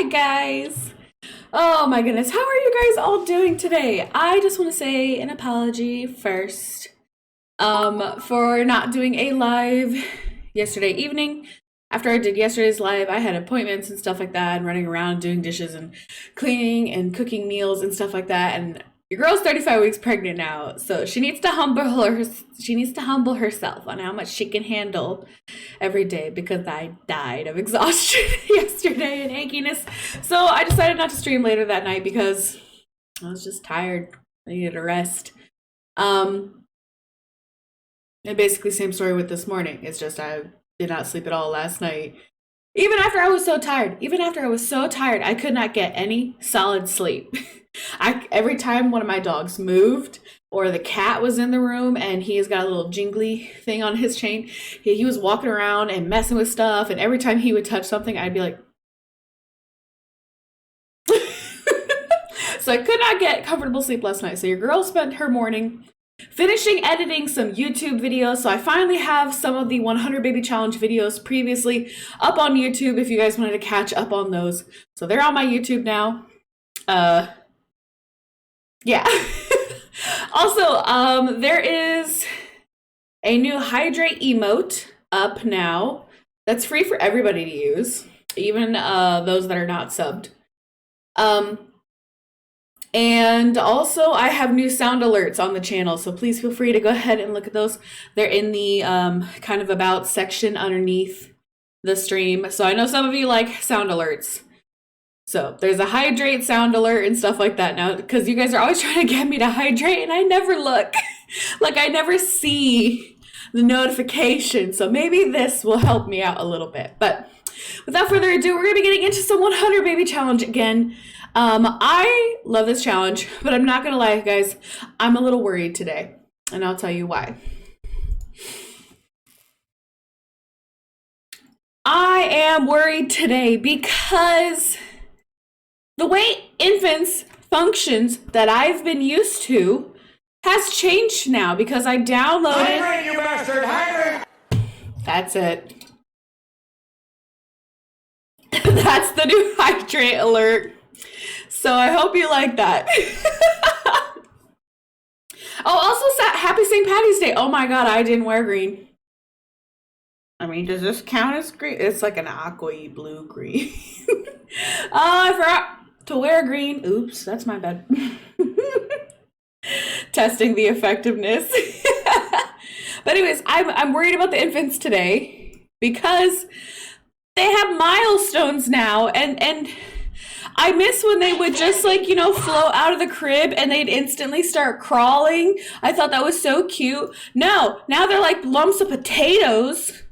Guys. Oh my goodness, how are you guys all doing today? I just want to say an apology first for not doing a live yesterday evening. After I did yesterday's live, I had appointments and stuff like that, and running around doing dishes and cleaning and cooking meals and stuff like that. And your girl's 35 weeks pregnant now, so she needs to humble herself on how much she can handle every day, because I died of exhaustion yesterday and achiness. So I decided not to stream later that night because I was just tired. I needed a rest. And basically same story with this morning. It's just I did not sleep at all last night. Even after I was so tired, I could not get any solid sleep. Every time one of my dogs moved or the cat was in the room and he's got a little jingly thing on his chain, he was walking around and messing with stuff, and every time he would touch something, I'd be like, so I could not get comfortable sleep last night. So your girl spent her morning finishing editing some YouTube videos. So I finally have some of the 100 baby challenge videos previously up on YouTube if you guys wanted to catch up on those. So they're on my YouTube now. Yeah. Also, there is a new hydrate emote up now that's free for everybody to use, even those that are not subbed. And also I have new sound alerts on the channel, so please feel free to go ahead and look at those. They're in the kind of about section underneath the stream. So I know some of you like sound alerts. So there's a hydrate sound alert and stuff like that now, because you guys are always trying to get me to hydrate and I never look. Like I never see the notification. So maybe this will help me out a little bit. But without further ado, we're going to be getting into some 100 baby challenge again. I love this challenge, but I'm not going to lie, guys. I'm a little worried today, and I'll tell you why. I am worried today because the way infants functions that I've been used to has changed now, because I downloaded... Hydrate, you bastard! Hydrate! That's it. That's the new hydrate alert. So I hope you like that. Oh, also happy St. Patty's Day. Oh my God, I didn't wear green. I mean, does this count as green? It's like an aqua-y blue green. Oh, I forgot to wear green. Oops, that's my bad. Testing the effectiveness. But anyways, I'm worried about the infants today because they have milestones now, and I miss when they would just float out of the crib and they'd instantly start crawling. I thought that was so cute. No, now they're like lumps of potatoes.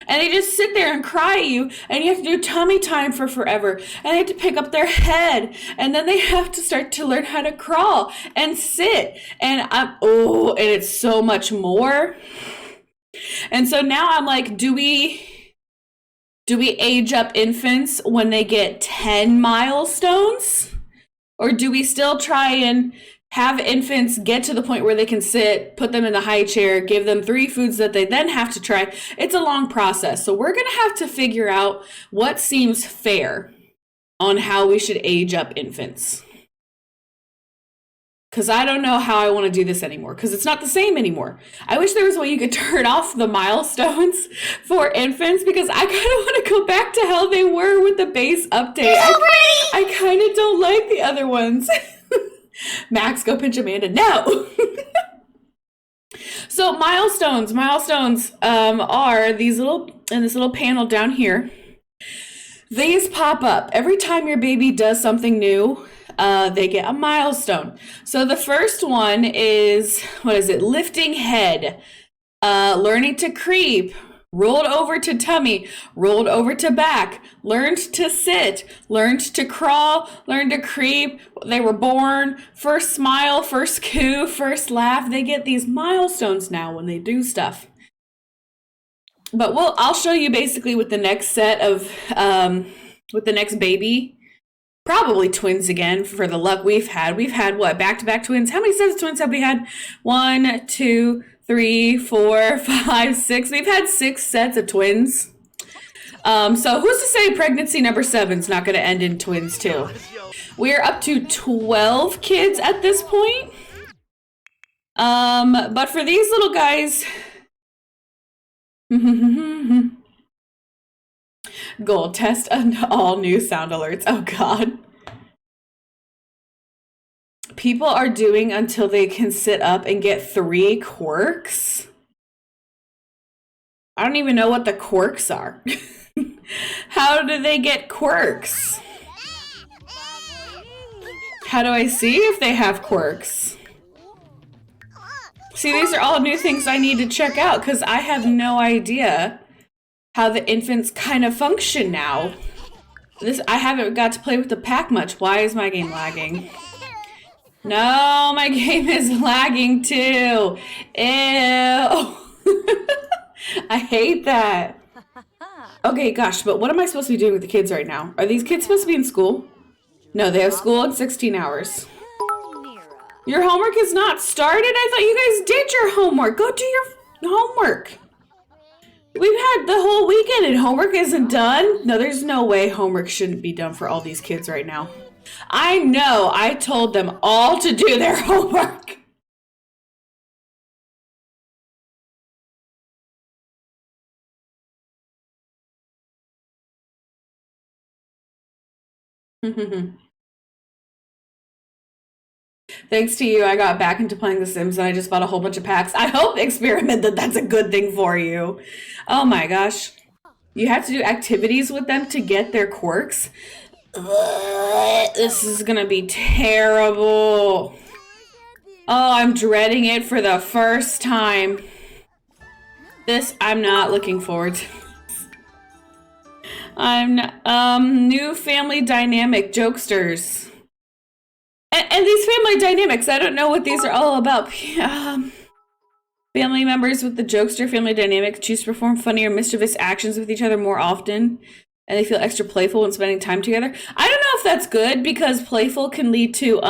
And they just sit there and cry at you, and you have to do tummy time for forever. And they have to pick up their head, and then they have to start to learn how to crawl and sit. And and it's so much more. And so now I'm like, do we age up infants when they get 10 milestones? Or do we still try and have infants get to the point where they can sit, put them in the high chair, give them 3 foods that they then have to try? It's a long process. So we're going to have to figure out what seems fair on how we should age up infants. Because I don't know how I want to do this anymore, because it's not the same anymore. I wish there was a way you could turn off the milestones for infants, because I kind of want to go back to how they were with the base update. I kind of don't like the other ones. Max, go pinch Amanda. No. So milestones are these in this little panel down here. These pop up every time your baby does something new. They get a milestone. So the first one is, lifting head, learning to creep, rolled over to tummy, rolled over to back, learned to sit, learned to crawl, learned to creep. They were born, first smile, first coo, first laugh. They get these milestones now when they do stuff. But I'll show you basically with the next set of, with the next baby. Probably twins again for the luck we've had. We've had what? Back-to-back twins. How many sets of twins have we had? 1, 2, 3, 4, 5, 6. We've had 6 sets of twins. So who's to say pregnancy number 7 is not going to end in twins too? We're up to 12 kids at this point. But for these little guys, goal test all new sound alerts. Oh God. People are doing until they can sit up and get 3 quirks. I don't even know what the quirks are. How do they get quirks? How do I see if they have quirks? See, these are all new things I need to check out because I have no idea how the infants kind of function now. I haven't got to play with the pack much. Why is my game lagging? No, my game is lagging too. Ew. I hate that. Okay, gosh, but what am I supposed to be doing with the kids right now? Are these kids supposed to be in school? No, they have school in 16 hours. Your homework is not started? I thought you guys did your homework. Go do your homework. We've had the whole weekend and homework isn't done. No, there's no way homework shouldn't be done for all these kids right now. I know, I told them all to do their homework. Thanks to you, I got back into playing The Sims and I just bought a whole bunch of packs. I hope Experiment that's a good thing for you. Oh my gosh. You have to do activities with them to get their quirks. Ugh, this is gonna be terrible. Oh, I'm dreading it for the first time. I'm not looking forward to. New family dynamic jokesters. And these family dynamics, I don't know what these are all about. Family members with the jokester family dynamic choose to perform funny or mischievous actions with each other more often, and they feel extra playful when spending time together. I don't know if that's good, because playful can lead to,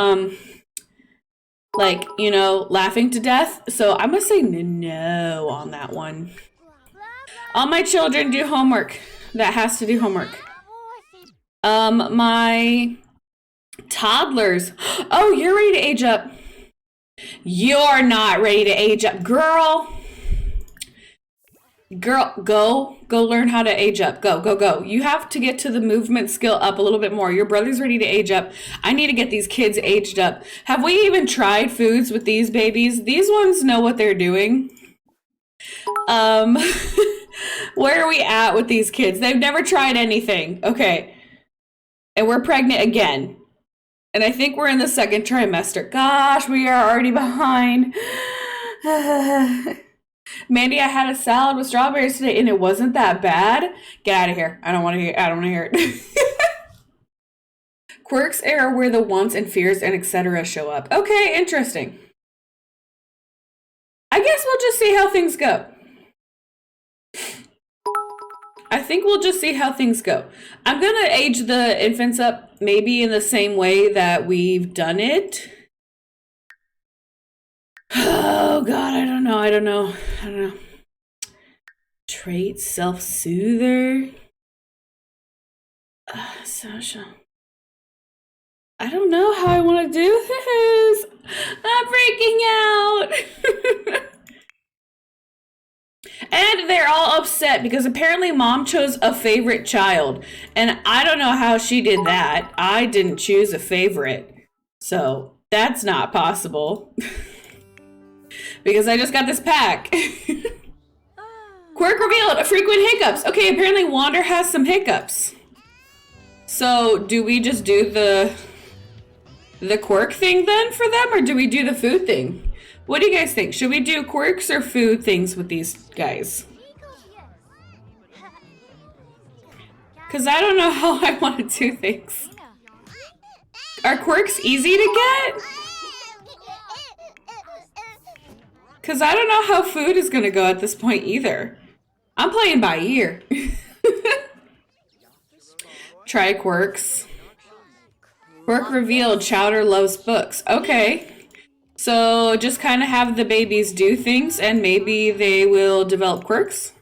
like, you know, laughing to death. So I'm gonna say no on that one. All my children do homework. That has to do homework. My toddlers. Oh, you're ready to age up. You're not ready to age up. Girl, go learn how to age up. Go. You have to get to the movement skill up a little bit more. Your brother's ready to age up. I need to get these kids aged up. Have we even tried foods with these babies? These ones know what they're doing. Where are we at with these kids? They've never tried anything. Okay. And we're pregnant again. And I think we're in the 2nd trimester. Gosh, we are already behind. Mandy, I had a salad with strawberries today and it wasn't that bad. Get out of here. I don't want to hear it. Quirks are where the wants and fears and etc. show up. Okay, interesting. I guess we'll just see how things go. I think we'll just see how things go. I'm going to age the infants up maybe in the same way that we've done it. Oh, God, I don't know. Trait, self-soother. Sasha. I don't know how I want to do this. I'm freaking out. And they're all upset because apparently mom chose a favorite child. And I don't know how she did that. I didn't choose a favorite. So that's not possible. Because I just got this pack. Quirk revealed, frequent hiccups. Okay, apparently Wander has some hiccups. So do we just do the quirk thing then for them? Or do we do the food thing? What do you guys think? Should we do quirks or food things with these guys? Because I don't know how I want to do things. Are quirks easy to get? Because I don't know how food is going to go at this point either. I'm playing by ear. Try quirks. Quirk revealed, Chowder loves books. Okay. So just kind of have the babies do things and maybe they will develop quirks.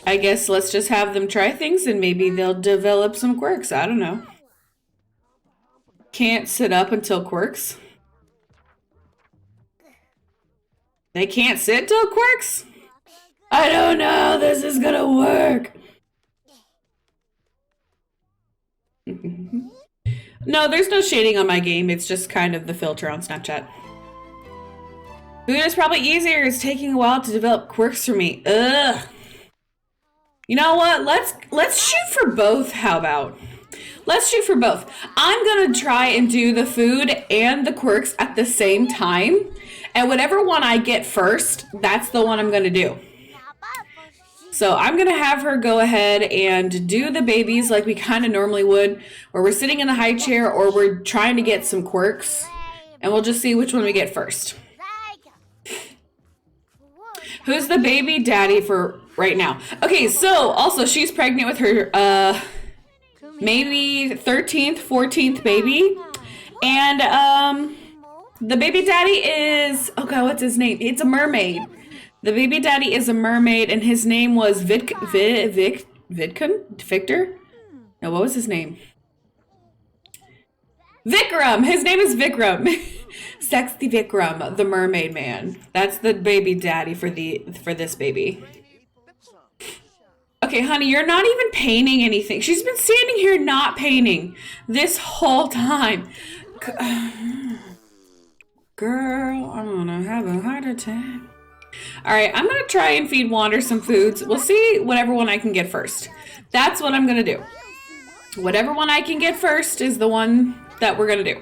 I guess let's just have them try things and maybe they'll develop some quirks. I don't know. Can't sit up until quirks. They can't sit till quirks? I don't know. This is gonna work. No, there's no shading on my game. It's just kind of the filter on Snapchat. Food is probably easier. It's taking a while to develop quirks for me. Ugh. You know what? Let's shoot for both. How about? Let's shoot for both. I'm gonna try and do the food and the quirks at the same time. And whatever one I get first, that's the one I'm gonna do. So I'm gonna have her go ahead and do the babies like we kind of normally would, where we're sitting in the high chair or we're trying to get some quirks. And we'll just see which one we get first. Who's the baby daddy for right now? Okay, so also she's pregnant with her maybe 13th, 14th baby. And the baby daddy is, oh god, what's his name? It's a mermaid. The baby daddy is a mermaid and his name was Victor? No, what was his name? Vikram. His name is Vikram. Sexy Vikram, the mermaid man. That's the baby daddy for this baby. Okay, honey, you're not even painting anything. She's been standing here not painting this whole time. Girl, I'm gonna have a heart attack. All right, I'm gonna try and feed Wander some foods. We'll see whatever one I can get first. That's what I'm gonna do. Whatever one I can get first is the one that we're gonna do.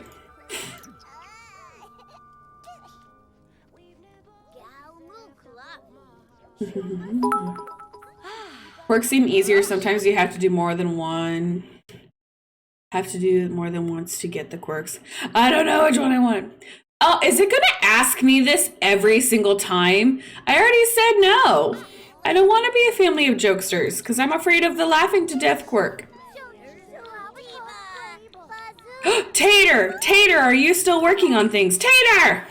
Quirks seem easier. Sometimes you have to do more than one. Have to do more than once to get the quirks. I don't know which one I want. Oh, is it gonna ask me this every single time? I already said no. I don't want to be a family of jokesters because I'm afraid of the laughing to death quirk. Tater! Tater, are you still working on things? Tater!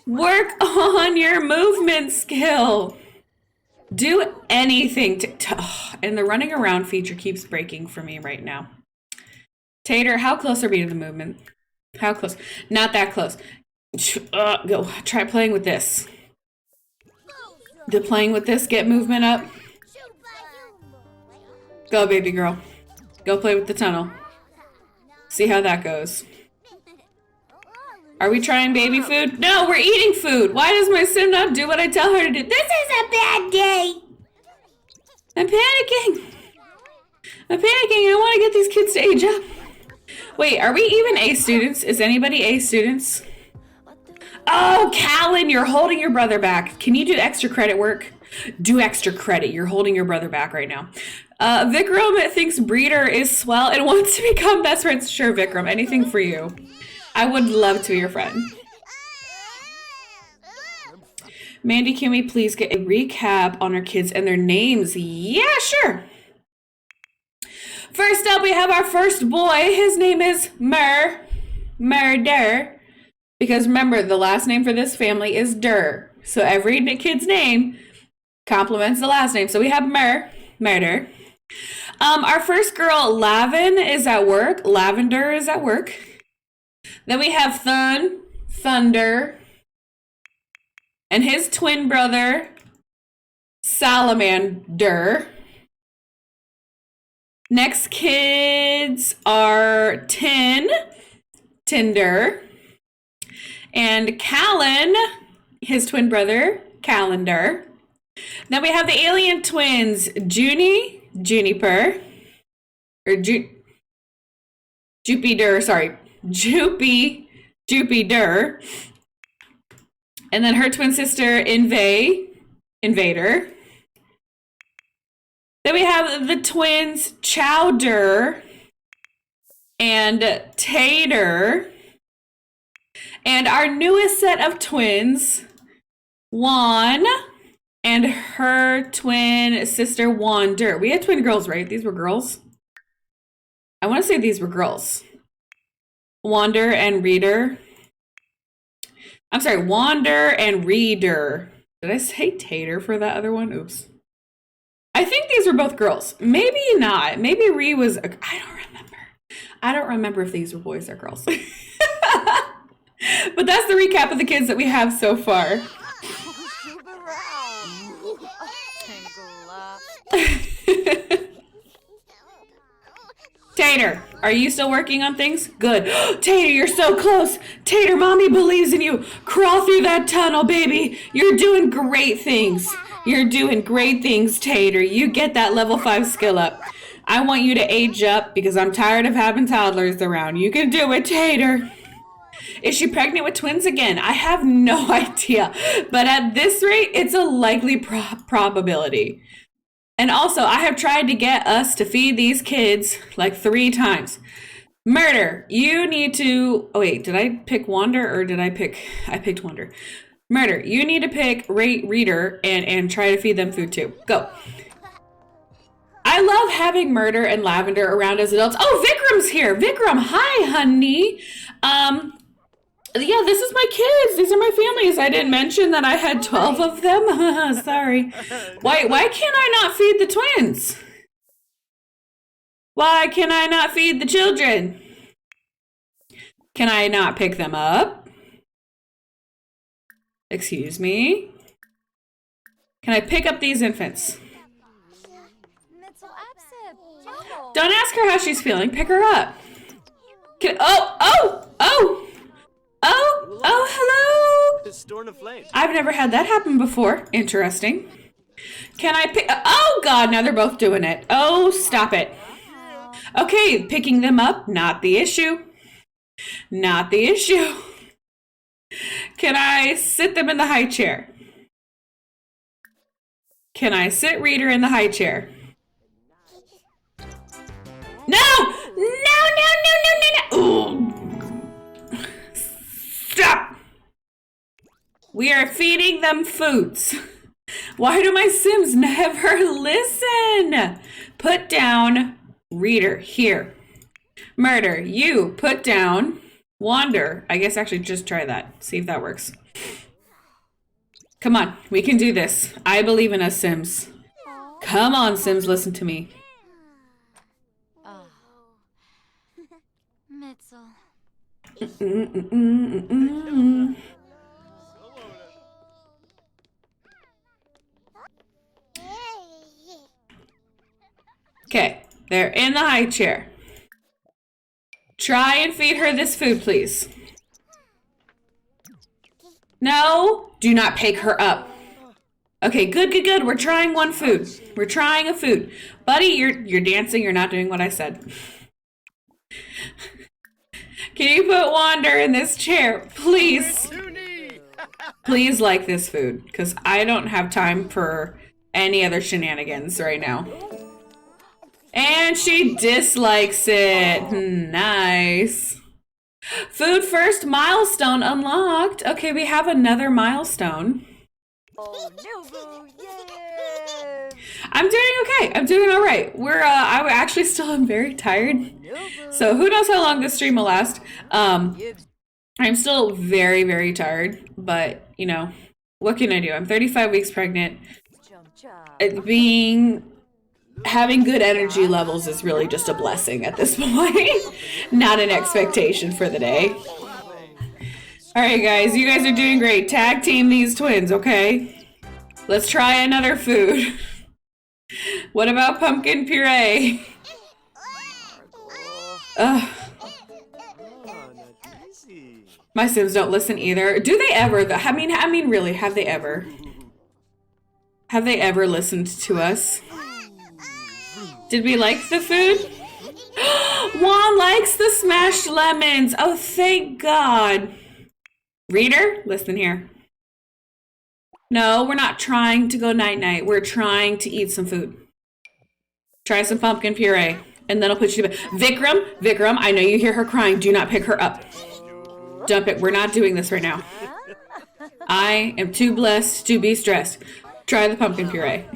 Work on your movement skill. Do anything and the running around feature keeps breaking for me right now. Tater, how close are we to the movement? How close? Not that close. Go. Try playing with this. Playing with this, get movement up. Go, baby girl. Go play with the tunnel. See how that goes. Are we trying baby food? No, we're eating food. Why does my sim not do what I tell her to do? This is a bad day. I'm panicking. I'm panicking. I want to get these kids to age up. Wait, are we even A students? Is anybody A students? Oh, Callan, you're holding your brother back. Can you do extra credit work? Do extra credit. You're holding your brother back right now. Vikram thinks Breeder is swell and wants to become best friends. Sure, Vikram, anything for you. I would love to be your friend. Mandy, can we please get a recap on our kids and their names? Yeah, sure. First up, we have our first boy. His name is Murder. Because remember, the last name for this family is Dur. So every kid's name complements the last name. So we have Murder. Our first girl, is at work. Lavender is at work. Then we have Thunder. And his twin brother, Salamander. Next kids are Tinder. And Callan, his twin brother, Calendar. Then we have the alien twins, Juniper. Or Jupiter, sorry. Jupiter. And then her twin sister, Invader. Then we have the twins, Chowder and Tater. And our newest set of twins, Juan and her twin sister, Wander. We had twin girls, right? These were girls? I want to say these were girls. Wander and Reader. I'm sorry, Wander and Reader. Did I say Tater for that other one? Oops. these were both girls. Maybe not. Maybe Ree was, I don't remember. I don't remember if these were boys or girls. But that's the recap of the kids that we have so far. Tater, are you still working on things? Good. Tater, you're so close. Tater, mommy believes in you. Crawl through that tunnel, baby. You're doing great things. You're doing great things, Tater. You get that level 5 skill up. I want you to age up because I'm tired of having toddlers around. You can do it, Tater. Is she pregnant with twins again? I have no idea. But at this rate, it's a likely probability. And also, I have tried to get us to feed these kids like 3 times. Murder, you need to... Oh, wait, did I pick Wander or did I picked Wander. Murder, you need to pick Reader and try to feed them food too. Go. I love having Murder and Lavender around as adults. Oh, Vikram's here. Vikram, hi, honey. Yeah, this is my kids. These are my families. I didn't mention that I had 12 of them. Sorry. Why can't I not feed the twins? Why can I not feed the children? Can I not pick them up? Excuse me. Can I pick up these infants? Don't ask her how she's feeling. Pick her up. Oh, hello. I've never had that happen before. Interesting. Can I pick? Oh, God, now they're both doing it. Oh, stop it. Okay, picking them up, not the issue. Not the issue. Can I sit them in the high chair? Can I sit Reader in the high chair? No! No! Ooh. Stop! We are feeding them foods. Why do my Sims never listen? Put down Reader here. Murder, you put down Wander. I guess actually just try that. See if that works. Come on, we can do this. I believe in us, Sims. Come on, Sims, listen to me. Okay, they're in the high chair. Try and feed her this food, please. No, do not pick her up. Okay, good. We're trying one food. We're trying a food. Buddy, you're dancing. You're not doing what I said. Can you put Wander in this chair, please? Please like this food, because I don't have time for any other shenanigans right now. And she dislikes it. Nice. Food first milestone unlocked. Okay, we have another milestone. Oh, no, yeah. I'm doing okay. I'm doing all right. I actually still am very tired. So who knows how long this stream will last. I'm still very, very tired, but you know, what can I do? I'm 35 weeks pregnant. Having good energy levels is really just a blessing at this point. Not an expectation for the day. All right, guys, you guys are doing great. Tag team these twins, okay? Let's try another food. What about pumpkin puree? Ugh. My Sims don't listen either. Do they ever? I mean, really, have they ever? Have they ever listened to us? Did we like the food? Juan likes the smashed lemons. Oh, thank God. Reader, listen here. No, we're not trying to go night-night. We're trying to eat some food. Try some pumpkin puree, and then I'll put you to bed. Vikram, I know you hear her crying. Do not pick her up. Dump it. We're not doing this right now. I am too blessed to be stressed. Try the pumpkin puree.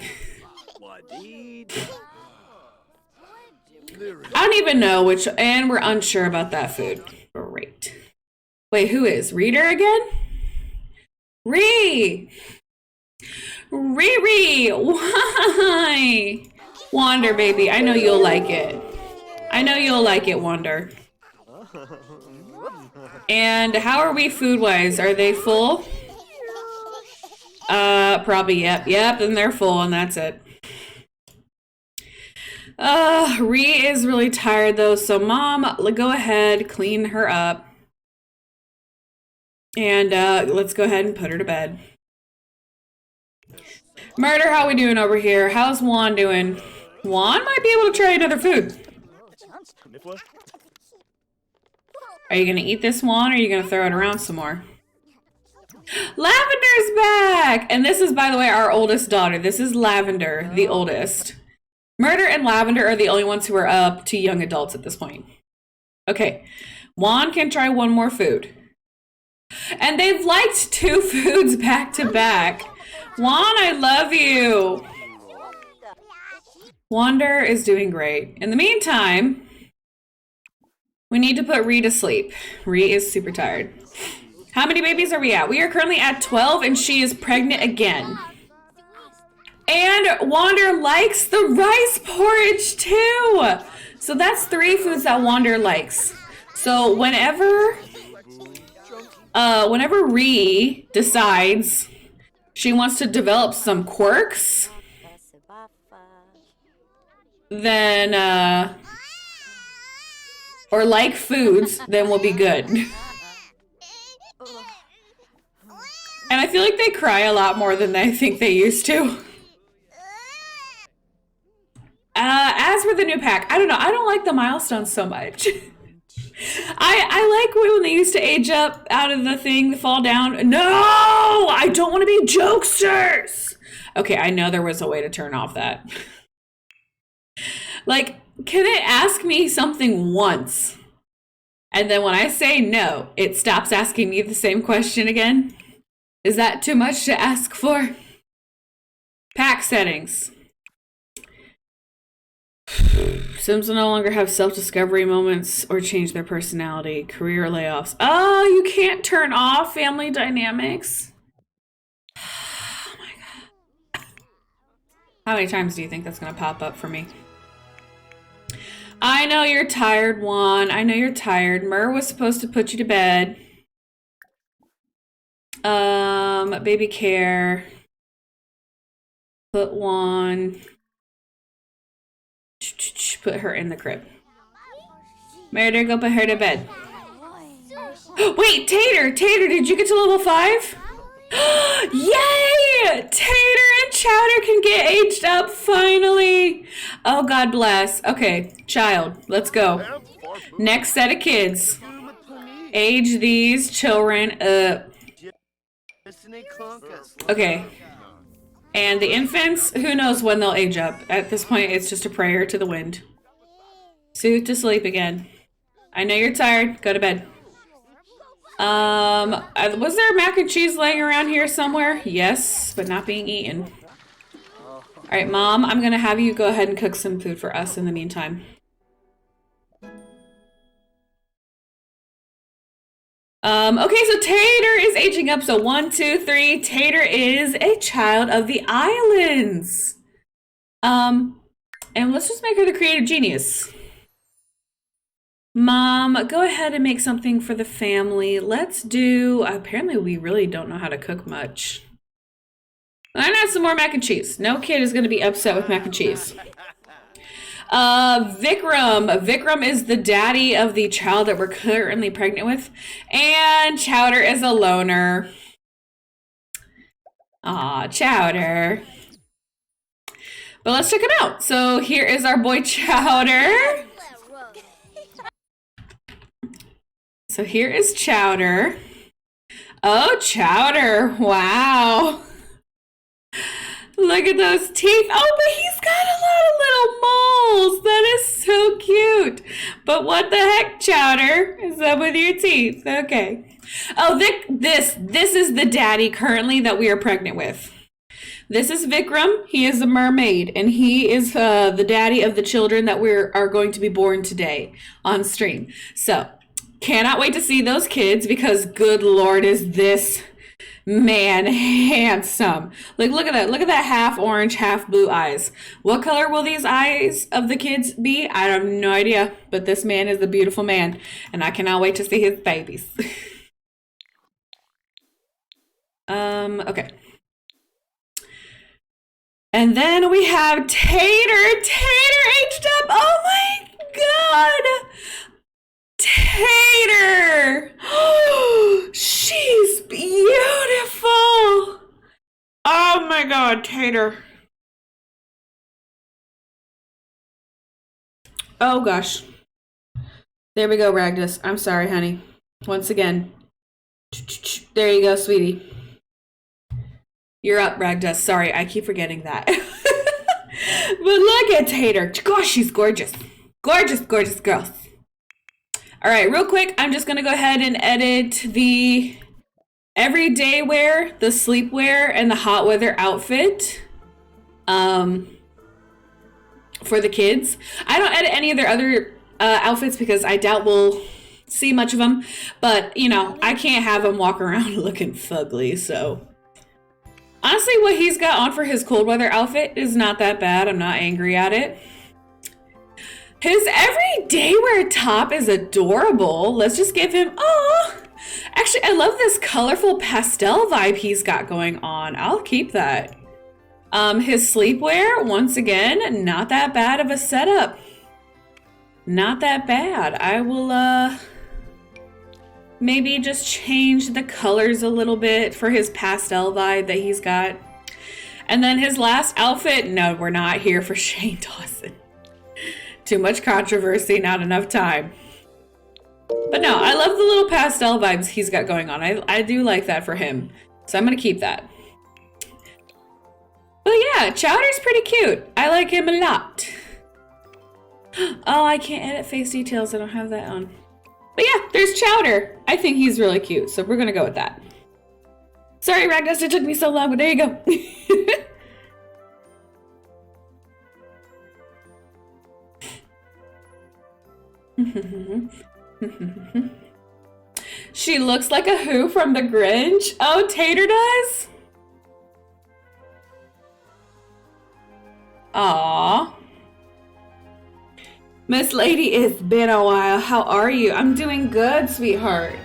I don't even know which, and we're unsure about that food. Great. Wait, who is? Reader again? Ree, why? Wander, baby, I know you'll like it. I know you'll like it, Wander. And how are we food-wise? Are they full? Probably, yep, and they're full, and that's it. Ree is really tired, though, so Mom, go ahead, clean her up. And, let's go ahead and put her to bed. Murder, how we doing over here? How's Juan doing? Juan might be able to try another food. Are you gonna eat this, Juan, or are you gonna throw it around some more? Lavender's back! And this is, by the way, our oldest daughter. This is Lavender, the oldest. Murder and Lavender are the only ones who are up to young adults at this point. Okay, Juan can try one more food. And they've liked 2 foods back to back. Juan, I love you. Wander is doing great. In the meantime, we need to put Ree to sleep. Ree is super tired. How many babies are we at? We are currently at 12 and she is pregnant again. And Wander likes the rice porridge too. So that's 3 foods that Wander likes. So whenever Ree decides she wants to develop some quirks, then or like foods, then we'll be good. And I feel like they cry a lot more than I think they used to. As for the new pack, I don't know. I don't like the milestones so much. I like when they used to age up out of the thing, fall down. No! I don't want to be jokesters! Okay, I know there was a way to turn off that. Like, can it ask me something once? And then when I say no, it stops asking me the same question again? Is that too much to ask for? Pack settings. Sims will no longer have self-discovery moments or change their personality. Career layoffs. Oh, you can't turn off family dynamics? Oh my god. How many times do you think that's going to pop up for me? I know you're tired, Juan. I know you're tired. Mur was supposed to put you to bed. Baby care. Put Juan. Put her in the crib. Murder, go put her to bed. Wait, Tater, did you get to level 5? Yay! Tater and Chowder can get aged up finally. Oh, God bless. Okay, child, let's go. Next set of kids. Age these children up. Okay. And the infants, who knows when they'll age up. At this point, it's just a prayer to the wind. Suit to sleep again. I know you're tired. Go to bed. Was there mac and cheese laying around here somewhere? Yes, but not being eaten. All right, Mom, I'm gonna have you go ahead and cook some food for us in the meantime. Okay, so Tater is aging up. So 1, 2, 3. Tater is a child of the islands. And let's just make her the creative genius. Mom, go ahead and make something for the family. Let's do, apparently we really don't know how to cook much. Why not some more mac and cheese? No kid is going to be upset with mac and cheese. Vikram is the daddy of the child that we're currently pregnant with. And Chowder is a loner. Aw, Chowder. But let's check him out. So here is our boy Chowder. So here is Chowder. Oh, Chowder. Wow. Look at those teeth. Oh, but he's got a lot of little moles. That is so cute. But what the heck, Chowder? Is up with your teeth? Okay. Oh, this is the daddy currently that we are pregnant with. This is Vikram. He is a mermaid, and he is the daddy of the children that are going to be born today on stream. So, cannot wait to see those kids because, good Lord, is this Man, handsome. Like, look at that. Look at that half orange, half blue eyes. What color will these eyes of the kids be? I have no idea. But this man is a beautiful man. And I cannot wait to see his babies. Okay. And then we have Tater. Tater aged up. Oh my God. Tater. She's beautiful. Oh my God, Tater. Oh gosh. There we go, Ragdus. I'm sorry, honey. Once again. There you go, sweetie. You're up, Ragdus. Sorry, I keep forgetting that. But look at Tater. Gosh, she's gorgeous. Gorgeous, gorgeous girl. All right, real quick, I'm just going to go ahead and edit the everyday wear, the sleepwear, and the hot weather outfit for the kids. I don't edit any of their other outfits because I doubt we'll see much of them. But, you know, I can't have them walk around looking fugly, so... Honestly, what he's got on for his cold weather outfit is not that bad. I'm not angry at it. His everyday wear top is adorable. Let's just give him, oh, actually, I love this colorful pastel vibe he's got going on. I'll keep that. His sleepwear, once again, not that bad of a setup. Not that bad. I will, maybe just change the colors a little bit for his pastel vibe that he's got. And then his last outfit, no, we're not here for Shane Dawson. Too much controversy, not enough time. But no, I love the little pastel vibes he's got going on. I do like that for him. So I'm going to keep that. But yeah, Chowder's pretty cute. I like him a lot. Oh, I can't edit face details. I don't have that on. But yeah, there's Chowder. I think he's really cute. So we're going to go with that. Sorry, Ragdust, it took me so long, but there you go. She looks like a who from the Grinch. Oh, Tater does? Aww. Miss Lady, it's been a while. How are you? I'm doing good, sweetheart.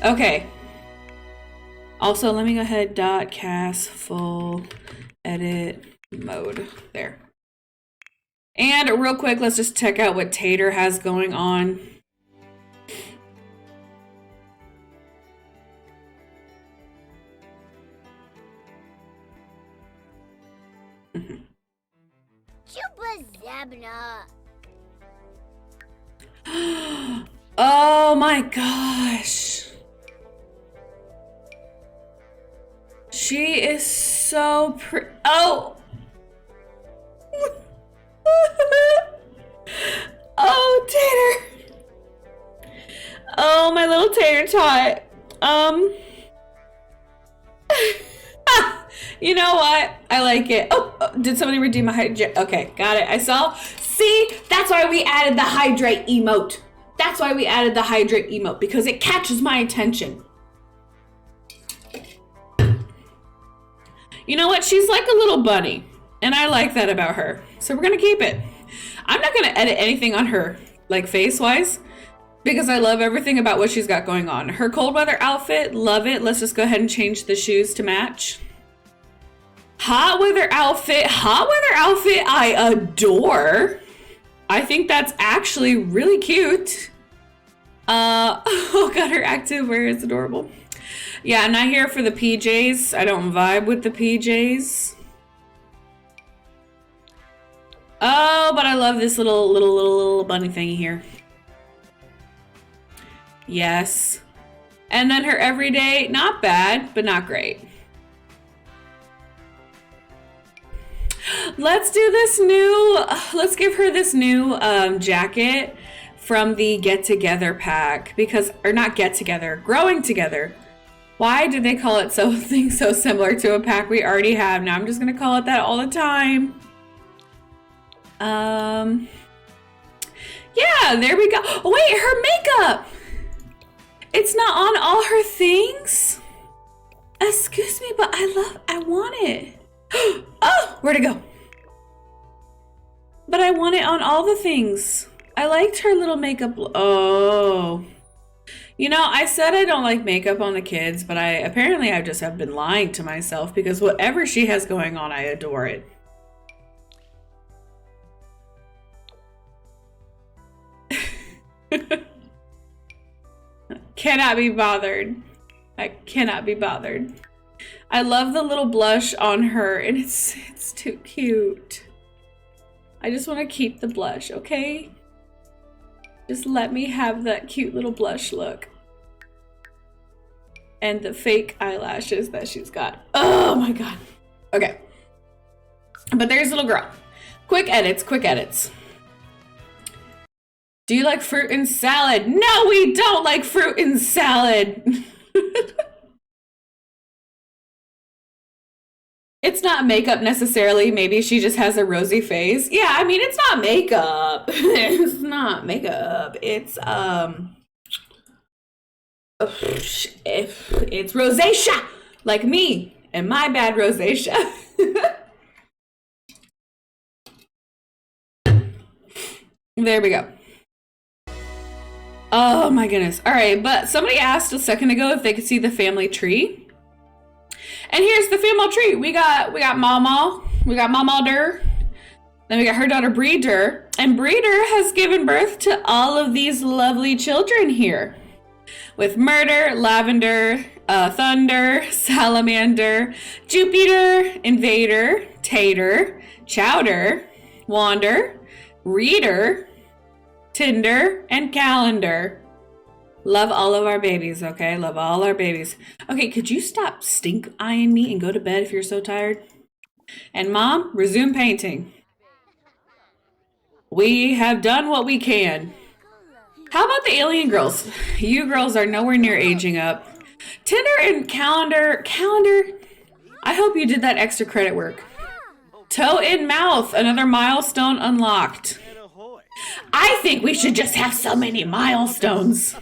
Okay. Also, let me go ahead, cast full edit mode. There. And real quick, let's just check out what Tater has going on. Oh my gosh. She is so pretty. Oh. Oh, Tater. Oh, my little tater tot. You know what? I like it. Oh, did somebody redeem my hydrate? Okay, got it. I saw. See, that's why we added the hydrate emote. That's why we added the hydrate emote, because it catches my attention. You know what? She's like a little bunny, and I like that about her. So we're gonna keep it. I'm not gonna edit anything on her, like face-wise, because I love everything about what she's got going on. Her cold weather outfit, love it. Let's just go ahead and change the shoes to match. Hot weather outfit, I adore. I think that's actually really cute. Oh god, her active wear is adorable. Yeah, I'm not here for the PJs. I don't vibe with the PJs. Oh, but I love this little bunny thingy here. Yes. And then her everyday, not bad, but not great. Let's do this new, let's give her this new jacket from the Get Together pack, because, or not Get Together, Growing Together. Why did they call it something so similar to a pack we already have? Now I'm just gonna call it that all the time. Yeah, there we go. Oh, wait, her makeup. It's not on all her things? Excuse me, but I want it. Oh, where'd it go? But I want it on all the things. I liked her little makeup. Oh. You know, I said I don't like makeup on the kids, but apparently I just have been lying to myself because whatever she has going on, I adore it. Cannot be bothered. I cannot be bothered. I love the little blush on her, and it's too cute. I just want to keep the blush, okay? Just let me have that cute little blush look. And the fake eyelashes that she's got. Oh my god. Okay. But there's little girl. Quick edits, quick edits. Do you like fruit and salad? No, we don't like fruit and salad. It's not makeup necessarily. Maybe she just has a rosy face. Yeah, I mean, it's not makeup. It's not makeup. It's rosacea, like me and my bad rosacea. There we go. Oh my goodness. All right, but somebody asked a second ago if they could see the family tree. And here's the family tree. We got Mama. We got Mama Dur. Then we got her daughter Breeder. And Breeder has given birth to all of these lovely children here. With Murder, Lavender, Thunder, Salamander, Jupiter, Invader, Tater, Chowder, Wander, Reader, Tinder, and Calendar. Love all of our babies, okay? Love all our babies. Okay, could you stop stink eyeing me and go to bed if you're so tired? And Mom, resume painting. We have done what we can. How about the alien girls? You girls are nowhere near aging up. Tinder and Calendar, I hope you did that extra credit work. Toe in mouth, another milestone unlocked. I think we should just have so many milestones.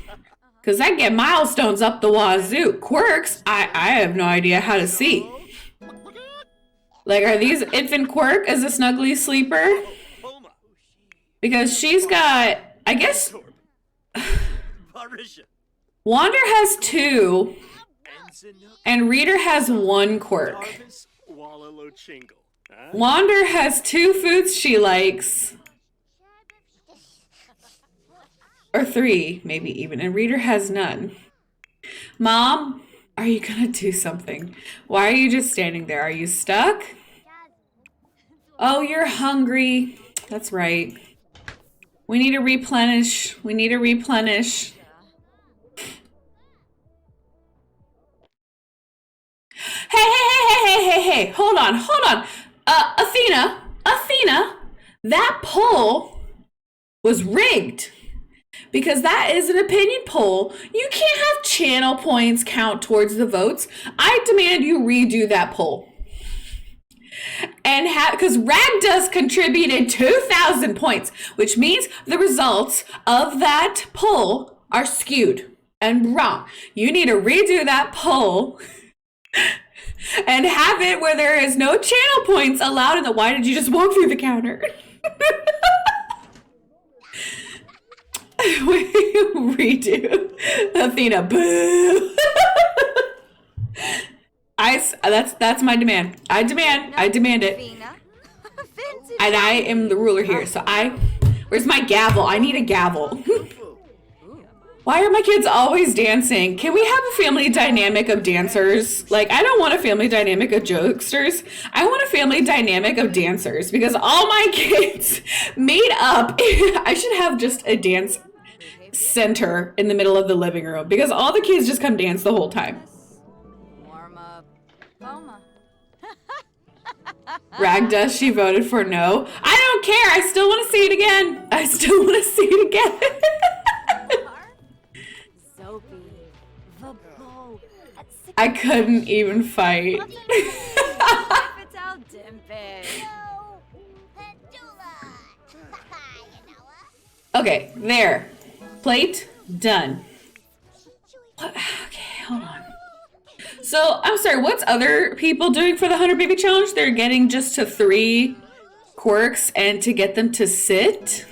Because I get milestones up the wazoo. Quirks, I have no idea how to see. Like, are these infant Quirk as a snuggly sleeper? Because she's got, I guess, Wander has 2, and Reader has 1 Quirk. Wander has 2 foods she likes. Or 3, maybe even, and Reader has none. Mom, are you gonna do something? Why are you just standing there? Are you stuck? Oh, you're hungry. That's right. We need to replenish. We need to replenish. Hey. Hold on. Athena, that poll was rigged. Because that is an opinion poll. You can't have channel points count towards the votes. I demand you redo that poll. And because Ragdust contributed 2,000 points, which means the results of that poll are skewed and wrong. You need to redo that poll and have it where there is no channel points allowed in the why did you just walk through the counter? Redo. Athena, boo. That's my demand. I demand it. And I am the ruler here. So where's my gavel? I need a gavel. Why are my kids always dancing? Can we have a family dynamic of dancers? Like, I don't want a family dynamic of jokesters. I want a family dynamic of dancers because all my kids made up. I should have just a dance center in the middle of the living room because all the kids just come dance the whole time. Ragdust, she voted for no. I don't care. I still want to see it again. I couldn't even fight. Okay, there. Plate done. What? Okay, hold on. So, I'm sorry, what's other people doing for the 100 baby challenge? They're getting just to 3 quirks and to get them to sit?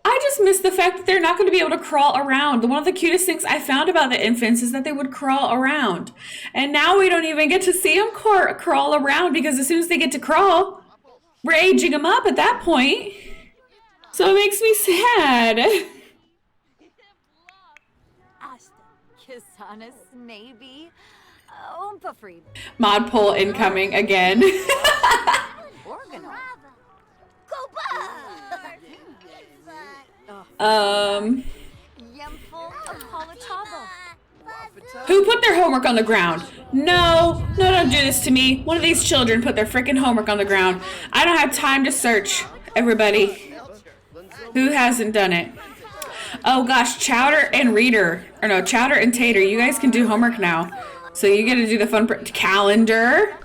I just miss the fact that they're not going to be able to crawl around. One of the cutest things I found about the infants is that they would crawl around. And now we don't even get to see them crawl around because as soon as they get to crawl, we're aging them up at that point. So it makes me sad. Mod poll incoming again. Who put their homework on the ground? No, don't do this to me. One of these children put their freaking homework on the ground. I don't have time to search, everybody. Who hasn't done it? Oh gosh, Chowder and Reader. Or no, Chowder and Tater. You guys can do homework now. So you get to do the fun calendar.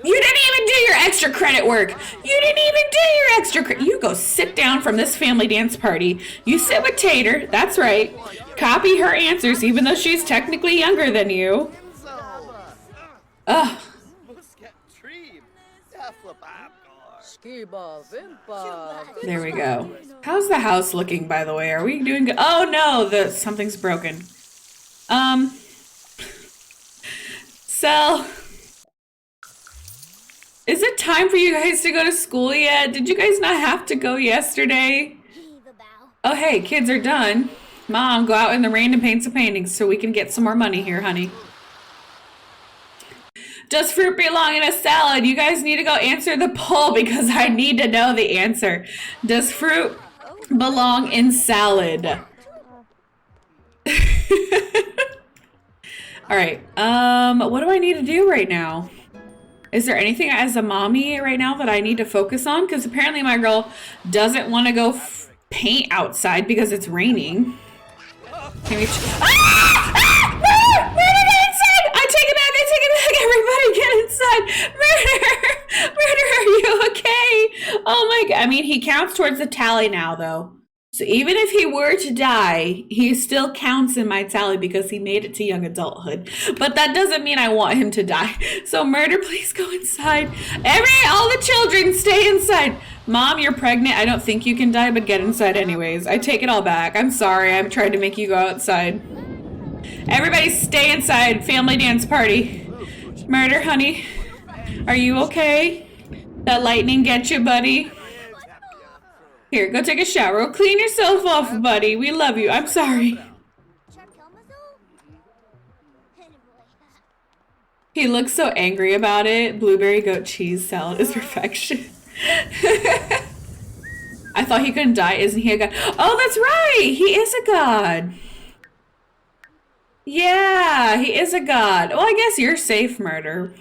You didn't even do your extra credit work. You didn't even do your extra credit. You go sit down from this family dance party. You sit with Tater. That's right. Copy her answers even though she's technically younger than you. Ugh. There we go. How's the house looking, by the way? Are we doing good? Oh no, something's broken. So, is it time for you guys to go to school yet? Did you guys not have to go yesterday? Oh hey, kids are done. Mom, go out in the rain and paint some paintings so we can get some more money here, honey. Does fruit belong in a salad? You guys need to go answer the poll because I need to know the answer. Does fruit belong in salad? All right. What do I need to do right now? Is there anything as a mommy right now that I need to focus on? Because apparently my girl doesn't want to go paint outside because it's raining. Can we Murder, get inside! I take it back, everybody get inside! Murder, are you okay? Oh my god, I mean, he counts towards the tally now, though. So even if he were to die, he still counts in my tally because he made it to young adulthood. But that doesn't mean I want him to die. So Murder, please go inside. All the children, stay inside. Mom, you're pregnant. I don't think you can die, but get inside anyways. I take it all back. I'm sorry. I'm trying to make you go outside. Everybody stay inside. Family dance party. Murder, honey. Are you okay? That lightning get you, buddy? Here, go take a shower. Go clean yourself off, buddy. We love you. I'm sorry. He looks so angry about it. Blueberry goat cheese salad is perfection. I thought he couldn't die. Isn't he a god? Oh, that's right. He is a god. Yeah, he is a god. Well, I guess you're safe, Murder.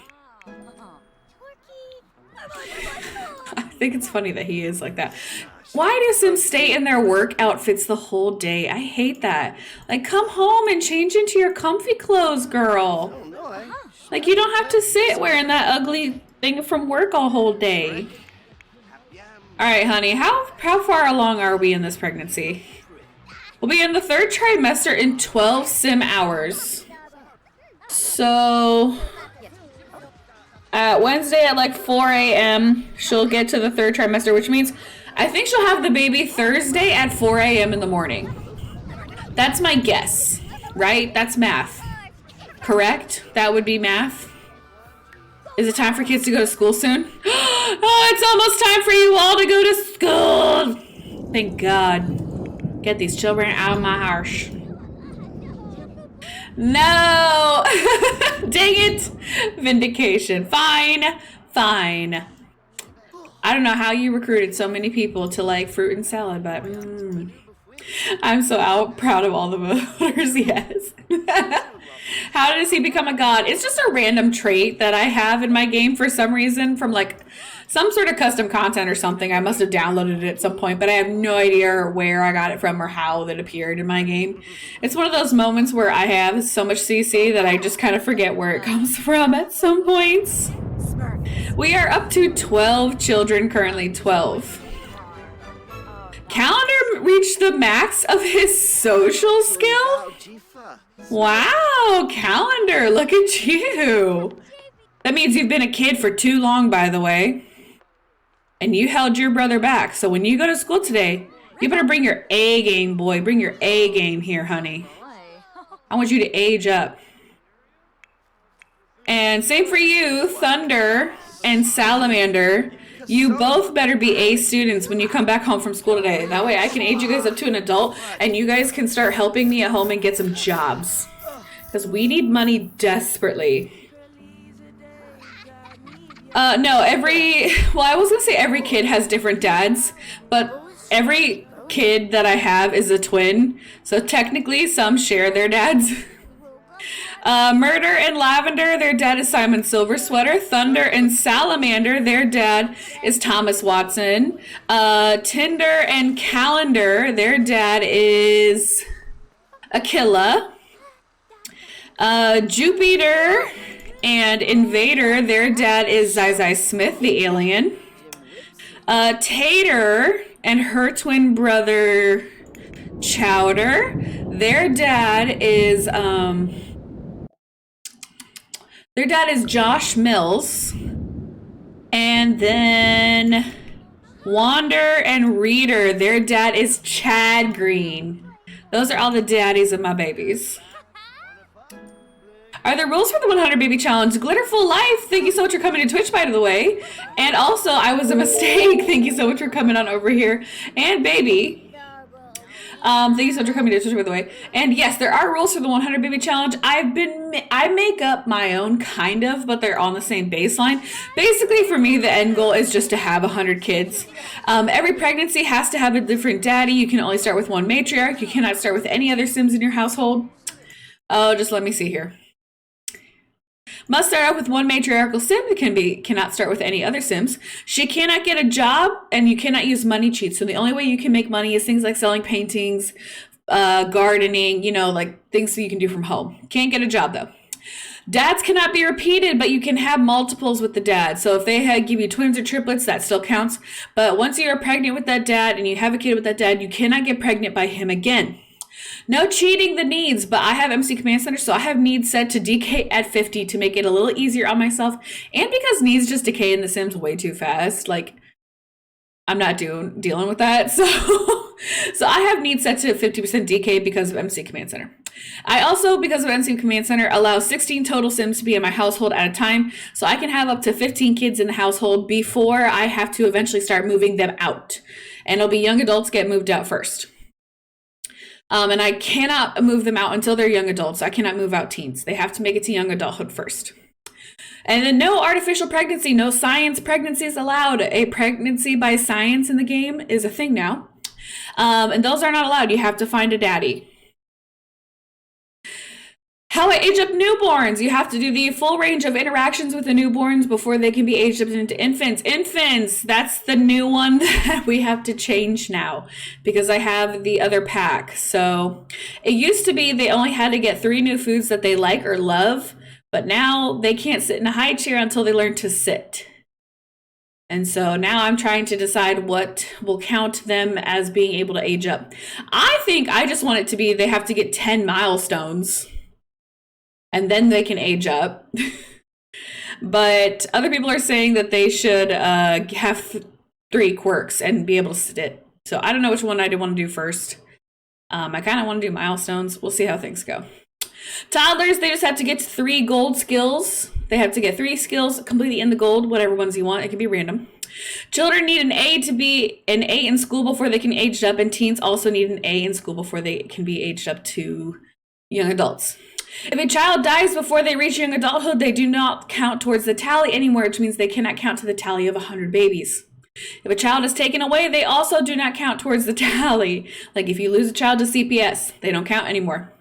I think it's funny that he is like that. Why do Sims stay in their work outfits the whole day? I hate that. Like, come home and change into your comfy clothes, girl. Like, you don't have to sit wearing that ugly thing from work all whole day. All right, honey, how far along are we in this pregnancy? We'll be in the 3rd trimester in 12 sim hours. So, Wednesday at like 4 a.m., she'll get to the 3rd trimester, which means I think she'll have the baby Thursday at 4 a.m. in the morning. That's my guess, right? That's math. Correct? That would be math. Is it time for kids to go to school soon? Oh, it's almost time for you all to go to school. Thank God. Get these children out of my house. No. Dang it. Vindication. Fine. Fine. I don't know how you recruited so many people to like fruit and salad, but I'm so proud of all the voters. Yes. How does he become a god? It's just a random trait that I have in my game for some reason from like some sort of custom content or something. I must have downloaded it at some point, but I have no idea where I got it from or how that appeared in my game. It's one of those moments where I have so much CC that I just kind of forget where it comes from at some points. We are up to 12 children currently, 12. Calendar reached the max of his social skill? Wow, Calendar, look at you. That means you've been a kid for too long, by the way. And you held your brother back. So when you go to school today, you better bring your A game, boy. Bring your A game here, honey. I want you to age up. And same for you, Thunder and Salamander. You both better be A students when you come back home from school today. That way I can age you guys up to an adult and you guys can start helping me at home and get some jobs. Because we need money desperately. No, I was gonna say every kid has different dads, but every kid that I have is a twin. So technically some share their dads. Murder and Lavender, their dad is Simon Silversweater. Thunder and Salamander, their dad is Thomas Watson. Tinder and Calendar, their dad is Aquila. Jupiter and Invader, their dad is Zai Smith, the alien. Tater and her twin brother Chowder, their dad is Josh Mills. And then Wander and Reader, their dad is Chad Green. Those are all the daddies of my babies. Are there rules for the 100 Baby Challenge? Glitterful Life, thank you so much for coming to Twitch, by the way. And also, I was a mistake. Thank you so much for coming on over here. And Baby. Thank you so much for coming to Twitch, by the way. And yes, there are rules for the 100 Baby Challenge. I make up my own, kind of, but they're on the same baseline. Basically, for me, the end goal is just to have 100 kids. Every pregnancy has to have a different daddy. You can only start with one matriarch. You cannot start with any other Sims in your household. Oh, just let me see here. Must start out with one matriarchal sim. Cannot start with any other sims. She cannot get a job, and you cannot use money cheats. So the only way you can make money is things like selling paintings, gardening, like things that you can do from home. Can't get a job though. Dads cannot be repeated, but you can have multiples with the dad. So if they give you twins or triplets, that still counts. But once you are pregnant with that dad and you have a kid with that dad, you cannot get pregnant by him again. No cheating the needs, but I have MC Command Center, so I have needs set to DK at 50 to make it a little easier on myself. And because needs just decay in The Sims way too fast, like, I'm not dealing with that. So I have needs set to 50% DK because of MC Command Center. I also, because of MC Command Center, allow 16 total Sims to be in my household at a time, so I can have up to 15 kids in the household before I have to eventually start moving them out. And it'll be young adults get moved out first. And I cannot move them out until they're young adults. I cannot move out teens. They have to make it to young adulthood first. And then no artificial pregnancy, no science pregnancies allowed. A pregnancy by science in the game is a thing now. And those are not allowed. You have to find a daddy. How I age up newborns. You have to do the full range of interactions with the newborns before they can be aged up into infants. Infants, that's the new one that we have to change now because I have the other pack. So it used to be they only had to get 3 new foods that they like or love, but now they can't sit in a high chair until they learn to sit. And so now I'm trying to decide what will count them as being able to age up. I think I just want it to be they have to get 10 milestones. And then they can age up. But other people are saying that they should have 3 quirks and be able to sit. So I don't know which one I want to do first. I kind of want to do milestones. We'll see how things go. Toddlers, they just have to get to 3 gold skills. They have to get 3 skills completely in the gold, whatever ones you want. It can be random. Children need an A to be an A in school before they can age up. And teens also need an A in school before they can be aged up to young adults. If a child dies before they reach young adulthood, they do not count towards the tally anymore, which means they cannot count to the tally of 100 babies. If a child is taken away, they also do not count towards the tally. Like if you lose a child to CPS, they don't count anymore.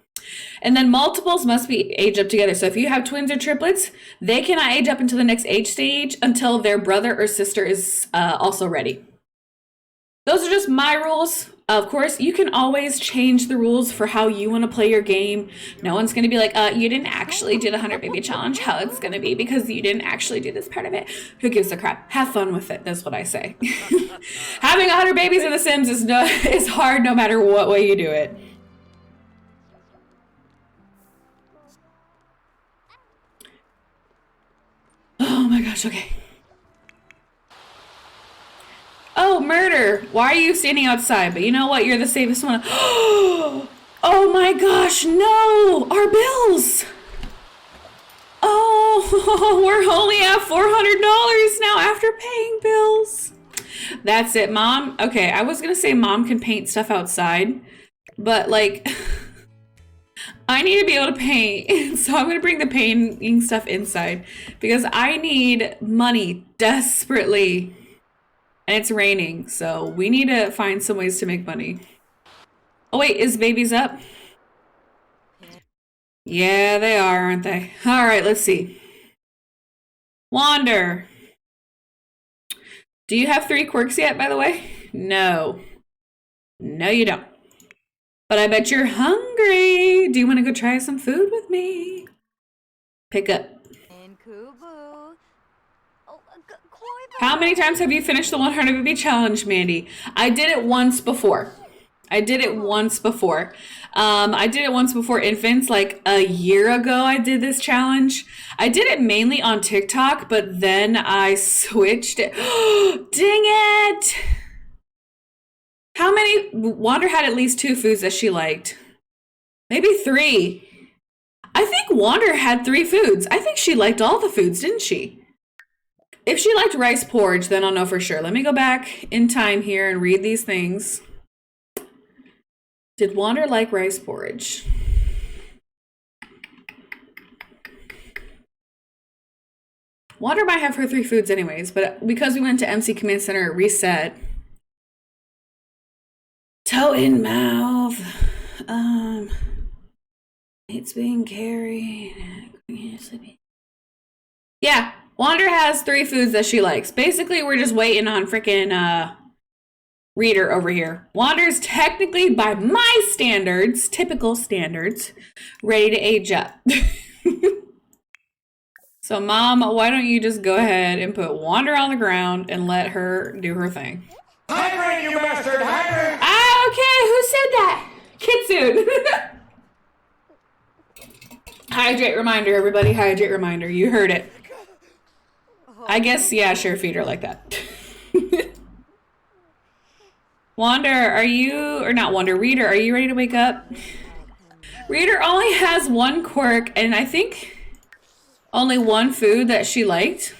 And then multiples must be aged up together. So if you have twins or triplets, they cannot age up into the next age stage until their brother or sister is also ready. Those are just my rules. Of course, you can always change the rules for how you want to play your game. No one's going to be like, you didn't actually do the 100 baby challenge, how it's going to be because you didn't actually do this part of it. Who gives a crap? Have fun with it. That's what I say. Having 100 babies in The Sims is hard no matter what way you do it. Oh my gosh, okay. Oh, murder. Why are you standing outside? But you know what? You're the safest one. Oh my gosh, no! Our bills! Oh, we're only at $400 now after paying bills. That's it, Mom. Okay, I was gonna say Mom can paint stuff outside, but like, I need to be able to paint, so I'm gonna bring the painting stuff inside because I need money desperately. And it's raining, so we need to find some ways to make money. Oh wait, is babies up? Yeah, they are, aren't they? All right, let's see. Wander. Do you have 3 quirks yet, by the way? No. No, you don't. But I bet you're hungry. Do you want to go try some food with me? Pick up. How many times have you finished the 100 baby challenge, Mandy? I did it once before. I did it once before infants, like a year ago I did this challenge. I did it mainly on TikTok, but then I switched it. Dang it! How many? Wander had at least 2 foods that she liked. Maybe 3. I think Wander had 3 foods. I think she liked all the foods, didn't she? If she liked rice porridge, then I'll know for sure. Let me go back in time here and read these things. Did Wander like rice porridge? Wander might have her 3 foods anyways, but because we went to MC Command Center, it reset. Toe in mouth. It's being carried. Yeah. Wander has 3 foods that she likes. Basically, we're just waiting on freaking Reader over here. Wander's technically, by my standards, typical standards, ready to age up. So, Mom, why don't you just go ahead and put Wander on the ground and let her do her thing? Hydrate, you bastard! Hydrate! Ah, okay, who said that? Kitsune. Hydrate reminder, everybody. Hydrate reminder. You heard it. I guess, yeah, sure, feed her like that. Wander, are you, or not Wander, Reader, are you ready to wake up? Reader only has 1 quirk, and I think only 1 food that she liked.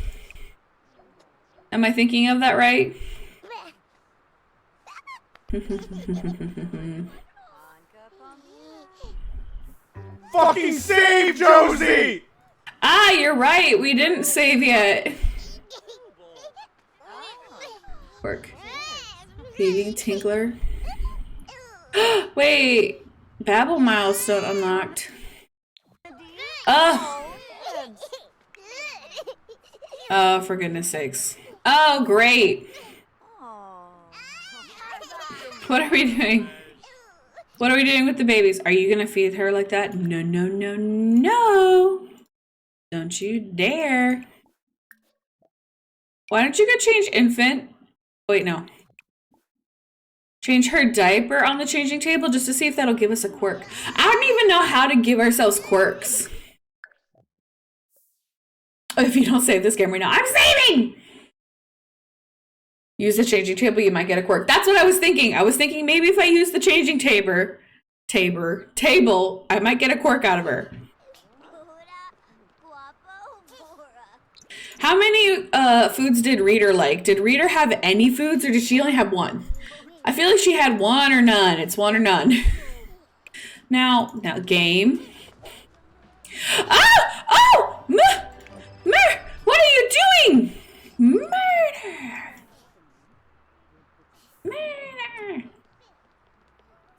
Am I thinking of that right? Fucking save Josie! Ah, you're right. We didn't save yet. Work. Feeding Tinkler. Wait. Babble milestone unlocked. Oh. Oh, for goodness sakes. Oh, great. What are we doing? What are we doing with the babies? Are you gonna feed her like that? No, no, no, no. Don't you dare. Why don't you go change infant? Wait, no. Change her diaper on the changing table just to see if that'll give us a quirk. I don't even know how to give ourselves quirks. If you don't save this game right now, I'm saving! Use the changing table, you might get a quirk. That's what I was thinking. I was thinking maybe if I use the changing table, I might get a quirk out of her. How many foods did Reader like? Did Reader have any foods or did she only have 1? I feel like she had 1 or none. It's 1 or none. Now game. Ah! Oh! What are you doing? Murder! Murder!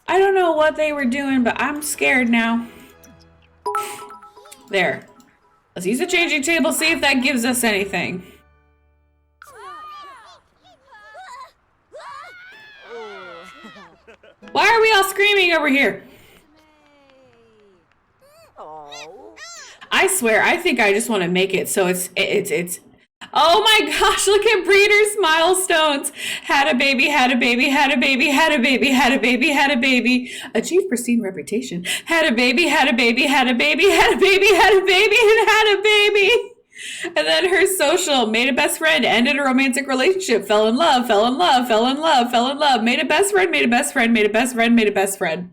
I don't know what they were doing, but I'm scared now. There. Let's use the changing table, see if that gives us anything. Why are we all screaming over here? I swear, I think I just want to make it so it's. Oh my gosh, look at Breeder's milestones. Had a baby, had a baby, had a baby, had a baby, had a baby, had a baby. Achieved pristine reputation. Had a baby, had a baby, had a baby, had a baby, had a baby, and had a baby. And then her social, made a best friend, ended a romantic relationship, fell in love, fell in love, fell in love, fell in love, made a best friend, made a best friend, made a best friend, made a best friend.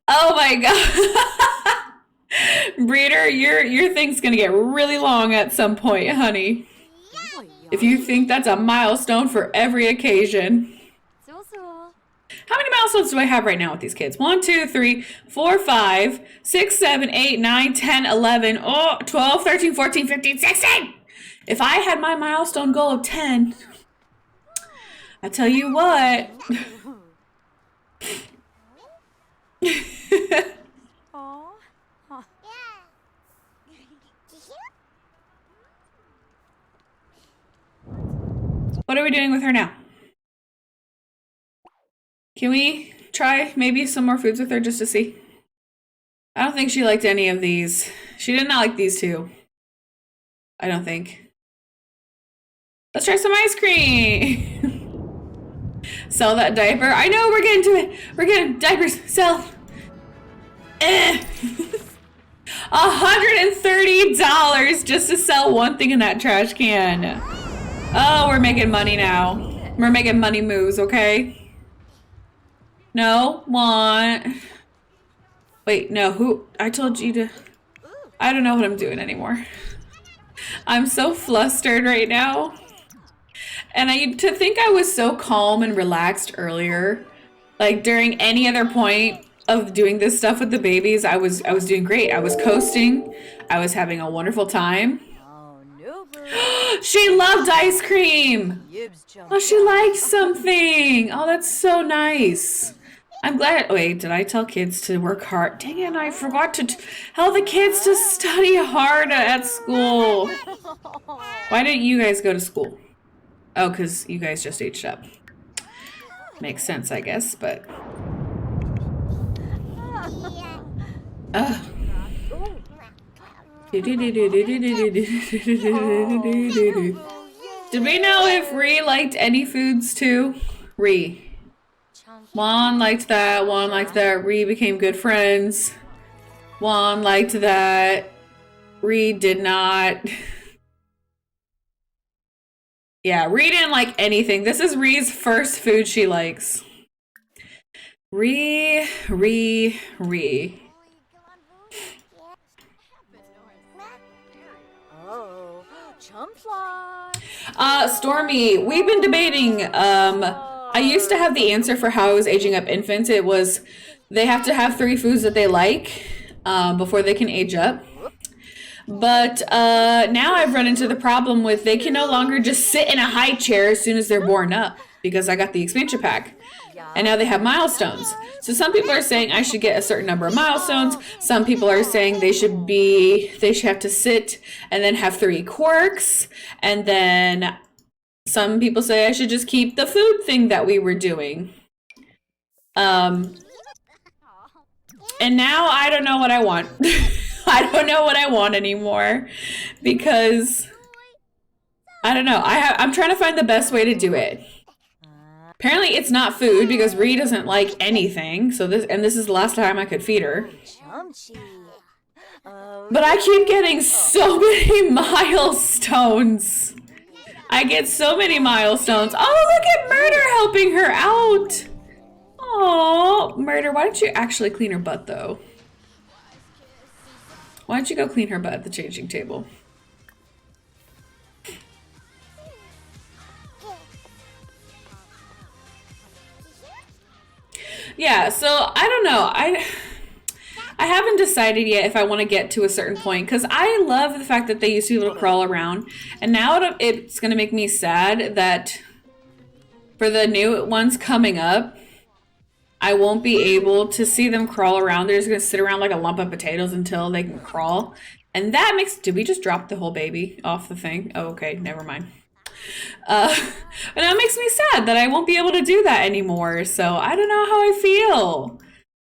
Oh my god. Breeder, your thing's gonna get really long at some point, honey. If you think that's a milestone for every occasion. How many milestones do I have right now with these kids? 1, 2, 3, 4, 5, 6, 7, 8, 9, 10, 11, 12, 13, 14, 15, 16! If I had my milestone goal of 10, I tell you what. What are we doing with her now? Can we try maybe some more foods with her just to see? I don't think she liked any of these. She did not like these two. I don't think. Let's try some ice cream. Sell that diaper. I know, we're getting to it. We're getting diapers. Sell. $130 just to sell one thing in that trash can. Oh, we're making money now. We're making money moves, okay? No, want. Wait, no, who? I told you to. I don't know what I'm doing anymore. I'm so flustered right now. And to think I was so calm and relaxed earlier, like during any other point of doing this stuff with the babies, I was doing great. I was coasting. I was having a wonderful time. She loved ice cream. Oh, she liked something. Oh, that's so nice. I'm glad. Wait, did I tell kids to work hard? Dang it, I forgot to tell the kids to study hard at school. Why didn't you guys go to school? Oh, because you guys just aged up. Makes sense, I guess, but. Ugh. Did we know if Ree liked any foods too? Ree. Juan liked that. Juan liked that. Ree became good friends. Juan liked that. Ree did not. Yeah, Ree didn't like anything. This is Ree's first food she likes. Ree. Stormy, we've been debating. I used to have the answer for how I was aging up infants. It was they have to have 3 foods that they like before they can age up. But now I've run into the problem with they can no longer just sit in a high chair as soon as they're born up because I got the expansion pack. And now they have milestones. So some people are saying I should get a certain number of milestones. Some people are saying they should have to sit and then have 3 quirks. And then some people say I should just keep the food thing that we were doing. And now I don't know what I want. I don't know what I want anymore because I don't know. I'm trying to find the best way to do it. Apparently it's not food because Ree doesn't like anything. So this is the last time I could feed her. But I keep getting so many milestones. I get so many milestones. Oh, look at Murder helping her out. Oh, Murder, why don't you actually clean her butt though? Why don't you go clean her butt at the changing table? Yeah, so I don't know. I haven't decided yet if I want to get to a certain point because I love the fact that they used to be able to crawl around, and now it's going to make me sad that for the new ones coming up, I won't be able to see them crawl around. They're just going to sit around like a lump of potatoes until they can crawl, and that makes. Did we just drop the whole baby off the thing? Oh, okay, never mind. And that makes me sad that I won't be able to do that anymore. So I don't know how I feel.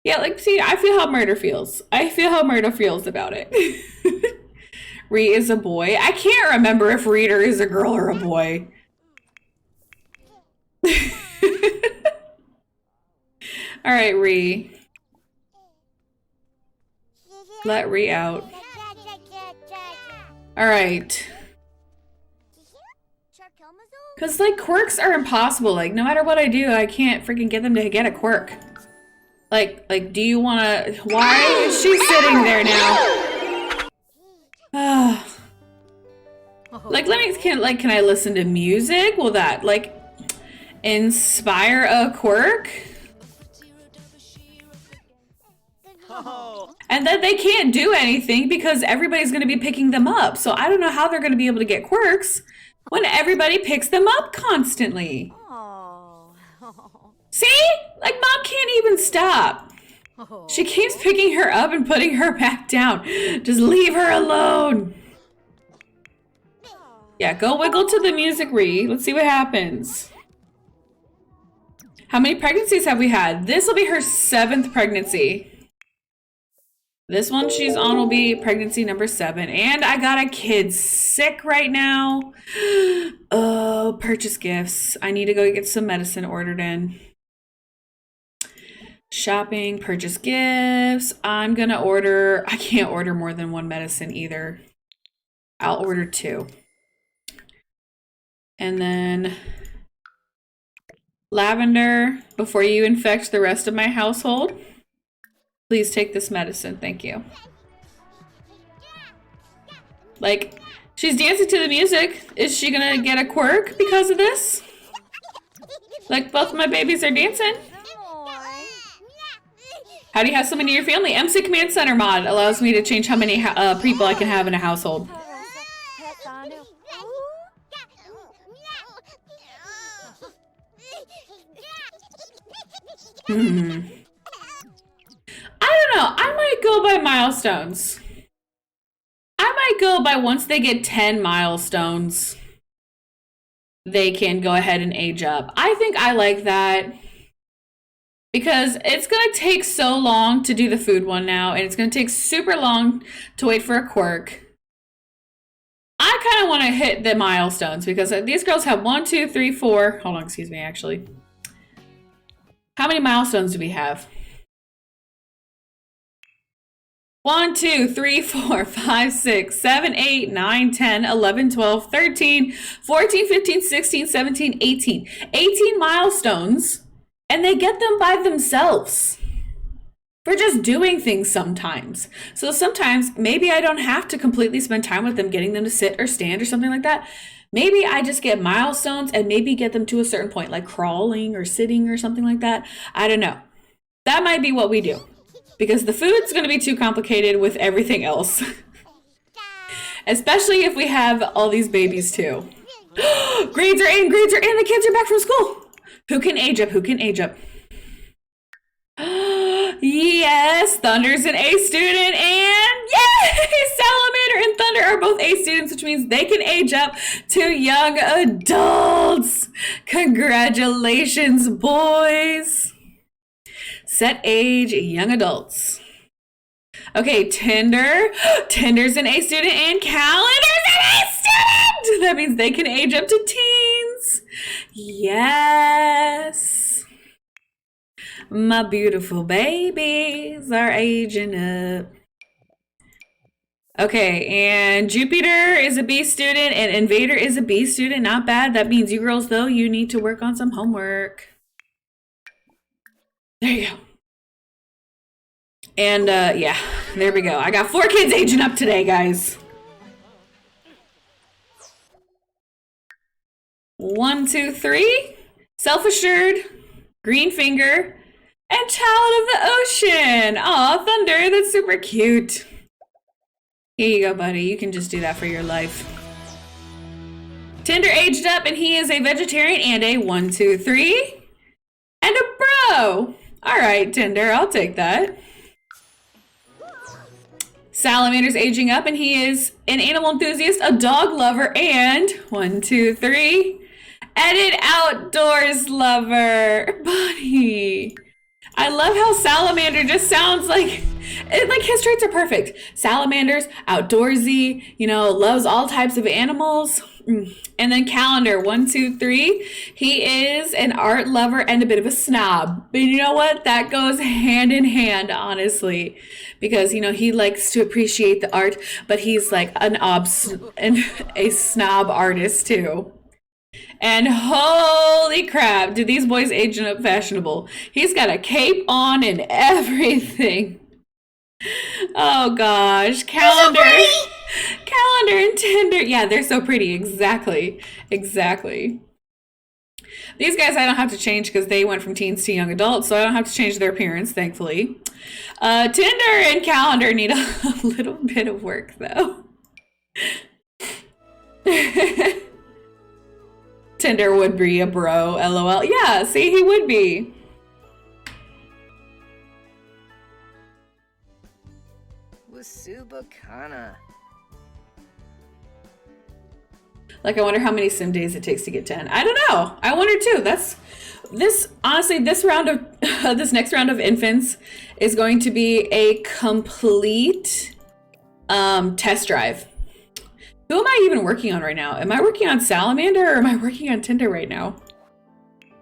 Yeah, like, see, I feel how Murder feels. I feel how Murder feels about it. Ree is a boy. I can't remember if Reader is a girl or a boy. All right, Ree. Let Ree out. All right. Because, like, quirks are impossible. Like, no matter what I do, I can't freaking get them to get a quirk. Like, do you want to... Why is she sitting there now? Like, can I listen to music? Will that, like, inspire a quirk? And then they can't do anything because everybody's going to be picking them up. So I don't know how they're going to be able to get quirks when everybody picks them up constantly. See? Like, Mom can't even stop. She keeps picking her up and putting her back down. Just leave her alone. Yeah, go wiggle to the music, Ree. Let's see what happens. How many pregnancies have we had? This will be her 7th pregnancy. This one she's on will be pregnancy number 7. And I got a kid sick right now. Oh, purchase gifts. I need to go get some medicine ordered in. Shopping, purchase gifts. I'm gonna order, I can't order more than 1 medicine either. I'll order 2. And then Lavender, before you infect the rest of my household, please take this medicine. Thank you. Like, she's dancing to the music. Is she gonna get a quirk because of this? Like, both of my babies are dancing. How do you have so many in your family? MC Command Center mod allows me to change how many people I can have in a household. I don't know. I might go by milestones. I might go by once they get 10 milestones, they can go ahead and age up. I think I like that because it's going to take so long to do the food one now, and it's going to take super long to wait for a quirk. I kind of want to hit the milestones because these girls have 1, 2, 3, 4. Hold on, excuse me, actually. How many milestones do we have? 1, 2, 3, 4, 5, 6, 7, 8, 9, 10, 11, 12, 13, 14, 15, 16, 17, 18. 18 milestones, and they get them by themselves for just doing things sometimes. So sometimes maybe I don't have to completely spend time with them getting them to sit or stand or something like that. Maybe I just get milestones and maybe get them to a certain point, like crawling or sitting or something like that. I don't know. That might be what we do because the food's going to be too complicated with everything else. Especially if we have all these babies too. Grades are in, the kids are back from school. Who can age up? Who can age up? Yes, Thunder's an A student, and yay! Salamander and Thunder are both A students, which means they can age up to young adults. Congratulations, boys. Set age, young adults. Okay, Tinder's an A student, and Calendar's an A student! That means they can age up to teens. Yes. My beautiful babies are aging up. Okay, and Jupiter is a B student and Invader is a B student. Not bad. That means you girls, though, you need to work on some homework. There you go. And, yeah, there we go. I got 4 kids aging up today, guys. 1, 2, 3. Self-assured, green finger, and child of the ocean. Aw, Thunder, that's super cute. Here you go, buddy. You can just do that for your life. Tinder aged up, and he is a vegetarian and a 1, 2, 3. And a bro. All right, Tinder, I'll take that. Salamander's aging up, and he is an animal enthusiast, a dog lover, and 1, 2, 3, and an outdoors lover. Buddy. I love how Salamander just sounds like his traits are perfect. Salamander's outdoorsy, you know, loves all types of animals. And then Calendar, 1, 2, 3, he is an art lover and a bit of a snob. But you know what? That goes hand in hand, honestly, because, you know, he likes to appreciate the art, but he's like a snob artist too. And holy crap, did these boys age up fashionable. He's got a cape on and everything. Oh gosh, Calendar and Tinder. Yeah, they're so pretty. Exactly. These guys I don't have to change because they went from teens to young adults, so I don't have to change their appearance, thankfully. Tinder and Calendar need a little bit of work though. Tinder would be a bro, lol. Yeah, see, he would be. Wasubakana. Like, I wonder how many sim days it takes to get 10. I don't know. I wonder too. Honestly, this round of this next round of infants is going to be a complete test drive. Who am I even working on right now? Am I working on Salamander or am I working on Tinder right now?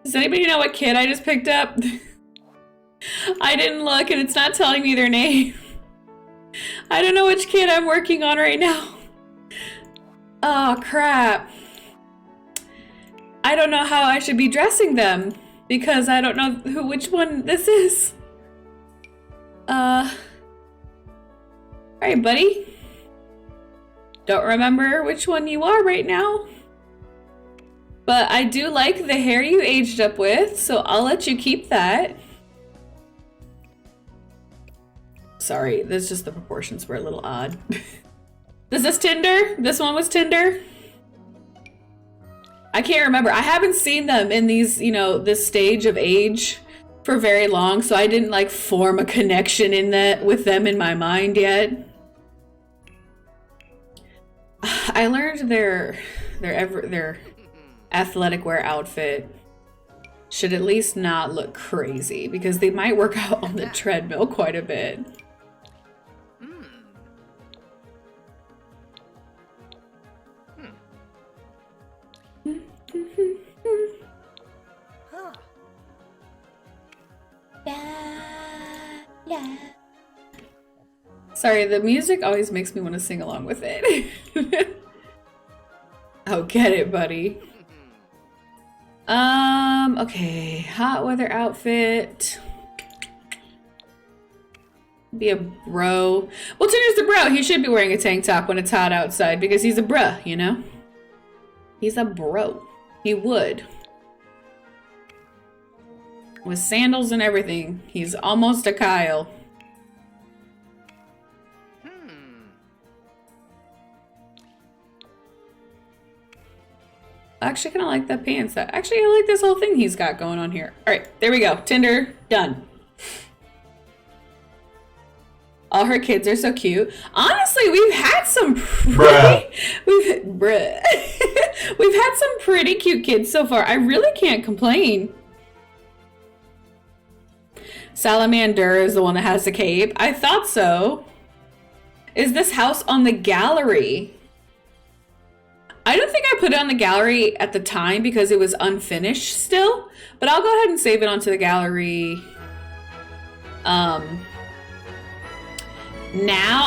Does anybody know what kid I just picked up? I didn't look and it's not telling me their name. I don't know which kid I'm working on right now. Oh, crap. I don't know how I should be dressing them because I don't know which one this is. All right, buddy. Don't remember which one you are right now. But I do like the hair you aged up with, so I'll let you keep that. Sorry, there's just the proportions were a little odd. Is this Tinder? This one was Tinder? I can't remember. I haven't seen them in these, you know, this stage of age for very long, so I didn't like form a connection with them in my mind yet. I learned their athletic wear outfit should at least not look crazy because they might work out on the treadmill quite a bit. Sorry, the music always makes me want to sing along with it. Oh, get it, buddy. Okay, hot weather outfit. Be a bro. Well, Tinder's the bro. He should be wearing a tank top when it's hot outside because he's a bruh, you know? He's a bro. He would. With sandals and everything. He's almost a Kyle. Actually, I kind of like that pants. Actually, I like this whole thing he's got going on here. All right, there we go. Tinder, done. All her kids are so cute. Honestly, we've had some we've had some pretty cute kids so far. I really can't complain. Salamander is the one that has the cape. I thought so. Is this house on the gallery? I don't think I put it on the gallery at the time because it was unfinished still, but I'll go ahead and save it onto the gallery. Now,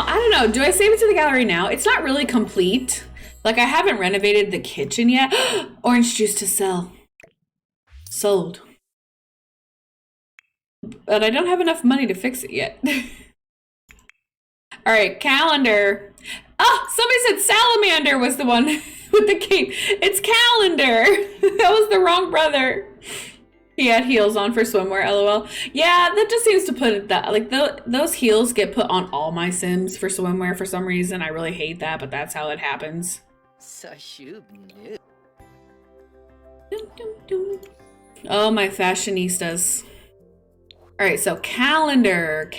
I don't know. Do I save it to the gallery now? It's not really complete. Like, I haven't renovated the kitchen yet. Orange juice to sell. Sold. But I don't have enough money to fix it yet. All right, calendar. Oh, somebody said Salamander was the one with the cape. It's Calendar. That was the wrong brother. He had heels on for swimwear, lol. Yeah, that just seems to put it that, like, those heels get put on all my Sims for swimwear for some reason. I really hate that, but that's how it happens. Oh, my fashionistas. All right, so calendar.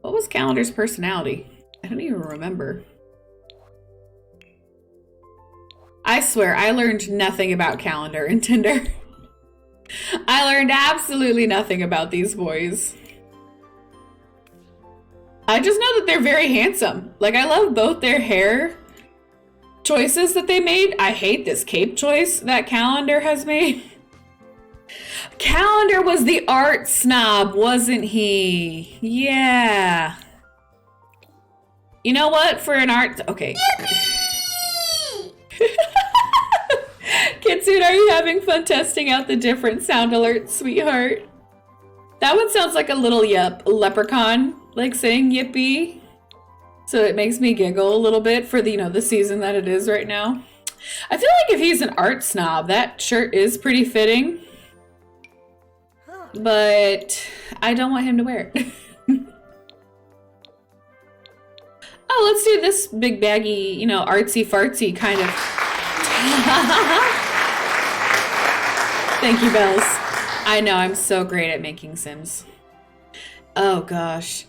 What was Calendar's personality? I don't even remember. I swear, I learned nothing about Calendar in Tinder. I learned absolutely nothing about these boys. I just know that they're very handsome. Like, I love both their hair choices that they made. I hate this cape choice that Calendar has made. Calendar was the art snob, wasn't he? Yeah. You know what? For an art... Okay. Kitsune, are you having fun testing out the different sound alerts, sweetheart? That one sounds like a little leprechaun, like saying yippee. So it makes me giggle a little bit for the, you know, the season that it is right now. I feel like if he's an art snob, that shirt is pretty fitting. But I don't want him to wear it. Oh, let's do this big baggy, you know, artsy fartsy kind of. Thank you, Bells. I know, I'm so great at making Sims. Oh gosh.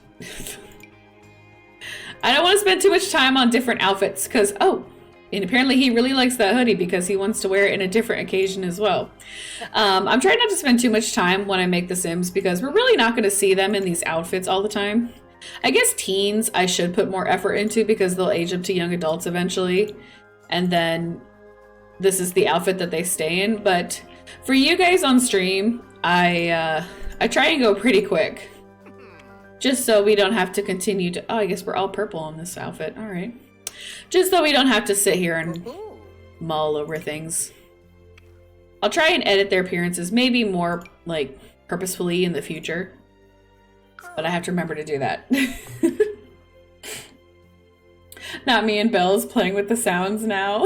I don't want to spend too much time on different outfits because, oh, and apparently he really likes that hoodie because he wants to wear it in a different occasion as well. I'm trying not to spend too much time when I make the Sims because we're really not going to see them in these outfits all the time. I guess teens I should put more effort into because they'll age up to young adults eventually. And then this is the outfit that they stay in. But for you guys on stream, I try and go pretty quick. Just so we don't have to continue to... Oh, I guess we're all purple in this outfit. All right. Just so we don't have to sit here and mull over things. I'll try and edit their appearances maybe more, like, purposefully in the future. But I have to remember to do that. Not me and Belle's playing with the sounds now.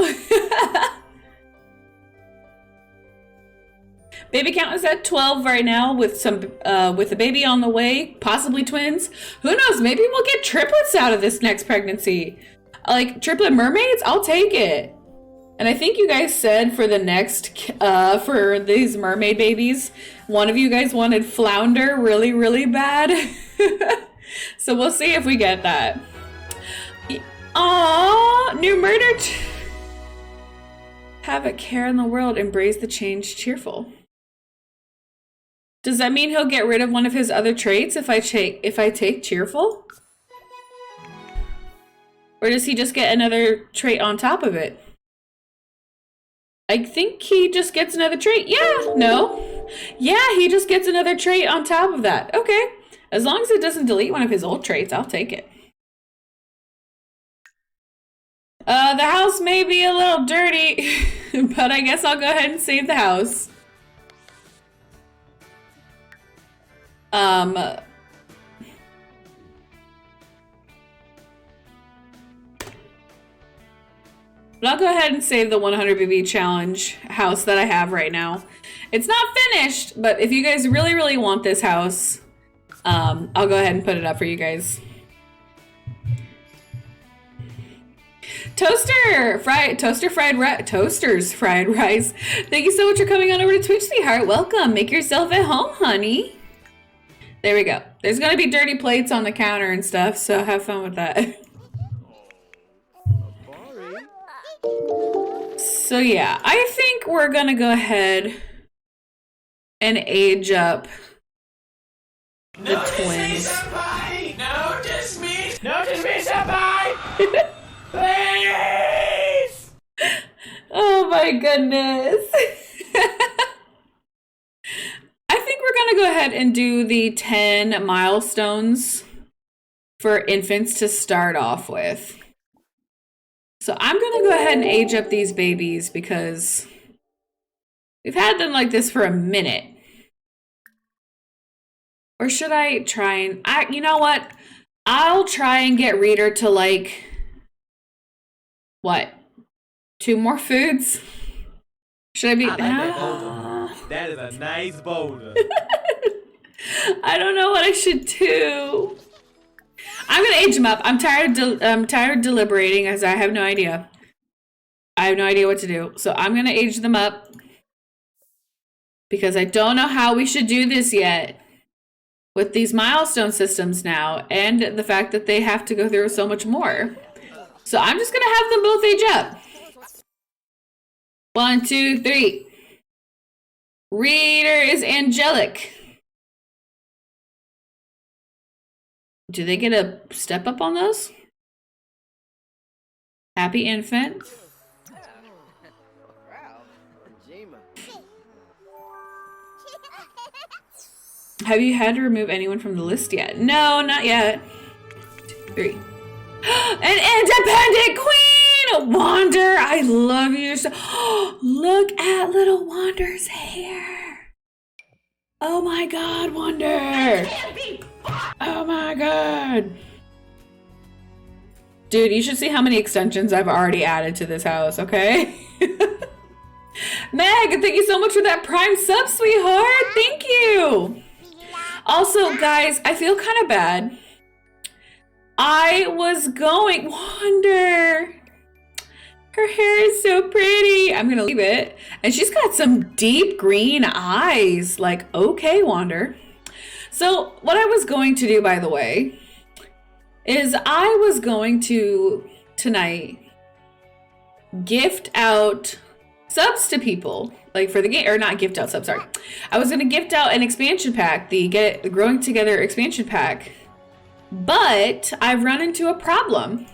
Baby count is at 12 right now with some with a baby on the way, possibly twins. Who knows? Maybe we'll get triplets out of this next pregnancy. Like triplet mermaids, I'll take it. And I think you guys said for the next for these mermaid babies, one of you guys wanted flounder really, really bad. So we'll see if we get that. Aww, new murder. Have a care in the world, embrace the change, cheerful. Does that mean he'll get rid of one of his other traits if I take cheerful? Or does he just get another trait on top of it? I think he just gets another trait. Yeah, no. Yeah, he just gets another trait on top of that. Okay. As long as it doesn't delete one of his old traits, I'll take it. The house may be a little dirty, but I guess I'll go ahead and save the house. But I'll go ahead and save the 100 BB challenge house that I have right now. It's not finished, but if you guys really, really want this house, I'll go ahead and put it up for you guys. Toasters fried rice. Thank you so much for coming on over to Twitch, sweetheart. Welcome. Make yourself at home, honey. There we go. There's gonna be dirty plates on the counter and stuff, so have fun with that. So yeah, I think we're gonna go ahead and age up the twins. Notice me, senpai! Please! Oh my goodness. I think we're gonna go ahead and do the 10 milestones for infants to start off with. So I'm gonna go ahead and age up these babies because we've had them like this for a minute. Or should I try and... you know what? I'll try and get Reader to like... What? 2 more foods? Should I be... That is a nice boulder. I don't know what I should do. I'm gonna age them up. I'm tired of deliberating as I have no idea. I have no idea what to do. So I'm gonna age them up because I don't know how we should do this yet. with these milestone systems now, and the fact that they have to go through so much more. So I'm just gonna have them both age up. 1, 2, 3. Reader is angelic. Do they get a step up on those? Happy infant. Have you had to remove anyone from the list yet? No, not yet. 2, 3. An independent queen! Wander, I love you so. Look at little Wander's hair. Oh my god, Wander. Oh my god. Dude, you should see how many extensions I've already added to this house, okay? Meg, thank you so much for that Prime sub, sweetheart. Thank you. Also, guys, I feel kind of bad. I was going, Wander. Her hair is so pretty. I'm gonna leave it. And she's got some deep green eyes. Like, okay, Wander. So what I was going to do, by the way, is I was going to, tonight, gift out subs to people. Like for the game, or not gift out subs, sorry. I was gonna gift out an expansion pack, the Growing Together expansion pack. But I've run into a problem.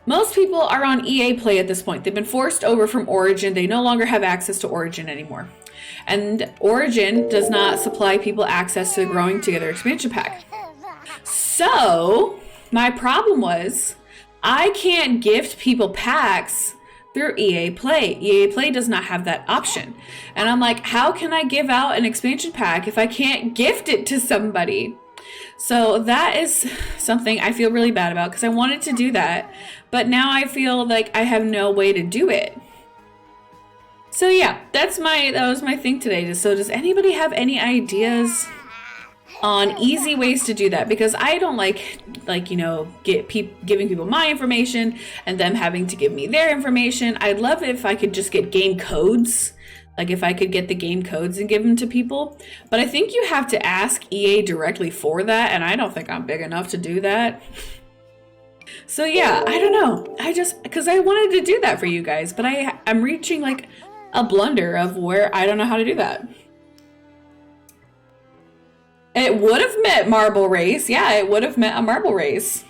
Most people are on EA Play at this point. They've been forced over from Origin. They no longer have access to Origin anymore. And Origin does not supply people access to the Growing Together expansion pack. So my problem was I can't gift people packs through EA Play. EA Play does not have that option. And I'm like, how can I give out an expansion pack if I can't gift it to somebody? So that is something I feel really bad about because I wanted to do that, but now I feel like I have no way to do it. So yeah, that was my thing today. So does anybody have any ideas on easy ways to do that? Because I don't like you know, giving people my information and them having to give me their information. I'd love if I could just get game codes. Like if I could get the game codes and give them to people. But I think you have to ask EA directly for that. And I don't think I'm big enough to do that. So yeah, I don't know. Because I wanted to do that for you guys. But I'm reaching like a blunder of where I don't know how to do that. It would have meant marble race. Yeah, it would have meant a marble race.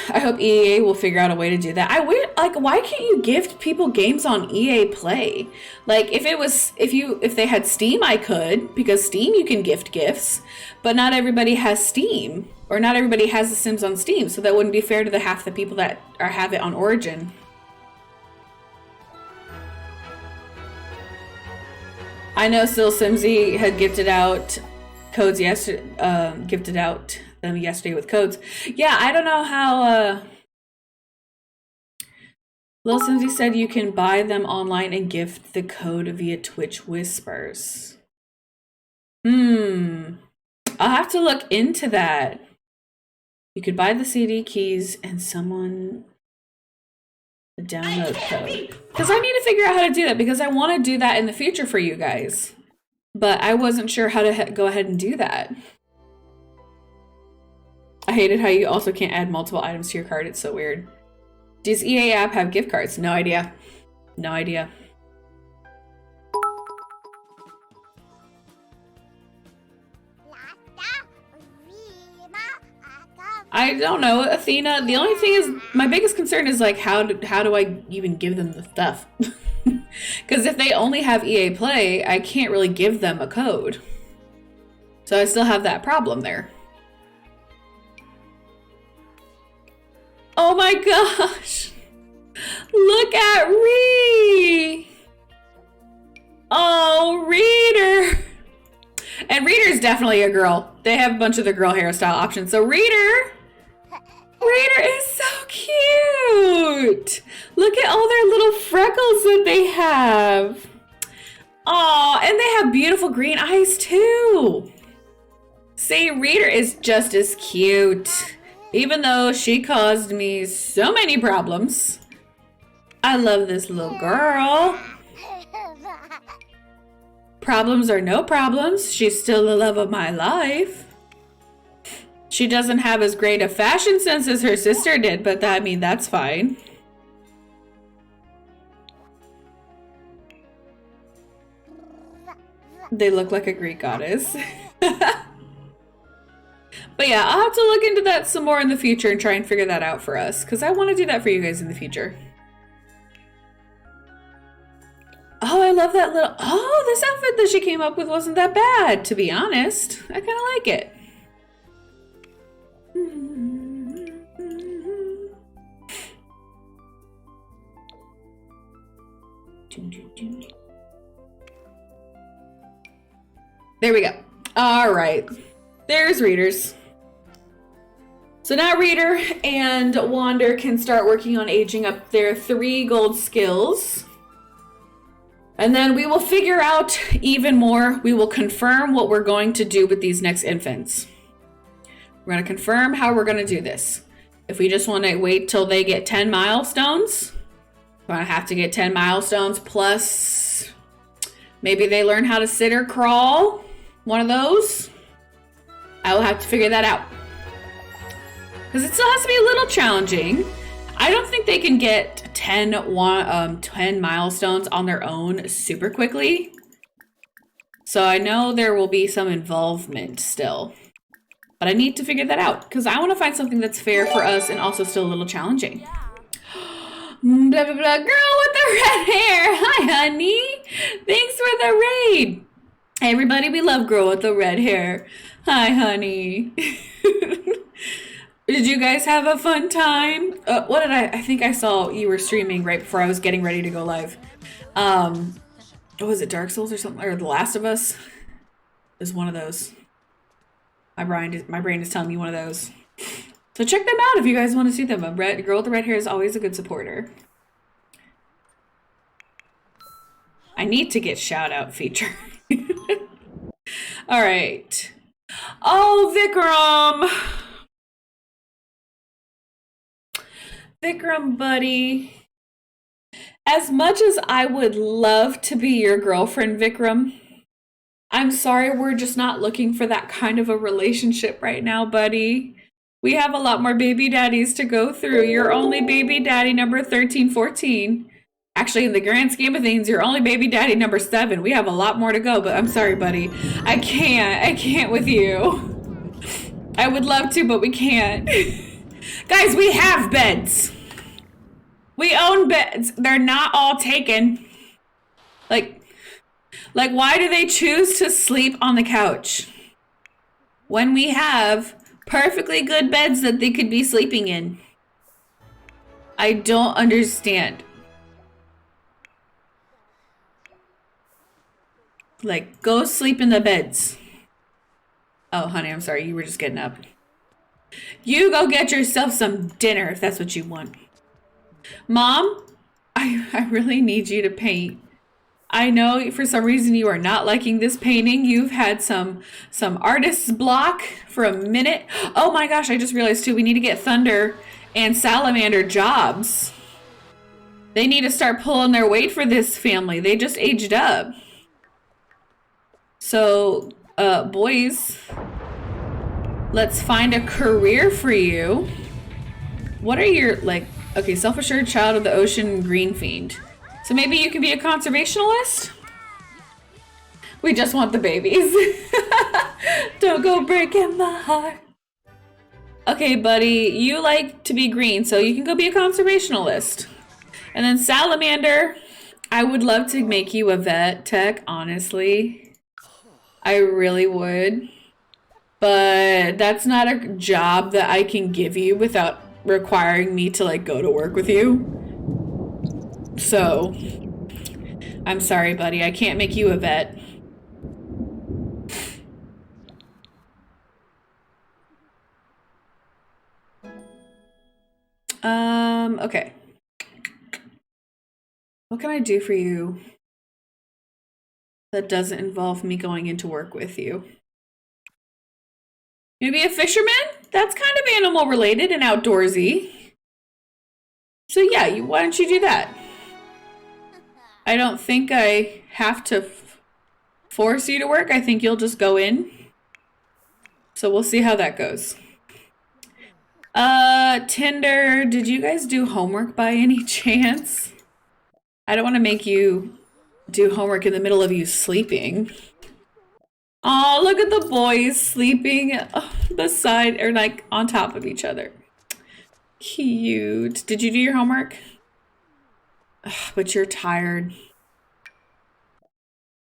I hope EA will figure out a way to do that. Why can't you gift people games on EA Play? Like if they had Steam, I could, because Steam you can gift gifts, but not everybody has Steam, or not everybody has The Sims on Steam, so that wouldn't be fair to the half the people that have it on Origin. I know Still Simsy had gifted out codes yesterday, them yesterday with codes. Yeah, I don't know how Lil Simsy said you can buy them online and gift the code via Twitch Whispers. I'll have to look into that. You could buy the CD keys and someone the download code. Because I need to figure out how to do that, because I want to do that in the future for you guys. But I wasn't sure how to go ahead and do that. I hated how you also can't add multiple items to your cart. It's so weird. Does EA app have gift cards? No idea. No idea. I don't know, Athena. The only thing is, my biggest concern is like, how do I even give them the stuff? Because if they only have EA Play, I can't really give them a code. So I still have that problem there. Oh my gosh! Look at Ree! Oh, Reader! And Reader's definitely a girl. They have a bunch of the girl hairstyle options. So Reader is so cute! Look at all their little freckles that they have. Aw, and they have beautiful green eyes too. See, Reader is just as cute. Even though she caused me so many problems. I love this little girl. Problems are no problems. She's still the love of my life. She doesn't have as great a fashion sense as her sister did, but I mean, that's fine. They look like a Greek goddess. But yeah, I'll have to look into that some more in the future and try and figure that out for us, because I want to do that for you guys in the future. Oh, I love that little... Oh, this outfit that she came up with wasn't that bad, to be honest. I kind of like it. There we go. All right. There's Readers. So now Reader and Wander can start working on aging up their 3 gold skills. And then we will figure out even more. We will confirm what we're going to do with these next infants. We're going to confirm how we're going to do this. If we just want to wait till they get 10 milestones, we're going to have to get 10 milestones plus maybe they learn how to sit or crawl. One of those. I will have to figure that out. Because it still has to be a little challenging. I don't think they can get 10 milestones on their own super quickly. So I know there will be some involvement still. But I need to figure that out. Because I want to find something that's fair for us and also still a little challenging. Blah, blah, blah. Girl with the red hair. Hi, honey. Thanks for the raid. Hey, everybody, we love girl with the red hair. Hi, honey. Did you guys have a fun time? What did I think I saw you were streaming right before I was getting ready to go live. What was it, Dark Souls or something? Or The Last of Us? It was one of those. My brain is telling me one of those. So check them out if you guys want to see them. A girl with the red hair is always a good supporter. I need to get shout out feature. All right. Oh, Vikram, buddy. As much as I would love to be your girlfriend, Vikram, I'm sorry, we're just not looking for that kind of a relationship right now, buddy. We have a lot more baby daddies to go through. You're only baby daddy number 13, 14. Actually, in the grand scheme of things, you're only baby daddy number 7. We have a lot more to go, but I'm sorry, buddy. I can't with you. I would love to, but we can't. Guys, we have beds. We own beds. They're not all taken. Like, why do they choose to sleep on the couch when we have perfectly good beds that they could be sleeping in? I don't understand. Like, go sleep in the beds. Oh, honey, I'm sorry. You were just getting up. You go get yourself some dinner if that's what you want. Mom, I really need you to paint. I know for some reason you are not liking this painting. You've had some artist's block for a minute. Oh my gosh, I just realized too, we need to get Thunder and Salamander jobs. They need to start pulling their weight for this family. They just aged up. So, boys, let's find a career for you. What are your, like, okay, self-assured child of the ocean, green fiend. So maybe you can be a conservationalist? We just want the babies. Don't go breaking my heart. Okay, buddy, you like to be green, so you can go be a conservationalist. And then Salamander, I would love to make you a vet tech, honestly. I really would. But that's not a job that I can give you without requiring me to, like, go to work with you. So, I'm sorry, buddy. I can't make you a vet. Okay. What can I do for you that doesn't involve me going into work with you? Maybe a fisherman? That's kind of animal related and outdoorsy. So yeah, why don't you do that? I don't think I have to force you to work. I think you'll just go in. So we'll see how that goes. Tinder, did you guys do homework by any chance? I don't want to make you do homework in the middle of you sleeping. Oh, look at the boys sleeping beside or like on top of each other. Cute. Did you do your homework? Ugh, but you're tired.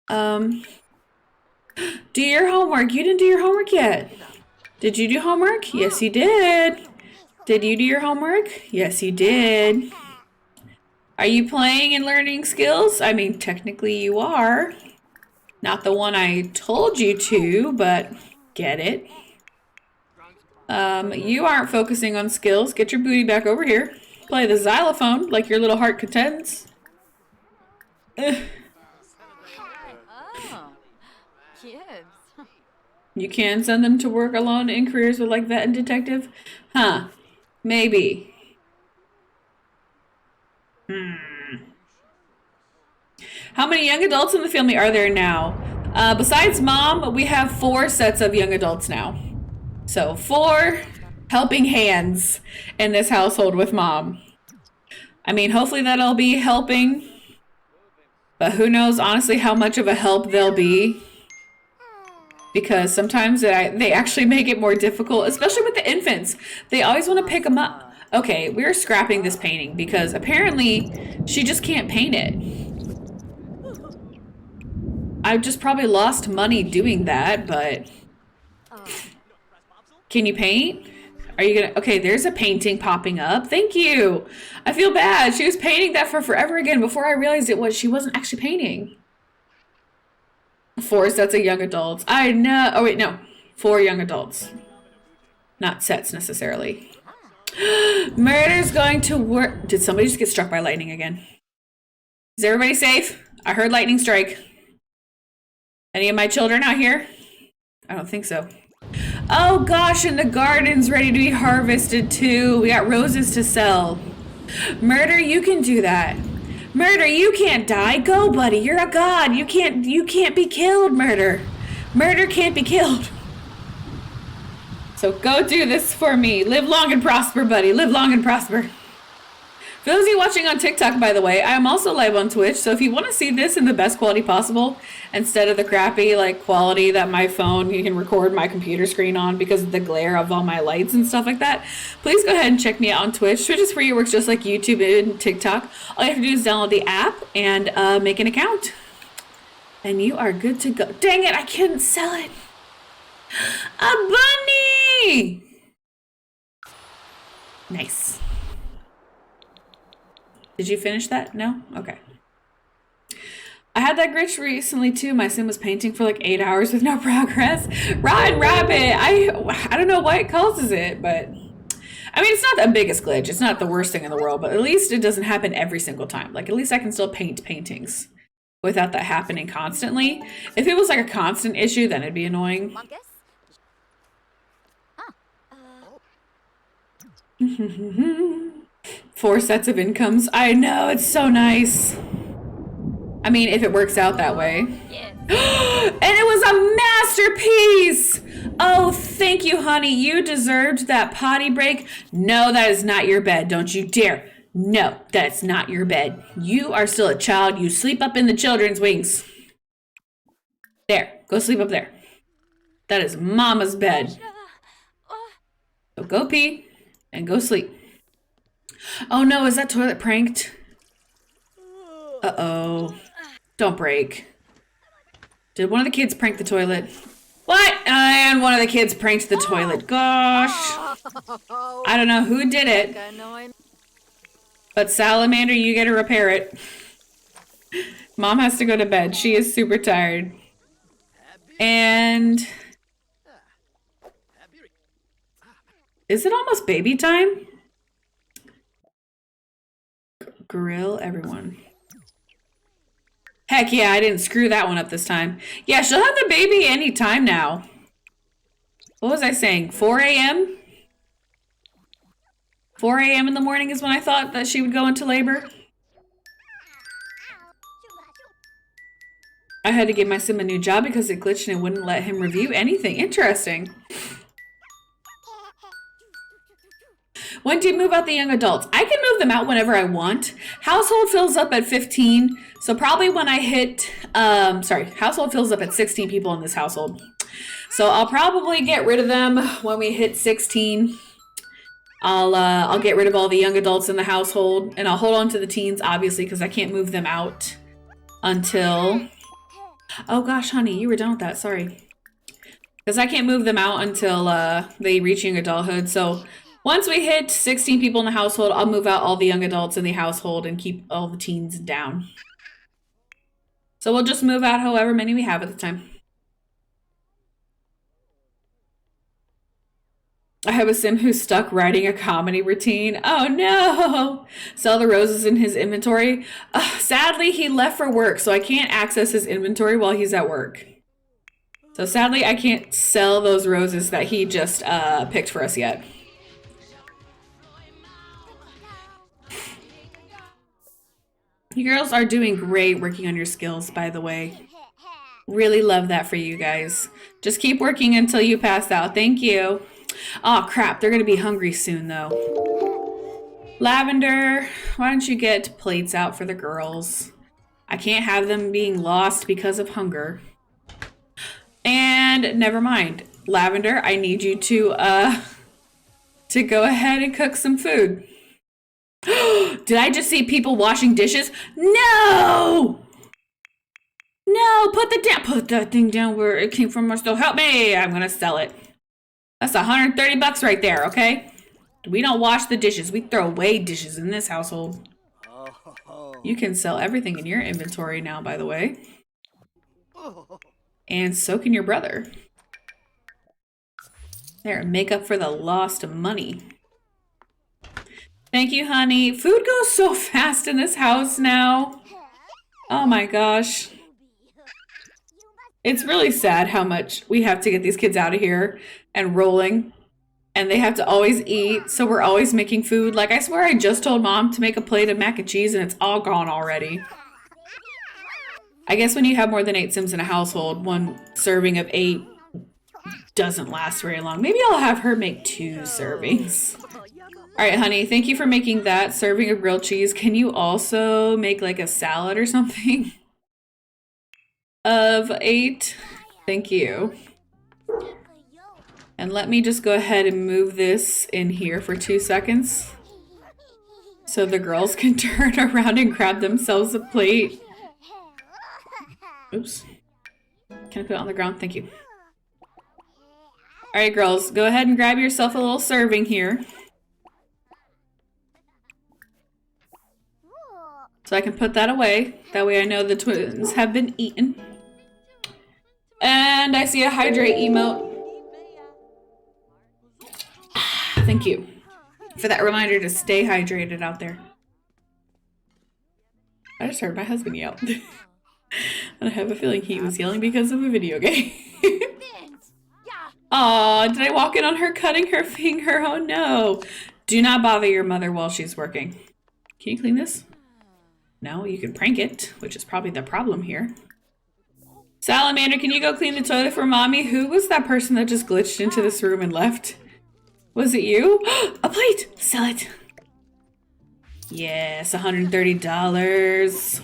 Do your homework. You didn't do your homework yet. Did you do homework? Yes, you did. Did you do your homework? Yes, you did. Are you playing and learning skills? I mean, technically you are. Not the one I told you to, but get it. You aren't focusing on skills. Get your booty back over here. Play the xylophone like your little heart contends. Ugh. You can send them to work alone in careers with like vet and detective? Huh. Maybe. How many young adults in the family are there now? Besides mom, we have 4 sets of young adults now. So 4 helping hands in this household with mom. I mean, hopefully that'll be helping. But who knows, honestly, how much of a help they'll be. Because sometimes they actually make it more difficult, especially with the infants. They always want to pick them up. Okay, we're scrapping this painting because apparently she just can't paint it. I've just probably lost money doing that, but... Can you paint? Are you gonna... Okay, there's a painting popping up. Thank you. I feel bad. She was painting that for forever again before I realized she wasn't actually painting. 4 sets of young adults. I know. Oh, wait, no. 4 young adults. Not sets, necessarily. Murder's going to work. Did somebody just get struck by lightning again? Is everybody safe? I heard lightning strike. Any of my children out here? I don't think so. Oh, gosh, and the garden's ready to be harvested, too. We got roses to sell. Murder, you can do that. Murder, you can't die. Go, buddy. You're a god. You can't be killed, Murder. Murder can't be killed. So go do this for me. Live long and prosper, buddy. Live long and prosper. For those of you watching on TikTok, by the way, I am also live on Twitch. So if you want to see this in the best quality possible, instead of the crappy quality that my phone, you can record my computer screen on because of the glare of all my lights and stuff like that, please go ahead and check me out on Twitch. Twitch is free. It works just like YouTube and TikTok. All you have to do is download the app and make an account. And you are good to go. Dang it, I couldn't sell it. A bunny! Nice. Did you finish that? No? Okay. I had that glitch recently too. My sim was painting for 8 hours with no progress. Ryan Rabbit! I don't know what causes it, but... I mean, it's not the biggest glitch. It's not the worst thing in the world, but at least it doesn't happen every single time. At least I can still paint paintings without that happening constantly. If it was a constant issue, then it'd be annoying. 4 sets of incomes. I know, it's so nice. I mean, if it works out that way. Yes. And it was a masterpiece! Oh, thank you, honey. You deserved that potty break. No, that is not your bed. Don't you dare. No, that's not your bed. You are still a child. You sleep up in the children's wings. There, go sleep up there. That is mama's bed. So go pee and go sleep. Oh no, is that toilet pranked? Uh-oh. Don't break. Did one of the kids prank the toilet? What? And one of the kids pranked the toilet. Gosh. I don't know who did it. But Salamander, you gotta repair it. Mom has to go to bed. She is super tired. And... is it almost baby time? Grill everyone. Heck yeah, I didn't screw that one up this time. Yeah, she'll have the baby any time now. What was I saying? 4 a.m.? 4 a.m. in the morning is when I thought that she would go into labor. I had to give my sim a new job because it glitched and it wouldn't let him review anything. Interesting. When do you move out the young adults? I can move them out whenever I want. Household fills up at 15. So probably when I hit, household fills up at 16 people in this household. So I'll probably get rid of them when we hit 16. I'll get rid of all the young adults in the household, and I'll hold on to the teens, obviously, because I can't move them out until... Oh gosh, honey, you were done with that, sorry. Because I can't move them out until they reach young adulthood. So once we hit 16 people in the household, I'll move out all the young adults in the household and keep all the teens down. So we'll just move out however many we have at the time. I have a sim who's stuck writing a comedy routine. Oh no! Sell the roses in his inventory. Sadly, he left for work, so I can't access his inventory while he's at work. So sadly, I can't sell those roses that he just picked for us yet. You girls are doing great working on your skills, by the way. Really love that for you guys. Just keep working until you pass out. Thank you. Oh crap, they're gonna be hungry soon though. Lavender, why don't you get plates out for the girls? I can't have them being lost because of hunger. And never mind. Lavender, I need you to go ahead and cook some food. Did I just see people washing dishes? No! No, put that thing down where it came from, or still help me. I'm gonna sell it. That's 130 bucks right there, okay? We don't wash the dishes. We throw away dishes in this household. You can sell everything in your inventory now, by the way. And so can your brother. There, make up for the lost money. Thank you, honey. Food goes so fast in this house now. Oh my gosh. It's really sad how much we have to get these kids out of here and rolling. And they have to always eat, so we're always making food. Like, I swear I just told Mom to make a plate of mac and cheese and it's all gone already. I guess when you have more than 8 Sims in a household, one serving of 8 doesn't last very long. Maybe I'll have her make 2 servings. Alright, honey, thank you for making that serving of grilled cheese. Can you also make like a salad or something? Of 8? Thank you. And let me just go ahead and move this in here for 2 seconds. So the girls can turn around and grab themselves a plate. Oops. Can I put it on the ground? Thank you. Alright, girls, go ahead and grab yourself a little serving here. So I can put that away. That way I know the twins have been eaten. And I see a hydrate emote. Thank you for that reminder to stay hydrated out there. I just heard my husband yell. And I have a feeling he was yelling because of a video game. Aw, did I walk in on her cutting her finger? Oh no. Do not bother your mother while she's working. Can you clean this? No, you can prank it, which is probably the problem here. Salamander, can you go clean the toilet for mommy? Who was that person that just glitched into this room and left? Was it you? A plate! Sell it! Yes, $130.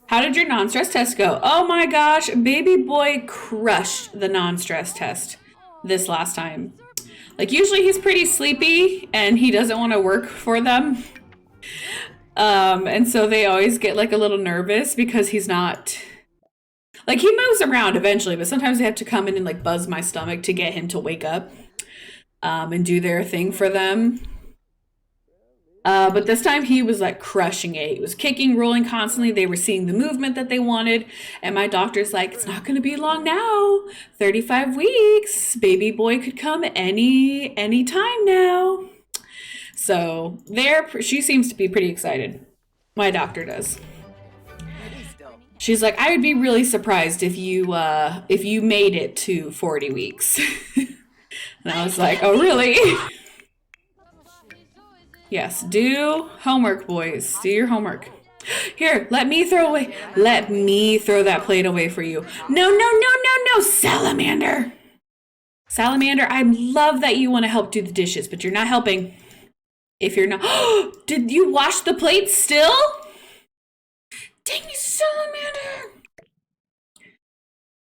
How did your non-stress test go? Oh my gosh, baby boy crushed the non-stress test this last time. Like, usually he's pretty sleepy and he doesn't want to work for them. And so they always get like a little nervous because he's not... Like, he moves around eventually, but sometimes they have to come in and like buzz my stomach to get him to wake up and do their thing for them. But this time he was like crushing it. He was kicking, rolling constantly. They were seeing the movement that they wanted. And my doctor's like, it's not going to be long now. 35 weeks. Baby boy could come any time now. So she seems to be pretty excited. My doctor does. She's like, I would be really surprised if you made it to 40 weeks. And I was like, oh, really? Yes, do homework, boys. Do your homework. Here, let me throw away. Let me throw that plate away for you. No, no, no, no, no, Salamander. Salamander, I love that you want to help do the dishes, but you're not helping. If you're not, did you wash the plate still? Dang you, Salamander.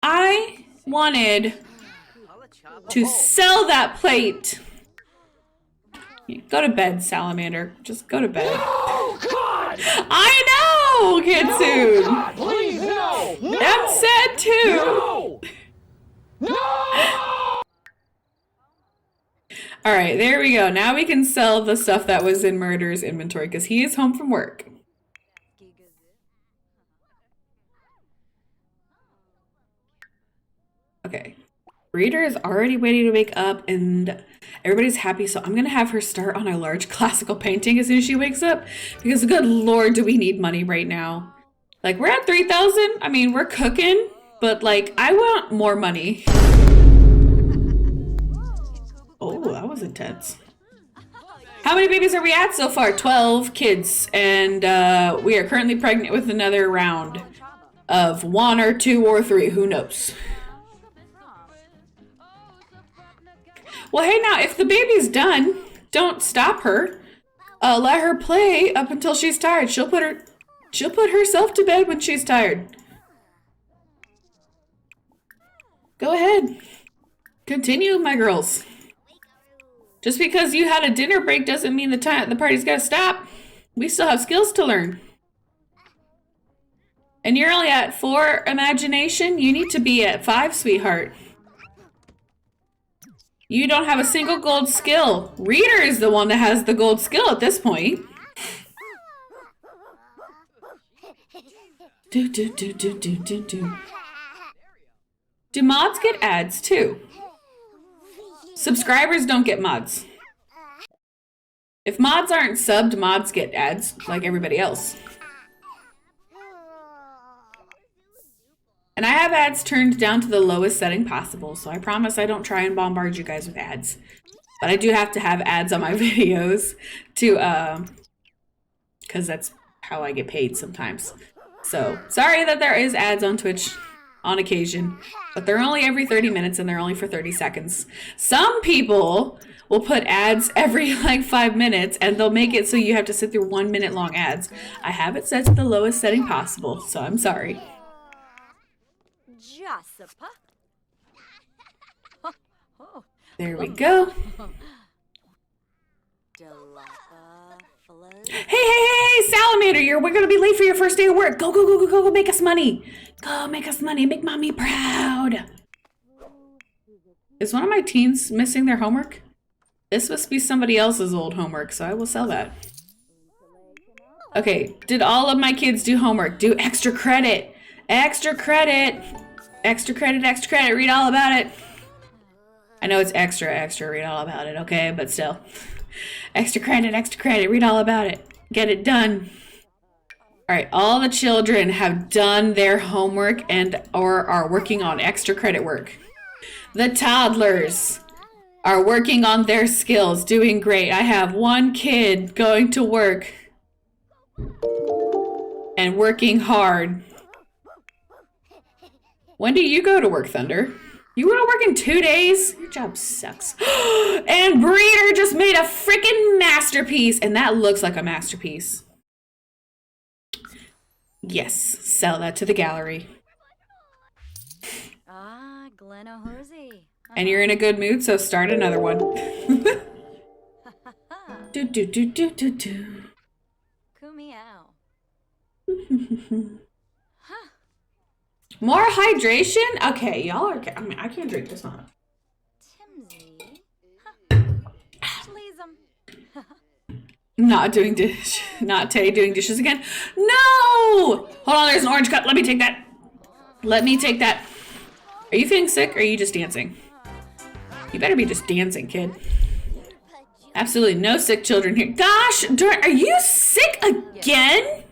I wanted to sell that plate. Go to bed, Salamander. Just go to bed. Oh, God! I know, Kitsune. No, God, please, no! No! I'm sad too. No! No! All right, there we go. Now we can sell the stuff that was in Murder's inventory because he is home from work. Okay. Reader is already waiting to wake up and everybody's happy, so I'm gonna have her start on a large classical painting as soon as she wakes up because good lord do we need money right now. Like we're at 3,000. I mean we're cooking, but like I want more money. Oh, that was intense. How many babies are we at so far? 12 kids, and we are currently pregnant with another round of 1 or 2 or 3, who knows. Well, hey, now, if the baby's done, don't stop her. Let her play up until she's tired. She'll put herself to bed when she's tired. Go ahead. Continue, my girls. Just because you had a dinner break doesn't mean the party's gotta stop. We still have skills to learn. And you're only at 4 imagination. You need to be at 5, sweetheart. You don't have a single gold skill. Reader is the one that has the gold skill at this point. Do mods get ads too? Subscribers don't get mods. If mods aren't subbed, mods get ads like everybody else. And I have ads turned down to the lowest setting possible, so I promise I don't try and bombard you guys with ads. But I do have to have ads on my videos to, because that's how I get paid sometimes. So, sorry that there is ads on Twitch on occasion, but they're only every 30 minutes and they're only for 30 seconds. Some people will put ads every like 5 minutes and they'll make it so you have to sit through 1 minute long ads. I have it set to the lowest setting possible, so I'm sorry. There we go. Hey, Salamander, we're gonna be late for your first day of work. Go, make us money. Go, make us money, make mommy proud. Is one of my teens missing their homework? This must be somebody else's old homework, so I will sell that. Okay, did all of my kids do homework? Do extra credit. Extra credit. Extra credit, extra credit. Read all about it. I know it's extra, read all about it, okay? But still. Extra credit, read all about it. Get it done. All right, all the children have done their homework and or are working on extra credit work. The toddlers are working on their skills, doing great. I have one kid going to work and working hard. When do you go to work, Thunder? You want to work in 2 days? Your job sucks. And Breeder just made a freaking masterpiece. And that looks like a masterpiece. Yes, sell that to the gallery. And you're in a good mood, so start another one. More hydration? Okay, y'all are. I mean, I can't drink this one. Not doing dish. Not Tay doing dishes again. No! Hold on, there's an orange cup. Let me take that. Let me take that. Are you feeling sick or are you just dancing? You better be just dancing, kid. Absolutely no sick children here. Gosh, are you sick again?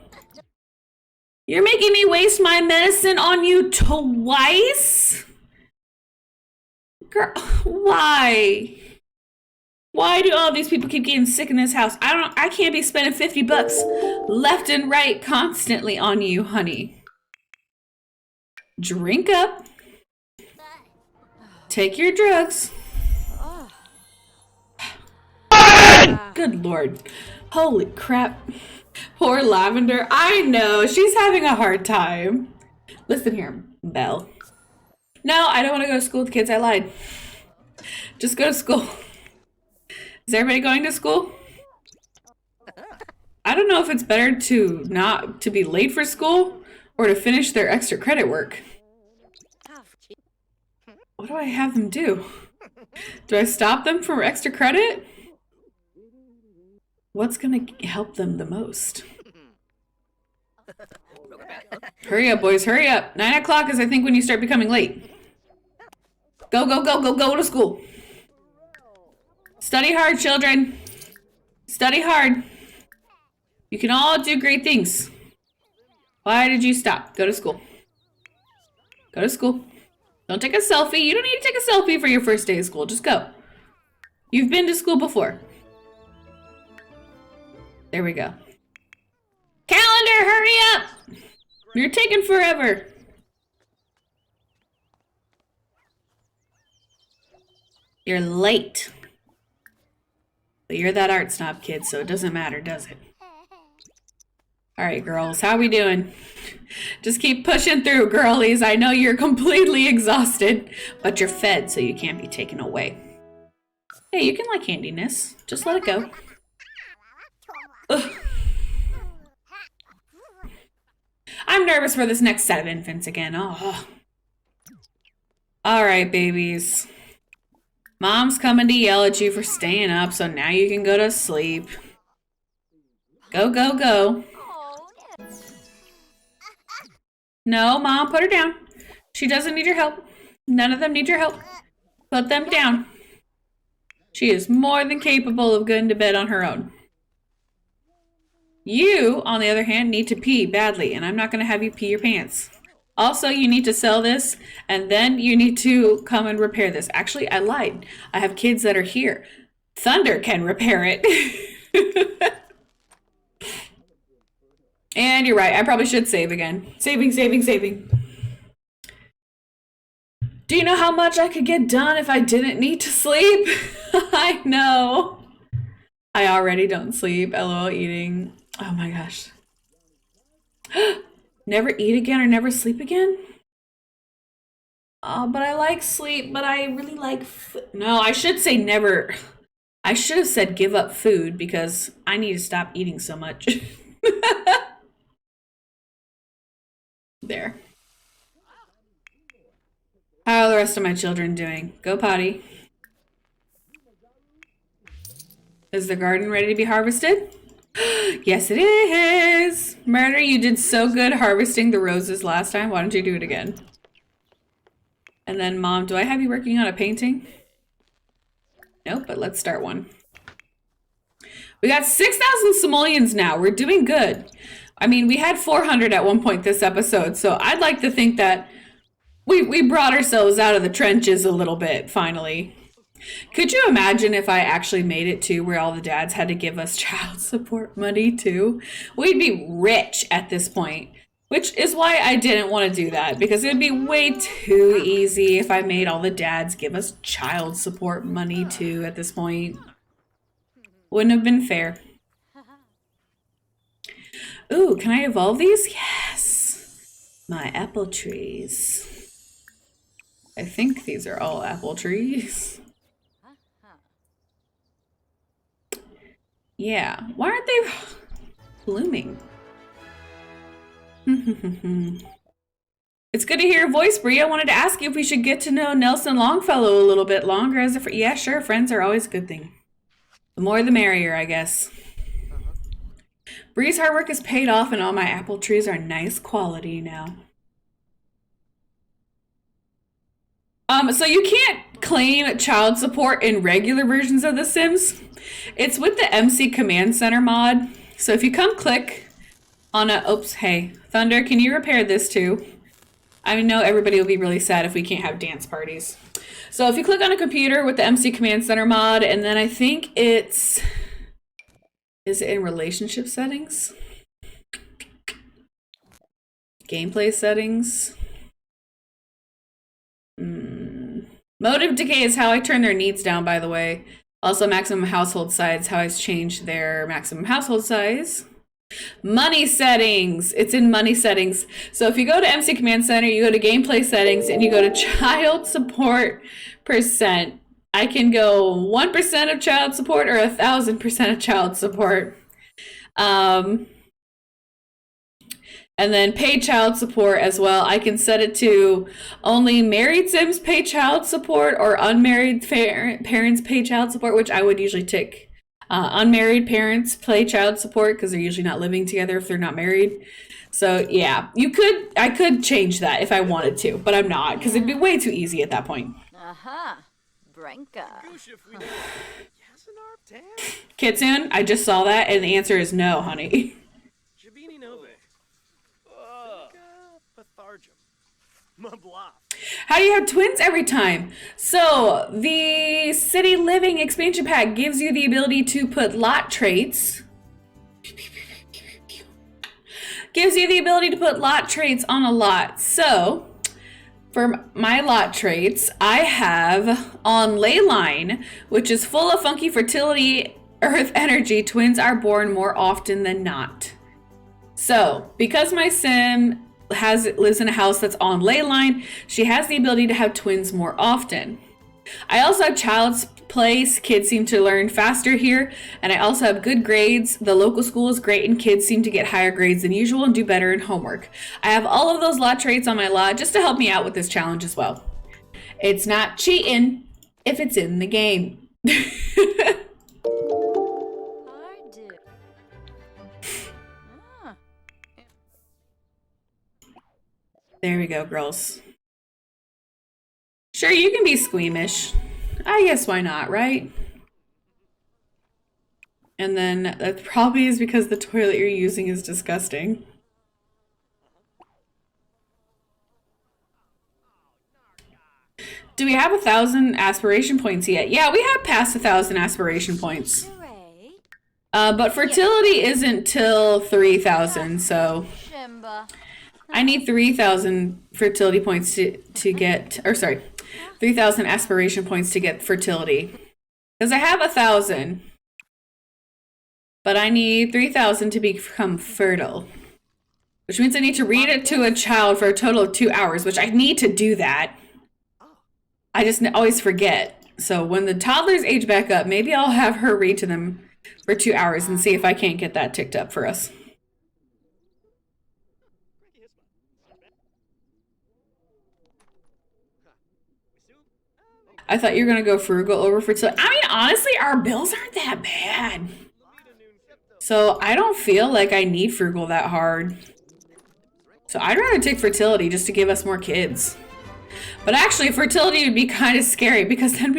You're making me waste my medicine on you twice? Girl, why? Why do all these people keep getting sick in this house? I can't be spending 50 bucks left and right constantly on you, honey. Drink up. Take your drugs. Good Lord. Holy crap. Poor Lavender. I know. She's having a hard time. Listen here, Belle. No, I don't want to go to school with the kids. I lied. Just go to school. Is everybody going to school? I don't know if it's better to be late for school or to finish their extra credit work. What do I have them do? Do I stop them from extra credit? What's gonna help them the most? Hurry up, boys, hurry up. 9 o'clock is, I think, when you start becoming late. Go, go, go, go, go to school. Study hard, children. Study hard. You can all do great things. Why did you stop? Go to school. Go to school. Don't take a selfie. You don't need to take a selfie for your first day of school. Just go. You've been to school before. There we go. Calendar, hurry up! You're taking forever. You're late. But you're that art snob kid, so it doesn't matter, does it? Alright, girls, how we doing? Just keep pushing through, girlies. I know you're completely exhausted, but you're fed, so you can't be taken away. Hey, you can like handiness. Just let it go. Ugh. I'm nervous for this next set of infants again. Oh. Alright, babies. Mom's coming to yell at you for staying up, so now you can go to sleep. Go, go, go. No, Mom, put her down. She doesn't need your help. None of them need your help. Put them down. She is more than capable of going to bed on her own. You, on the other hand, need to pee badly, and I'm not going to have you pee your pants. Also, you need to sell this, and then you need to come and repair this. Actually, I lied. I have kids that are here. Thunder can repair it. And you're right. I probably should save again. Saving, saving, saving. Do you know how much I could get done if I didn't need to sleep? I know. I already don't sleep. LOL eating. Oh my gosh. Never eat again or never sleep again? Oh, but I like sleep, but I really like no, I should say never. I should have said give up food because I need to stop eating so much. There. How are the rest of my children doing? Go potty. Is the garden ready to be harvested? Yes, it is. Murder, you did so good harvesting the roses last time. Why don't you do it again? And then, Mom, do I have you working on a painting? Nope, but let's start one. We got 6,000 simoleons now. We're doing good. I mean, we had 400 at one point this episode, so I'd like to think that we brought ourselves out of the trenches a little bit, finally. Could you imagine if I actually made it to where all the dads had to give us child support money too? We'd be rich at this point, which is why I didn't want to do that, because it would be way too easy if I made all the dads give us child support money too at this point. Wouldn't have been fair. Ooh, can I evolve these? Yes. My apple trees. I think these are all apple trees. Yeah. Why aren't they blooming? It's good to hear your voice, Brie. I wanted to ask you if we should get to know Nelson Longfellow a little bit longer as a yeah, sure. Friends are always a good thing. The more the merrier, I guess. Bree's hard work is paid off and all my apple trees are nice quality now. So you can't claim child support in regular versions of The Sims. It's with the MC Command Center mod. So if you come click on a, oops, hey, Thunder, can you repair this too? I know everybody will be really sad if we can't have dance parties. So if you click on a computer with the MC Command Center mod, and then I think is it in relationship settings? Gameplay settings? Motive decay is how I turn their needs down, by the way. Also maximum household size, how I changed their maximum household size. Money settings. It's in money settings. So if you go to MC Command Center, you go to gameplay settings, and you go to child support percent. I can go 1% of child support or 1,000% of child support. And then pay child support as well. I can set it to only married Sims pay child support or unmarried parents pay child support, which I would usually tick. Unmarried parents pay child support because they're usually not living together if they're not married. So yeah, I could change that if I wanted to, but I'm not because it'd be way too easy at that point. Branka. Kitsune, I just saw that and the answer is no, honey. How do you have twins every time? So the City Living expansion pack gives you the ability to put lot traits. Gives you the ability to put lot traits on a lot. So for my lot traits, I have on Leyline, which is full of funky fertility, earth energy. Twins are born more often than not. So because my sim lives in a house that's on Leyline, she has the ability to have twins more often. I also have child's place. Kids seem to learn faster here, and I also have good grades. The local school is great, and kids seem to get higher grades than usual and do better in homework. I have all of those lot traits on my lot just to help me out with this challenge as well. It's not cheating if it's in the game. There we go, girls. Sure, you can be squeamish. I guess why not, right? And then that probably is because the toilet you're using is disgusting. Do we have 1,000 aspiration points yet? Yeah, we have passed 1,000 aspiration points. But fertility isn't till 3,000, so I need 3,000 fertility points to get, or sorry, 3,000 aspiration points to get fertility. Because I have 1,000, but I need 3,000 to become fertile. Which means I need to read it to a child for a total of 2 hours, which I need to do that. I just always forget. So when the toddlers age back up, maybe I'll have her read to them for 2 hours and see if I can't get that ticked up for us. I thought you were going to go frugal over fertility. I mean, honestly, our bills aren't that bad. So I don't feel like I need frugal that hard. So I'd rather take fertility just to give us more kids. But actually, fertility would be kind of scary because then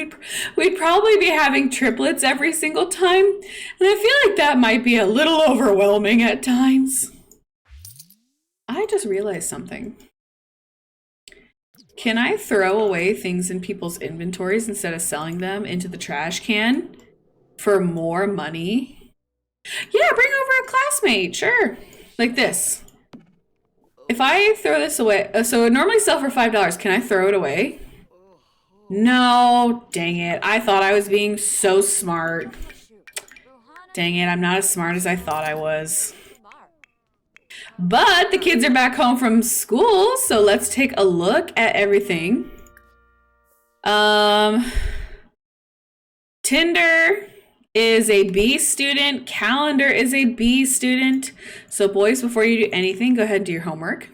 we'd probably be having triplets every single time. And I feel like that might be a little overwhelming at times. I just realized something. Can I throw away things in people's inventories instead of selling them into the trash can for more money? Yeah, bring over a classmate, sure. Like this. If I throw this away, so it normally sell for $5. Can I throw it away? No, dang it. I thought I was being so smart. Dang it, I'm not as smart as I thought I was. But the kids are back home from school, so let's take a look at everything. Tinder is a B student. Calendar is a B student. So boys, before you do anything, go ahead and do your homework.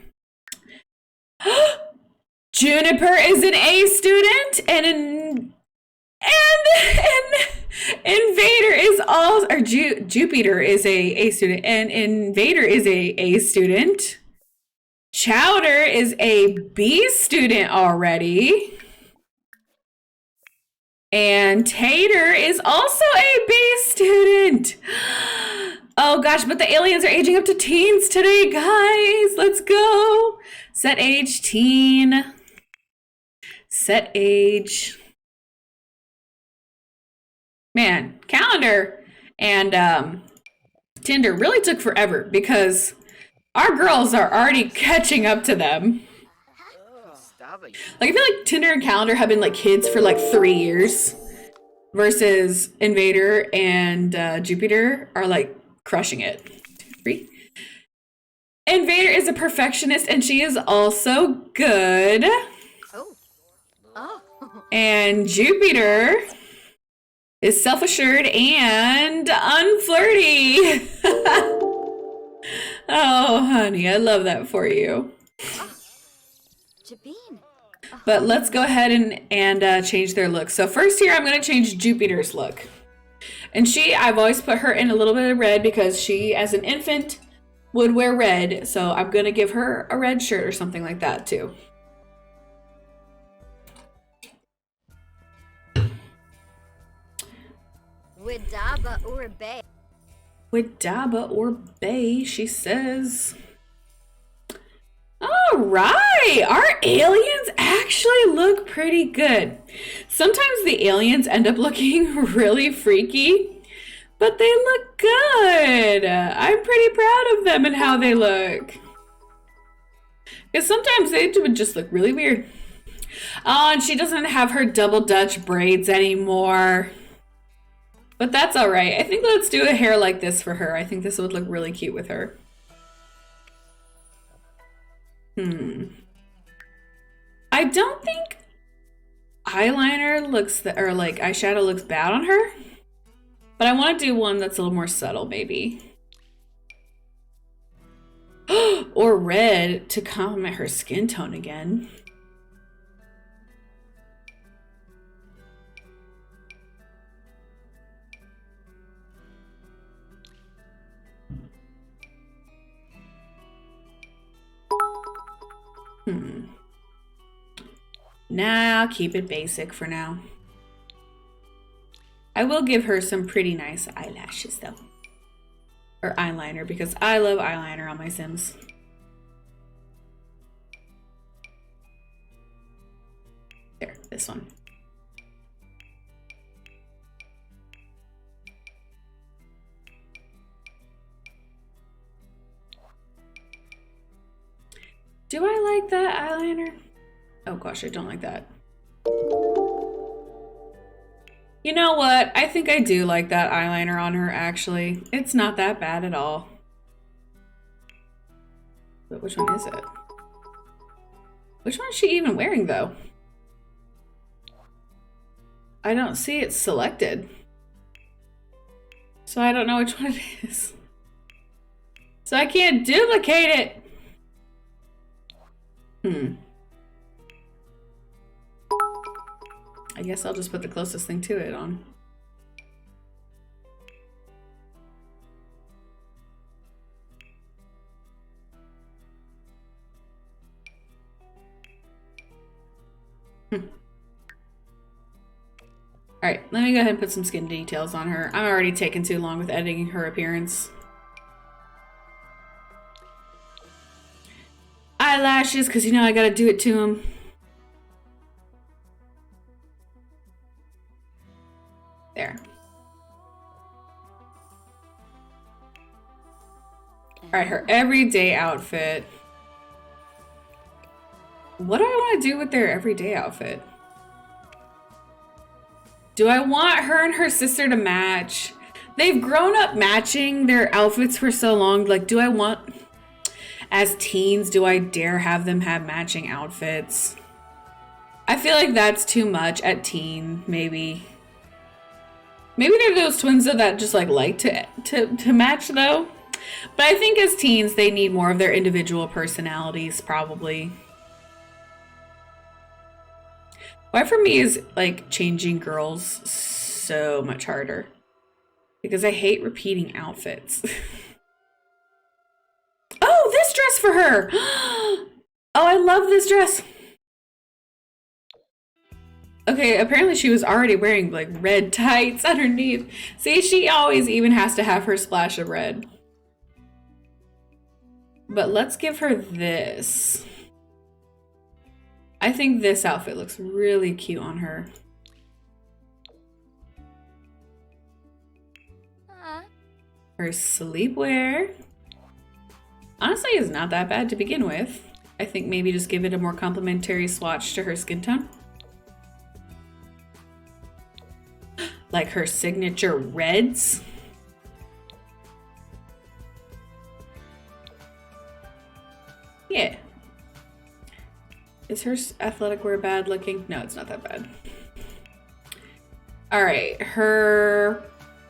Juniper is an A student, and Invader is all, or Jupiter is a student, and Invader is a student. Chowder is a B student already. And Tater is also a B student. Oh gosh, but the aliens are aging up to teens today, guys. Let's go. Set age teen. Set age. Man, calendar and Tinder really took forever because our girls are already catching up to them. Like, I feel like Tinder and calendar have been like kids for like 3 years versus Invader and Jupiter are like crushing it. 3. Invader is a perfectionist and she is also good. Oh. Oh. And Jupiter is self-assured and unflirty. Oh, honey, I love that for you. Jabin. But let's go ahead and change their look. So first here, I'm going to change Jupiter's look. And I've always put her in a little bit of red because she, as an infant, would wear red. So I'm going to give her a red shirt or something like that too. Widaba Urbe. Widaba or Bay, she says. All right, our aliens actually look pretty good. Sometimes the aliens end up looking really freaky, but they look good. I'm pretty proud of them and how they look. Because sometimes they would just look really weird. Oh, and she doesn't have her double Dutch braids anymore. But that's all right. I think let's do a hair like this for her. I think this would look really cute with her. I don't think eyeliner looks, or like eyeshadow looks bad on her. But I want to do one that's a little more subtle, maybe. Or red to complement her skin tone again. Now keep it basic for now. I will give her some pretty nice eyelashes though. Or eyeliner, because I love eyeliner on my Sims. There, this one. Do I like that eyeliner? Oh gosh, I don't like that. You know what? I think I do like that eyeliner on her, actually. It's not that bad at all. But which one is it? Which one is she even wearing, though? I don't see it selected. So I don't know which one it is. So I can't duplicate it. I guess I'll just put the closest thing to it on. All right, let me go ahead and put some skin details on her. I'm already taking too long with editing her appearance. Eyelashes, because you know I gotta do it to them. There. All right, her everyday outfit. What do I want to do with their everyday outfit? Do I want her and her sister to match? They've grown up matching their outfits for so long. Like, do I want, as teens, do I dare have them have matching outfits? I feel like that's too much at teen, maybe. Maybe they're those twins that just like to match though. But I think as teens, they need more of their individual personalities, probably. Why for me is like changing girls so much harder? Because I hate repeating outfits. Oh, this dress for her! Oh, I love this dress. Okay, apparently she was already wearing like red tights underneath. See, she always even has to have her splash of red. But let's give her this. I think this outfit looks really cute on her. Her sleepwear. Honestly, is not that bad to begin with. I think maybe just give it a more complementary swatch to her skin tone. Like her signature reds. Yeah. Is her athletic wear bad looking? No, it's not that bad. All right, her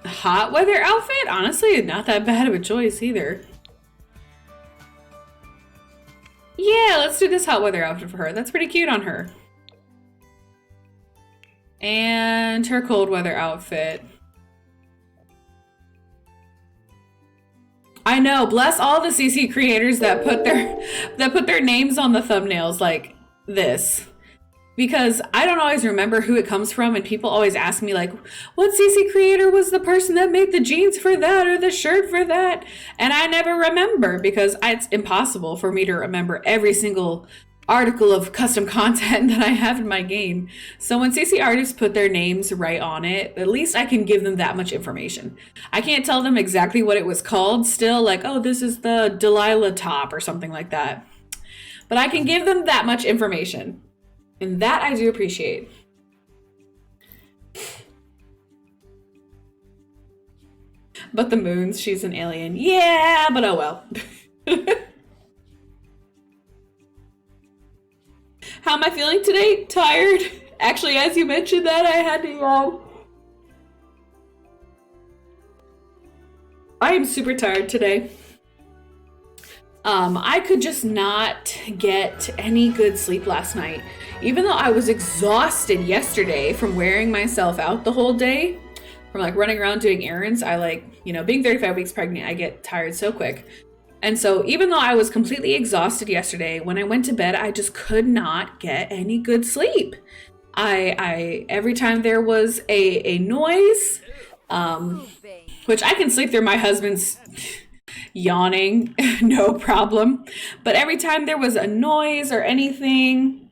hot weather outfit, honestly, not that bad of a choice either. Yeah, let's do this hot weather outfit for her. That's pretty cute on her. And her cold weather outfit. I know, bless all the CC creators that put their names on the thumbnails like this. Because I don't always remember who it comes from, and people always ask me like, what CC creator was the person that made the jeans for that or the shirt for that? And I never remember because it's impossible for me to remember every single article of custom content that I have in my game. So when CC artists put their names right on it, at least I can give them that much information. I can't tell them exactly what it was called still, like, oh, this is the Delilah top or something like that. But I can give them that much information. And that I do appreciate. But the moons, she's an alien. Yeah, but oh well. How am I feeling today? Tired. Actually, as you mentioned that, I had to, I am super tired today. I could just not get any good sleep last night. Even though I was exhausted yesterday from wearing myself out the whole day, from like running around doing errands, I like, being 35 weeks pregnant, I get tired so quick. And so even though I was completely exhausted yesterday, when I went to bed, I just could not get any good sleep. I every time there was a noise, which I can sleep through my husband's yawning, no problem. But every time there was a noise or anything,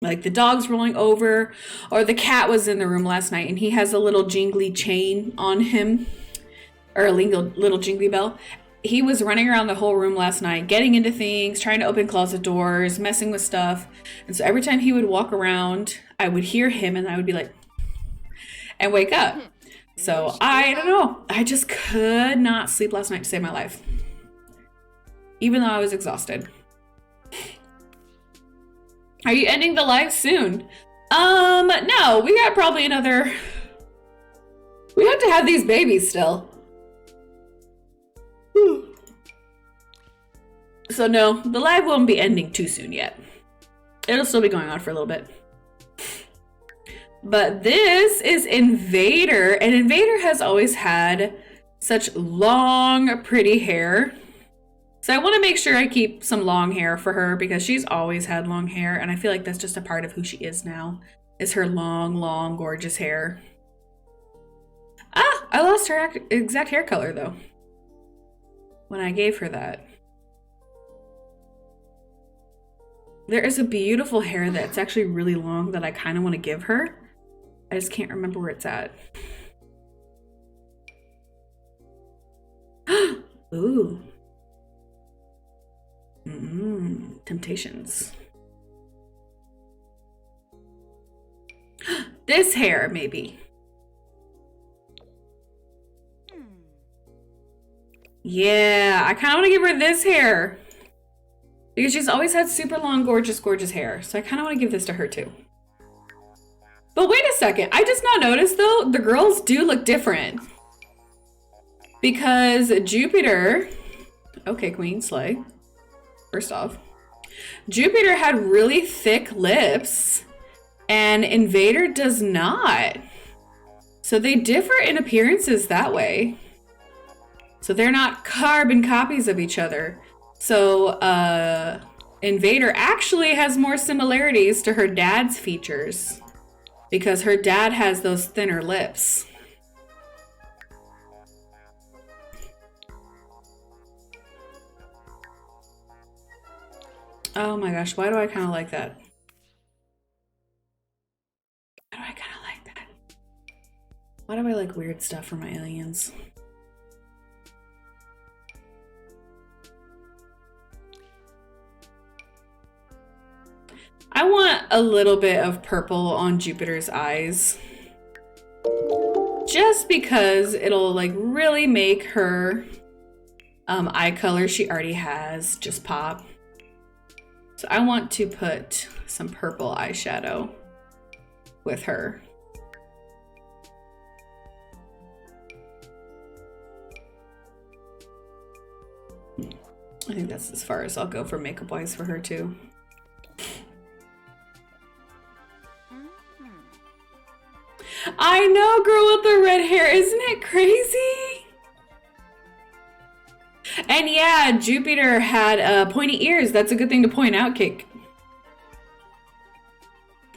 like the dog's rolling over, or the cat was in the room last night and he has a little jingly chain on him, or a little jingly bell. He was running around the whole room last night, getting into things, trying to open closet doors, messing with stuff. And so every time he would walk around, I would hear him and I would be like, and wake up. So I don't know. I just could not sleep last night to save my life. Even though I was exhausted. Are you ending the live soon? No, we got probably another... We have to have these babies still. So no, the live won't be ending too soon yet. It'll still be going on for a little bit. But this is Invader, and Invader has always had such long, pretty hair. So I want to make sure I keep some long hair for her because she's always had long hair, and I feel like that's just a part of who she is now, is her long, gorgeous hair. Ah, I lost her exact hair color though when I gave her that. There is a beautiful hair that's actually really long that I kind of want to give her. I just can't remember where it's at. Ooh. Temptations. This hair, maybe. Yeah, I kind of want to give her this hair. Because she's always had super long, gorgeous hair. So I kind of want to give this to her too. But wait a second. I just now noticed though, the girls do look different. Because Jupiter... Okay, Queen, slay. First off. Jupiter had really thick lips. And Invader does not. So they differ in appearances that way. So they're not carbon copies of each other. So, Invader actually has more similarities to her dad's features. because her dad has those thinner lips. Oh my gosh, why do I kind of like that? Why do I kind of like that? Why do I like weird stuff for my aliens? I want a little bit of purple on Jupiter's eyes. Just because it'll like really make her eye color she already has just pop. So I want to put some purple eyeshadow with her. I think that's as far as I'll go for makeup wise for her too. I know, girl with the red hair, isn't it crazy? And yeah, Jupiter had pointy ears. That's a good thing to point out, Cake.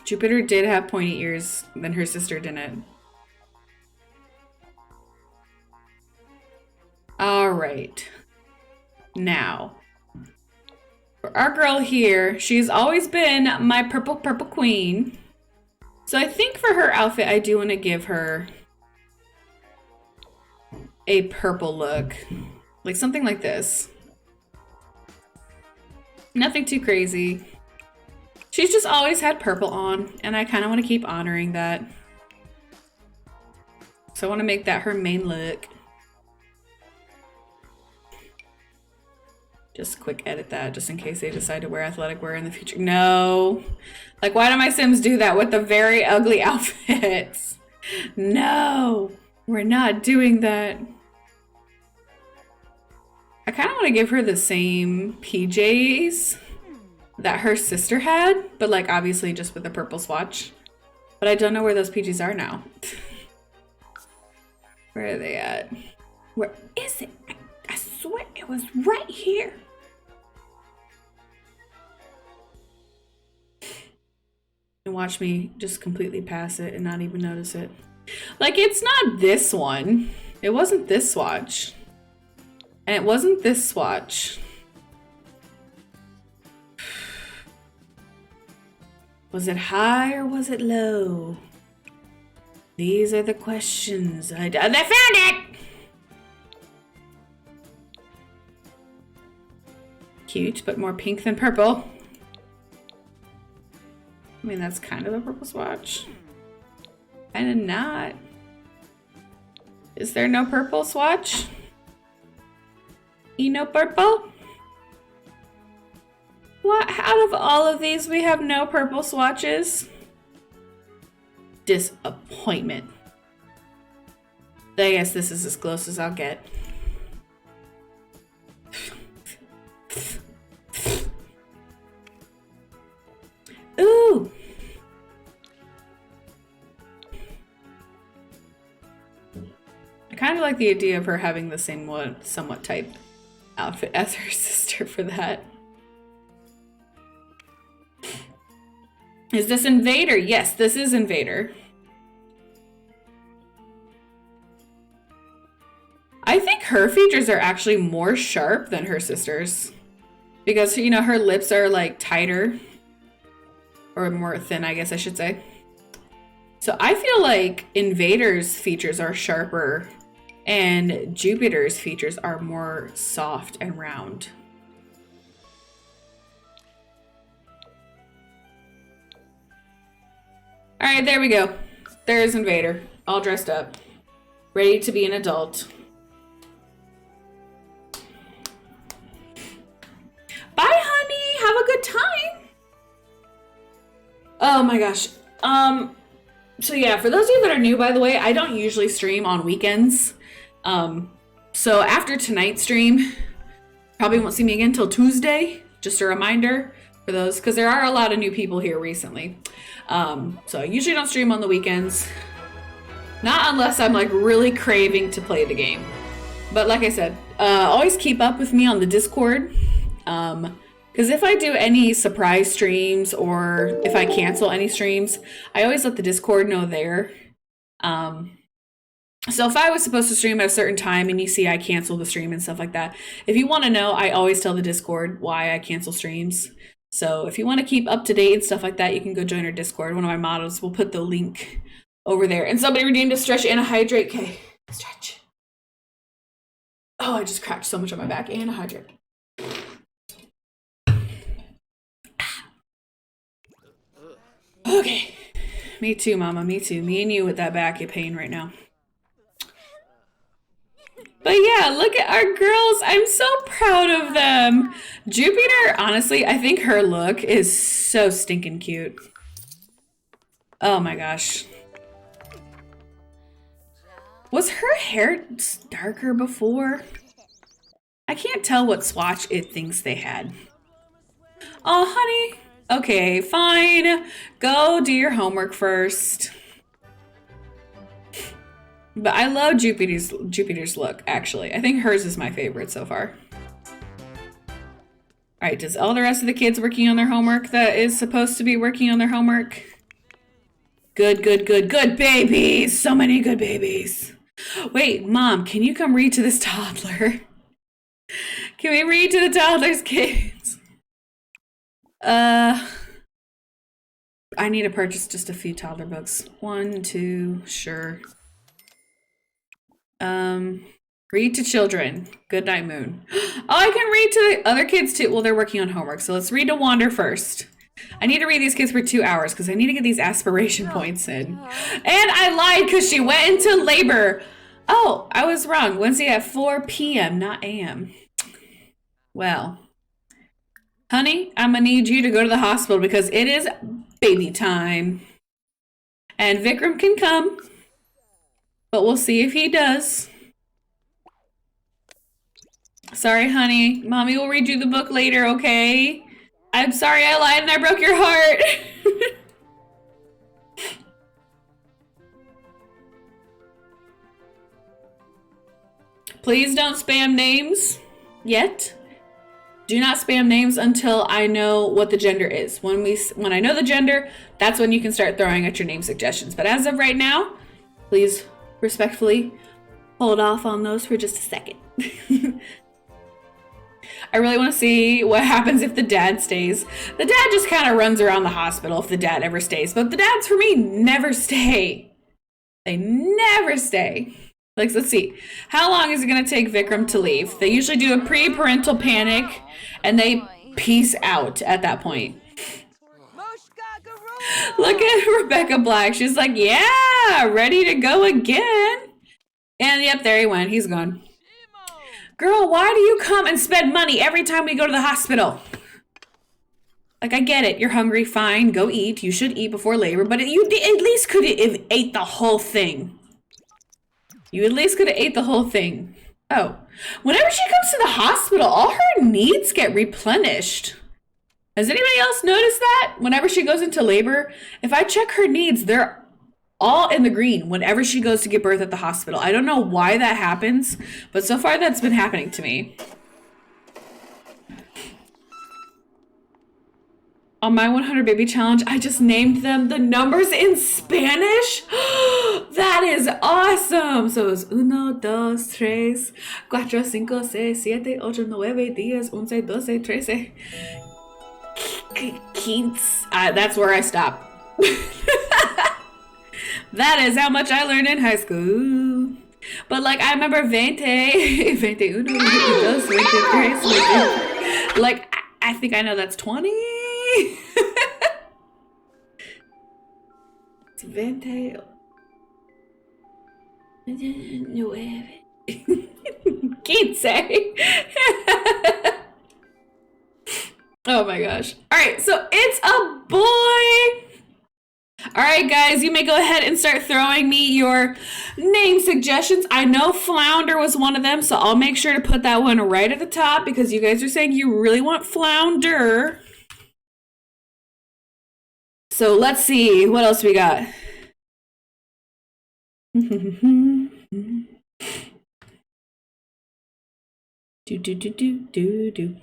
Jupiter did have pointy ears, then her sister didn't. All right. Now, for our girl here, she's always been my purple queen. So I think for her outfit, I do want to give her a purple look. Like something like this. Nothing too crazy. She's just always had purple on, and I kind of want to keep honoring that. So I want to make that her main look. Just quick edit that just in case they decide to wear athletic wear in the future. No. Like, why do my Sims do that with the very ugly outfits? No, we're not doing that. I kind of want to give her the same PJs that her sister had, but like obviously just with the purple swatch. But I don't know where those PJs are now. Where are they at? Where is it? I swear it was right here. And watch me just completely pass it and not even notice it. Like, it's not this one. It wasn't this swatch. And it wasn't this swatch. Was it high or was it low? These are the questions. I found it! Cute, but more pink than purple. I mean, that's kind of a purple swatch. Kind of not. Is there no purple swatch? No purple? What? Out of all of these, we have no purple swatches? Disappointment. I guess this is as close as I'll get. Ooh! I kind of like the idea of her having the same one, somewhat type outfit as her sister for that. Is this Invader? Yes, this is Invader. I think her features are actually more sharp than her sister's. Because, you know, her lips are like tighter. Or more thin, I guess I should say. So I feel like Invader's features are sharper. And Jupiter's features are more soft and round. Alright, there we go. There's Invader. All dressed up. Ready to be an adult. Bye, honey! Have a good time! Oh my gosh. So yeah, for those of you that are new, by the way, I don't usually stream on weekends. So after tonight's stream, probably won't see me again till Tuesday. Just a reminder for those, because there are a lot of new people here recently. So I usually don't stream on the weekends. Not unless I'm like really craving to play the game. But like I said, always keep up with me on the Discord. Because if I do any surprise streams or if I cancel any streams, I always let the Discord know there. So if I was supposed to stream at a certain time and you see I cancel the stream and stuff like that, if you want to know, I always tell the Discord why I cancel streams. So if you want to keep up to date and stuff like that, you can go join our Discord. One of my models will put the link over there. And somebody redeemed a stretch and a hydrate. Okay, stretch. Oh, I just cracked so much on my back and a hydrate. Okay. Me too, mama, me too. Me and you with that back pain right now. But yeah, look at our girls. I'm so proud of them. Jupiter, honestly, I think her look is so stinking cute. Oh my gosh. Was her hair darker before? I can't tell what swatch it thinks they had. Oh, honey. Okay, fine. Go do your homework first. But I love Jupiter's look, actually. I think hers is my favorite so far. All right, does all the rest of the kids working on their homework that is supposed to be working on their homework? Good, good, good, good babies. So many good babies. Wait, Mom, can you come read to this toddler? Can we read to the toddlers, kids? I need to purchase just a few toddler books. 1, 2, sure. Read to children. Good night, Moon. Oh, I can read to the other kids too. Well, they're working on homework, so let's read to Wander first. I need to read these kids for 2 hours because I need to get these aspiration points in. And I lied because she went into labor. Oh, I was wrong. Wednesday at 4 p.m., not a.m. Well, honey, I'm gonna need you to go to the hospital because it is baby time. And Vikram can come, but we'll see if he does. Sorry, honey. Mommy will read you the book later, okay? I'm sorry I lied and I broke your heart. Please don't spam names yet. Do not spam names until I know what the gender is. When I know the gender, that's when you can start throwing at your name suggestions. But as of right now, please respectfully hold off on those for just a second. I really want to see what happens if the dad stays. The dad just kind of runs around the hospital if the dad ever stays. But the dads, for me, never stay. They never stay. Like, let's see. How long is it going to take Vikram to leave? They usually do a pre-parental panic, and they peace out at that point. Look at Rebecca Black. She's like, yeah, ready to go again. And yep, there he went. He's gone. Girl, why do you come and spend money every time we go to the hospital? Like, I get it. You're hungry. Fine. Go eat. You should eat before labor. But you at least could have ate the whole thing. You at least could have ate the whole thing. Oh. Whenever she comes to the hospital, all her needs get replenished. Has anybody else noticed that? Whenever she goes into labor, if I check her needs, they're all in the green whenever she goes to give birth at the hospital. I don't know why that happens, but so far that's been happening to me. On my 100 baby challenge, I just named them the numbers in Spanish. That is awesome. So it's 1, 2, 3, 4, 5, 6, 7, 8, 9, 10, 11, 12, 13. That's where I stop. That is how much I learned in high school. But like, I remember 20, 21, 22, 23. Like, I think I know that's 20. It's 20. 15. Oh my gosh. All right, so it's a boy. All right, guys, you may go ahead and start throwing me your name suggestions. I know Flounder was one of them, so I'll make sure to put that one right at the top because you guys are saying you really want Flounder. So let's see what else we got. Do.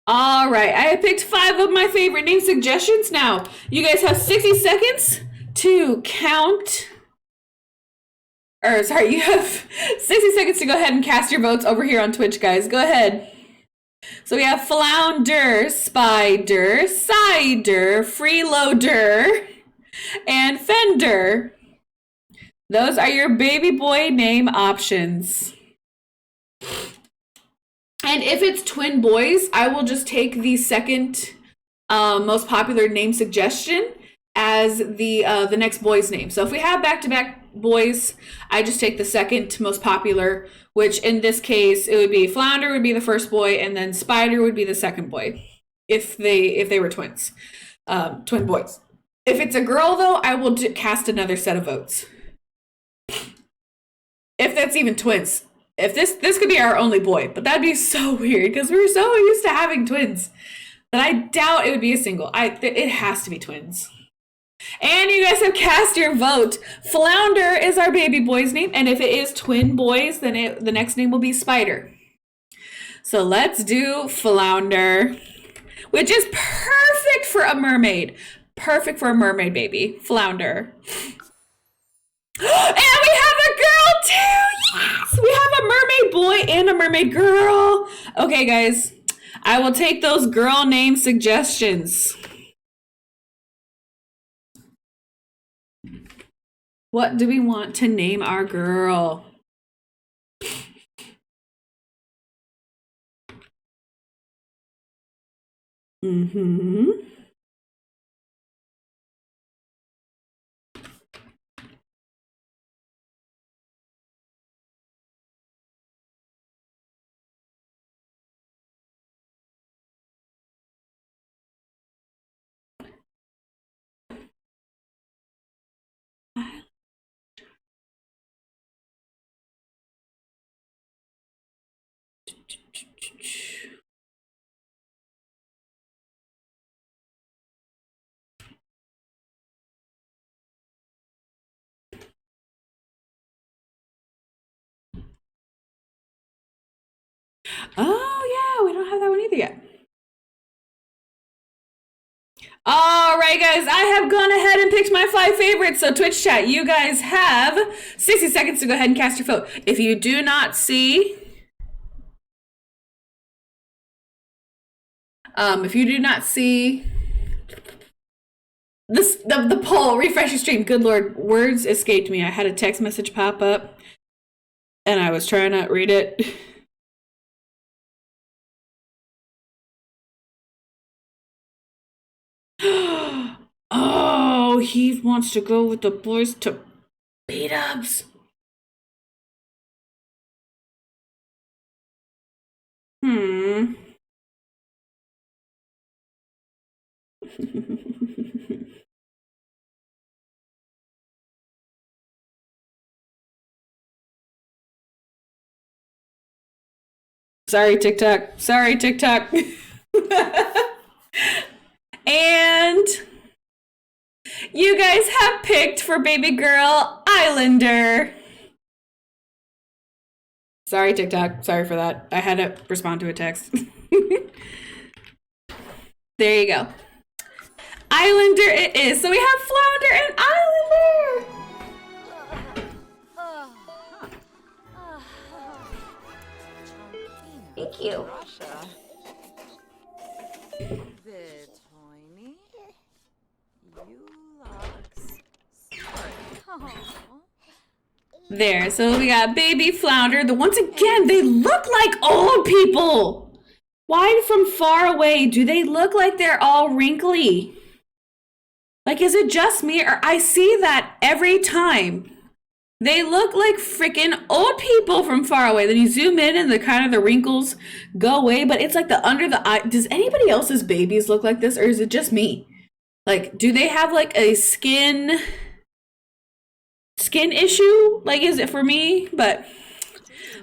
All right, I have picked 5 of my favorite name suggestions. Now, you guys have 60 seconds to count. Or, sorry, you have 60 seconds to go ahead and cast your votes over here on Twitch, guys. Go ahead. So we have Flounder, Spider, Cider, Freeloader, and Fender. Those are your baby boy name options. And if it's twin boys, I will just take the second most popular name suggestion as the next boy's name. So if we have back-to-back boys, I just take the second most popular, which in this case, it would be Flounder would be the first boy, and then Spider would be the second boy, if they were twins, twin boys. If it's a girl, though, I will cast another set of votes. If that's even twins. If this could be our only boy, but that'd be so weird because we're so used to having twins that I doubt it would be a single. It has to be twins. And you guys have cast your vote. Flounder is our baby boy's name, and if it is twin boys, then the next name will be Spider. So let's do Flounder, which is perfect for a mermaid. Perfect for a mermaid baby. Flounder. And we have a girl too! Yes! We have a mermaid boy and a mermaid girl. Okay, guys. I will take those girl name suggestions. What do we want to name our girl? Mm-hmm. Oh, yeah, we don't have that one either yet. All right, guys, I have gone ahead and picked my 5 favorites. So Twitch chat, you guys have 60 seconds to go ahead and cast your vote. If you do not see... the poll, refresh your stream. Good Lord, words escaped me. I had a text message pop up and I was trying to read it. Oh, he wants to go with the boys to beat-ups. Sorry, TikTok. Sorry, TikTok. And you guys have picked for baby girl Islander. Sorry, TikTok. Sorry for that. I had to respond to a text. There you go. Islander it is. So we have Flounder and Islander. Thank you. There, so we got baby Flounder. Once again, they look like old people. Why from far away do they look like they're all wrinkly? Like, is it just me, or I see that every time? They look like freaking old people from far away. Then you zoom in and the wrinkles go away, but it's like the under the eye. Does anybody else's babies look like this, or is it just me? Like, do they have like a skin issue? Like, is it for me? But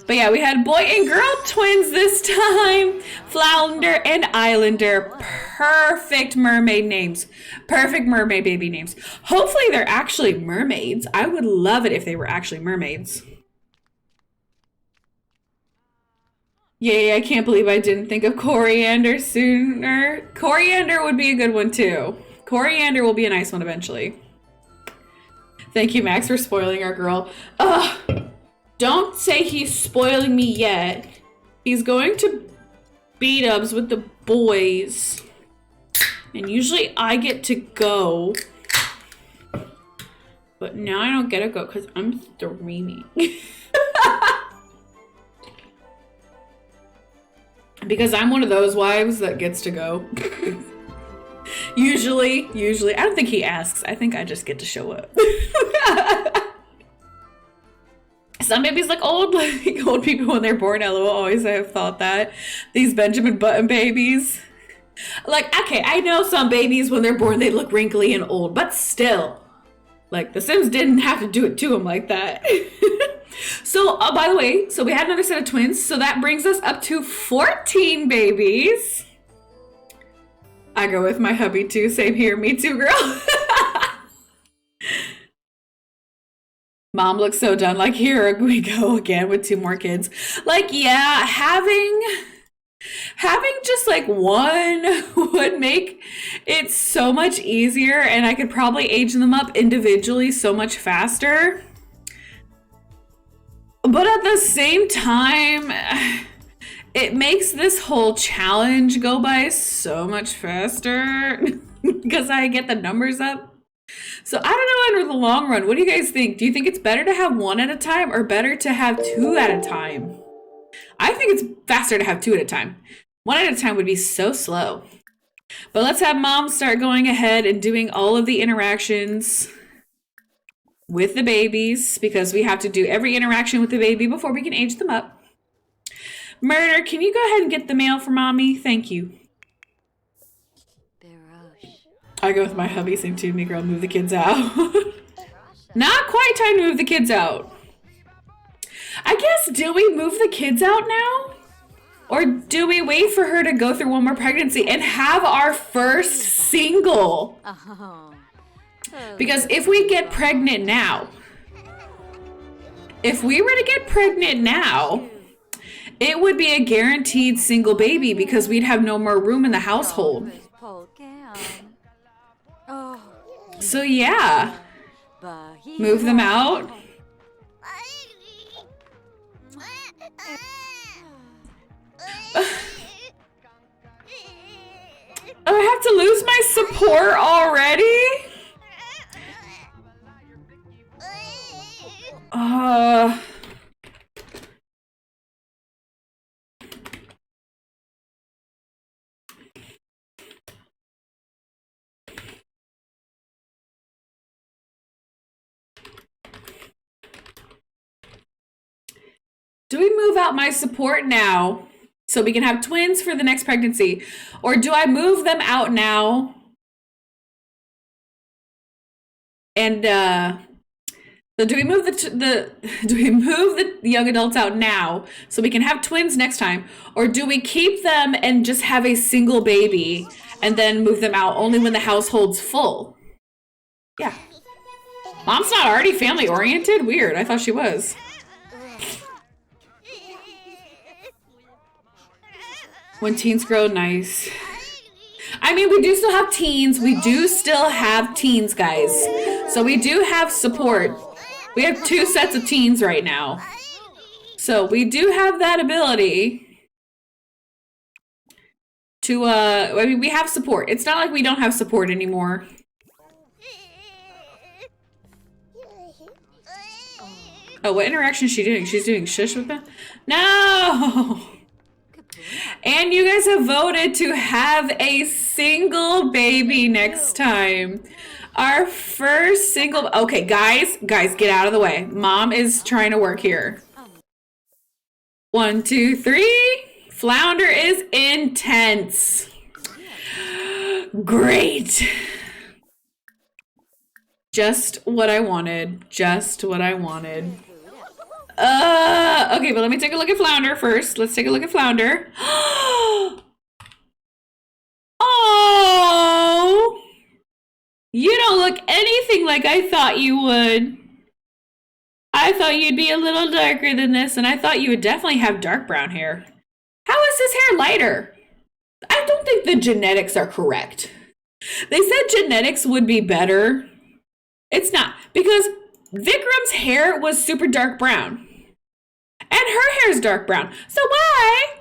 But yeah, we had boy and girl twins this time. Flounder and Islander. Perfect mermaid names. Perfect mermaid baby names. Hopefully they're actually mermaids. I would love it if they were actually mermaids. Yay, I can't believe I didn't think of coriander sooner. Coriander would be a good one too. Coriander will be a nice one eventually. Thank you, Max, for spoiling our girl. Ugh. Don't say he's spoiling me yet. He's going to beat-ups with the boys. And usually I get to go. But now I don't get to go because I'm streaming. Because I'm one of those wives that gets to go. Usually. I don't think he asks. I think I just get to show up. Some babies look old, like old people when they're born. LOL, always I have thought that. These Benjamin Button babies. Like, okay, I know some babies when they're born, they look wrinkly and old, but still. Like, The Sims didn't have to do it to them like that. So, by the way, so we had another set of twins, so that brings us up to 14 babies. I go with my hubby too, same here, me too, girl. Mom looks so done, like, here we go again with 2 more kids. Like, yeah, having just like one would make it so much easier, and I could probably age them up individually so much faster. But at the same time, it makes this whole challenge go by so much faster because I get the numbers up. So I don't know, in the long run, what do you guys think? Do you think it's better to have 1 at a time or better to have 2 at a time? I think it's faster to have 2 at a time. 1 at a time would be so slow. But let's have Mom start going ahead and doing all of the interactions with the babies, because we have to do every interaction with the baby before we can age them up. Murder, can you go ahead and get the mail for Mommy? Thank you. I go with my hubby, same to me, girl. Move the kids out. Not quite time to move the kids out. I guess, do we move the kids out now? Or do we wait for her to go through one more pregnancy and have our first single? Because if we get pregnant now, if we were to get pregnant now, it would be a guaranteed single baby because we'd have no more room in the household. So yeah, move them out. I have to lose my support already? Do we move out my support now so we can have twins for the next pregnancy? Or do I move them out now? And so do we move the young adults out now so we can have twins next time? Or do we keep them and just have a single baby and then move them out only when the household's full? Yeah. Mom's not already family oriented? Weird. I thought she was. When teens grow, nice. I mean, we do still have teens. We do still have teens, guys. So we do have support. We have 2 sets of teens right now. So we do have that ability to, I mean, we have support. It's not like we don't have support anymore. Oh, what interaction is she doing? She's doing shush with them? No! And you guys have voted to have a single baby next time. Our first single... Okay, guys, get out of the way. Mom is trying to work here. 1, 2, 3. Flounder is intense. Great. Just what I wanted. Just what I wanted. Okay, but let me take a look at Flounder first. Let's take a look at Flounder. Oh, you don't look anything like I thought you would. I thought you'd be a little darker than this, and I thought you would definitely have dark brown hair. How is his hair lighter? I don't think the genetics are correct. They said genetics would be better. It's not, because Vikram's hair was super dark brown. And her hair's dark brown. So why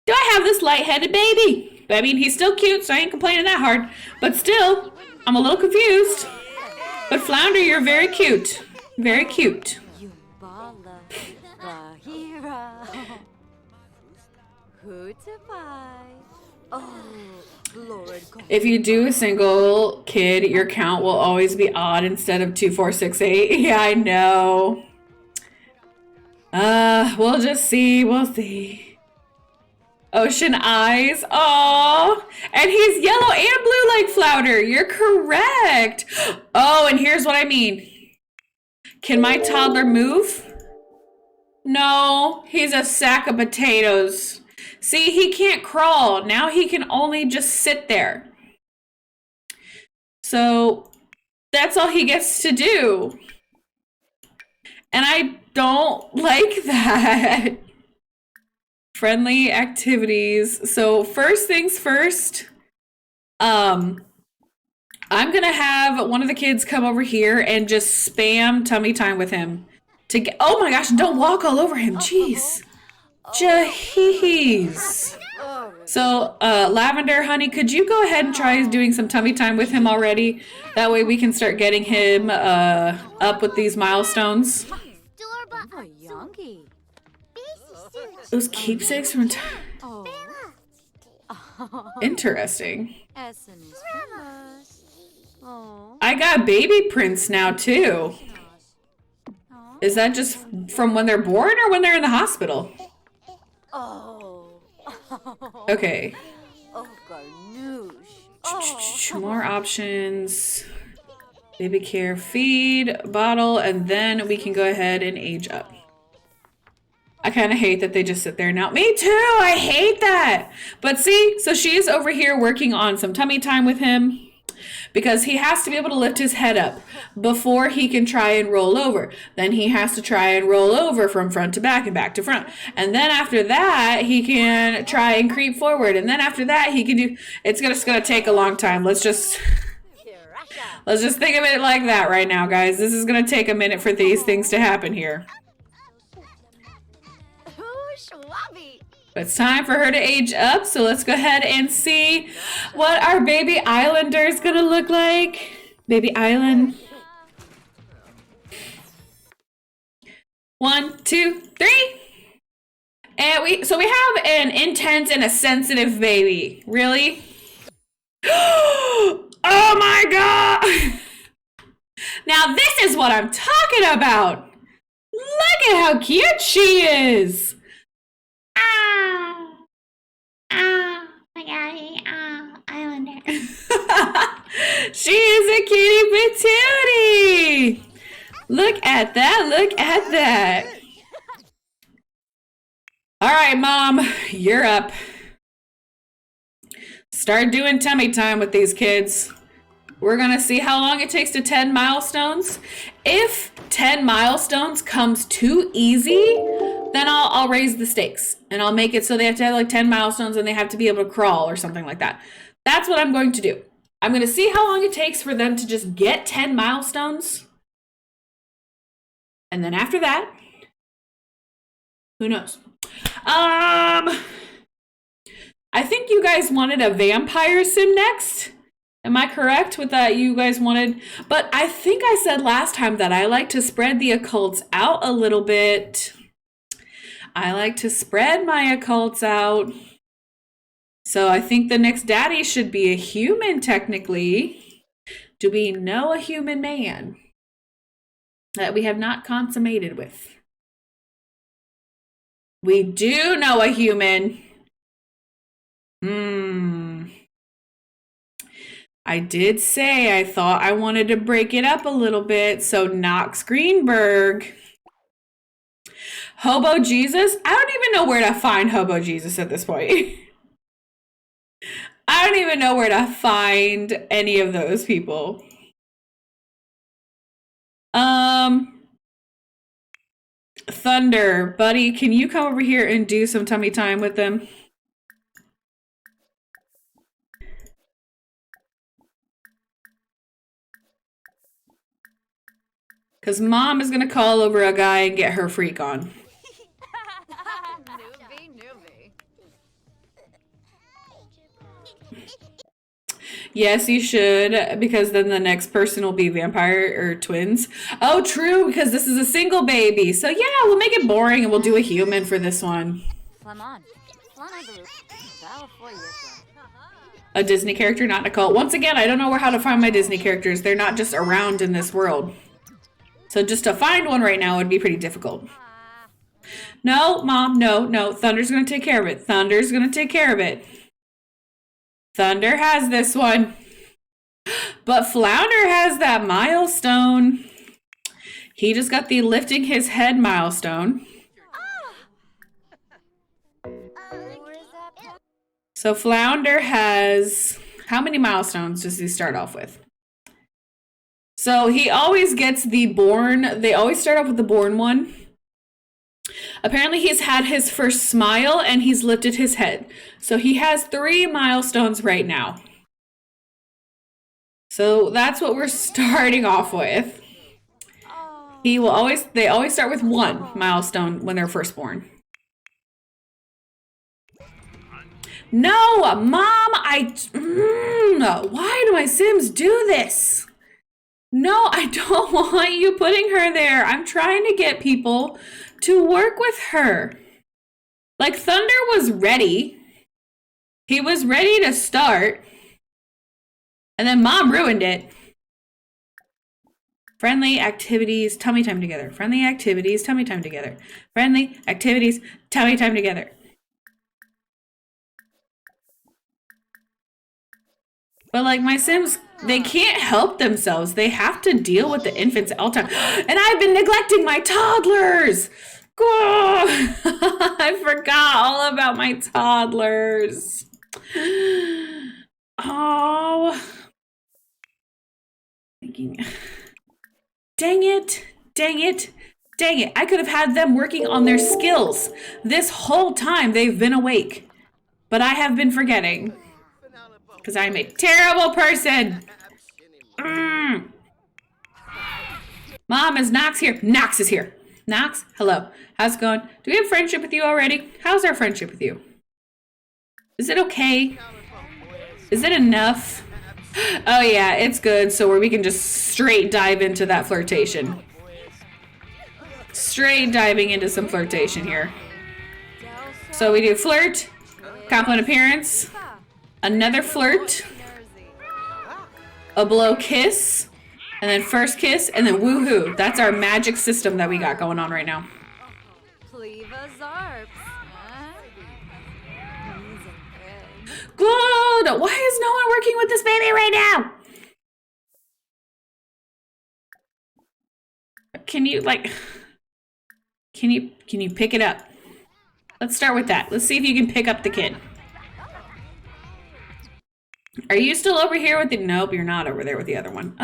do I have this light-headed baby? But I mean, he's still cute, so I ain't complaining that hard. But still, I'm a little confused. But Flounder, you're very cute. Very cute. If you do a single kid, your count will always be odd instead of 2, 4, 6, 8. Yeah, I know. We'll just see. We'll see. Ocean eyes. Oh, and he's yellow and blue like Flounder. You're correct. Oh, and here's what I mean. Can my toddler move? No, he's a sack of potatoes. See, he can't crawl. Now he can only just sit there. So that's all he gets to do. And I don't like that. Friendly activities. So first things first, I'm gonna have one of the kids come over here and just spam tummy time with him to get, oh my gosh, don't walk all over him. Jeez. Jeez. So, Lavender, honey, could you go ahead and try doing some tummy time with him already? That way we can start getting him up with these milestones. Those keepsakes from interesting. I got baby prints now too. Is that just from when they're born or when they're in the hospital? Okay. More options. Baby care, feed, bottle, and then we can go ahead and age up. I kind of hate that they just sit there now. Me too, I hate that. But see, so she is over here working on some tummy time with him because he has to be able to lift his head up before he can try and roll over. Then he has to try and roll over from front to back and back to front. And then after that, he can try and creep forward. And then after that, he can do, it's just going to take a long time. Let's just think of it like that right now, guys. This is going to take a minute for these things to happen here. But it's time for her to age up, so let's go ahead and see what our baby islander is gonna look like. Baby island. 1, 2, 3. And we have an intense and a sensitive baby. Really? Oh my god! Now this is what I'm talking about. Look at how cute she is. Islander. She is a cutie patootie. Look at that. Look at that. All right, Mom, you're up. Start doing tummy time with these kids. We're going to see how long it takes to 10 milestones. If 10 milestones comes too easy, then I'll raise the stakes. And I'll make it so they have to have like 10 milestones and they have to be able to crawl or something like that. That's what I'm going to do. I'm going to see how long it takes for them to just get 10 milestones. And then after that, who knows? I think you guys wanted a vampire sim next. Am I correct with that? You guys wanted, but I think I said last time that I like to spread the occults out a little bit. I like to spread my occults out. So I think the next daddy should be a human, technically. Do we know a human man that we have not consummated with? We do know a human. I did say I thought I wanted to break it up a little bit. So Knox Greenberg. Hobo Jesus? I don't even know where to find Hobo Jesus at this point. I don't even know where to find any of those people. Thunder, buddy, can you come over here and do some tummy time with them? Because mom is going to call over a guy and get her freak on. Yes, you should, because then the next person will be vampire or twins. Oh, true, because this is a single baby. So yeah, we'll make it boring and we'll do a human for this one. A Disney character, not Nicole. Once again, I don't know how to find my Disney characters. They're not just around in this world. So just to find one right now would be pretty difficult. No, Mom, no. Thunder's going to take care of it. Thunder's going to take care of it. Thunder has this one. But Flounder has that milestone. He just got the lifting his head milestone. So Flounder has... How many milestones does he start off with? So he always gets the born... They always start off with the born one. Apparently he's had his first smile and he's lifted his head. So he has 3 milestones right now. So that's what we're starting off with. They always start with 1 milestone when they're first born. No, Mom, why do my Sims do this? No, I don't want you putting her there. I'm trying to get people to work with her. Like, Thunder was ready. He was ready to start. And then Mom ruined it. Friendly activities, tummy time together. Friendly activities, tummy time together. Friendly activities, tummy time together. But like my Sims, they can't help themselves. They have to deal with the infants all the time. And I've been neglecting my toddlers. Oh, I forgot all about my toddlers. Oh. Dang it. I could have had them working on their skills this whole time they've been awake. But I have been forgetting. Because I'm a terrible person. Mom, is Knox here? Knox is here. Knox, hello. How's it going? Do we have friendship with you already? How's our friendship with you? Is it okay? Is it enough? Oh yeah, it's good. So where we can just straight dive into that flirtation. Straight diving into some flirtation here. So we do flirt, compliment appearance, another flirt, a blow kiss, and then first kiss, and then woohoo. That's our magic system that we got going on right now. Good. Why is no one working with this baby right now? Can you pick it up? Let's start with that. Let's see if you can pick up the kid. Are you still over here with the... Nope, you're not over there with the other one.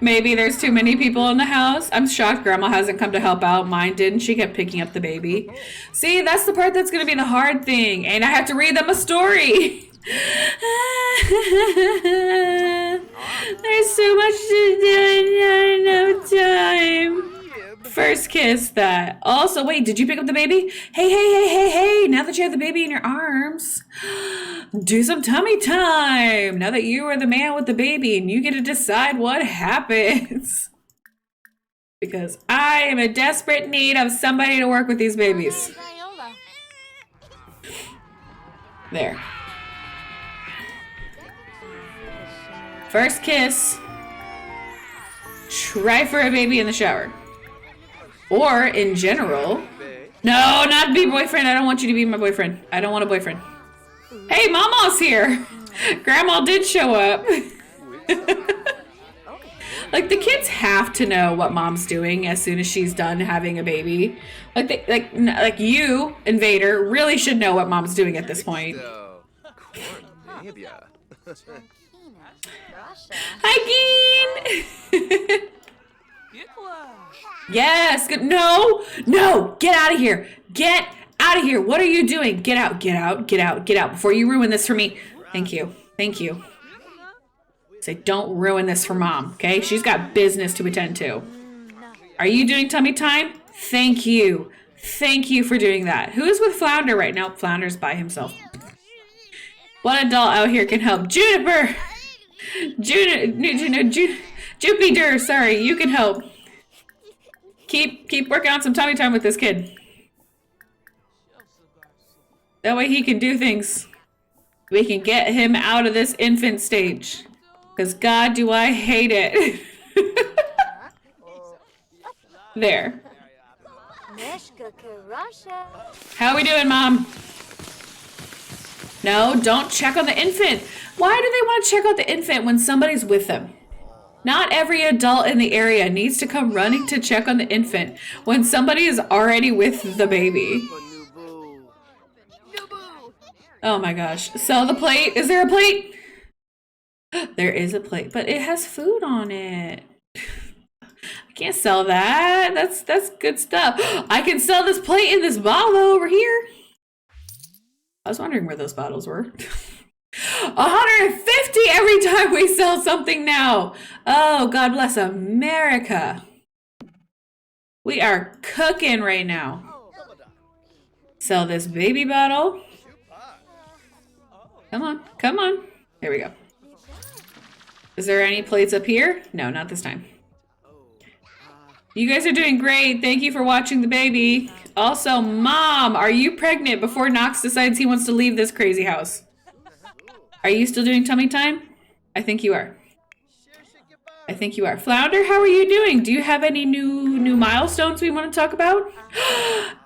Maybe there's too many people in the house. I'm shocked Grandma hasn't come to help out. Mine didn't. She kept picking up the baby. See, that's the part that's going to be the hard thing. And I have to read them a story. There's so much to do and not enough time. First kiss that. Also, wait, did you pick up the baby? Hey. Now that you have the baby in your arms, do some tummy time. Now that you are the man with the baby and you get to decide what happens. Because I am in desperate need of somebody to work with these babies. There. First kiss. Try for a baby in the shower. Or, in general... No, not be boyfriend. I don't want you to be my boyfriend. I don't want a boyfriend. Hey, Mama's here! Grandma did show up. Like, the kids have to know what mom's doing as soon as she's done having a baby. Like you, Invader, really should know what mom's doing at this point. Hi, Geen! Yes, good. No, get out of here. Get out of here. What are you doing? Get out, get out, get out, get out before you ruin this for me. Thank you. Thank you. Say, don't ruin this for mom, okay? She's got business to attend to. Are you doing tummy time? Thank you. Thank you for doing that. Who is with Flounder right now? Flounder's by himself. What adult out here can help? Juniper! Jupiter, sorry, you can help. Keep working on some tummy time with this kid. That way he can do things. We can get him out of this infant stage. Because God, do I hate it. There. How are we doing, Mom? No, don't check on the infant. Why do they want to check out the infant when somebody's with them? Not every adult in the area needs to come running to check on the infant when somebody is already with the baby. Oh my gosh. So the plate, is there a plate? There is a plate, but it has food on it. I can't sell that. That's good stuff. I can sell this plate and this bottle over here. I was wondering where those bottles were. 150 every time we sell something now. Oh, God bless America. We are cooking right now. Sell this baby bottle. Come on, come on. There we go. Is there any plates up here? No, not this time. You guys are doing great. Thank you for watching the baby. Also, Mom, are you pregnant before Knox decides he wants to leave this crazy house? Are you still doing tummy time? I think you are. I think you are. Flounder, how are you doing? Do you have any new milestones we want to talk about?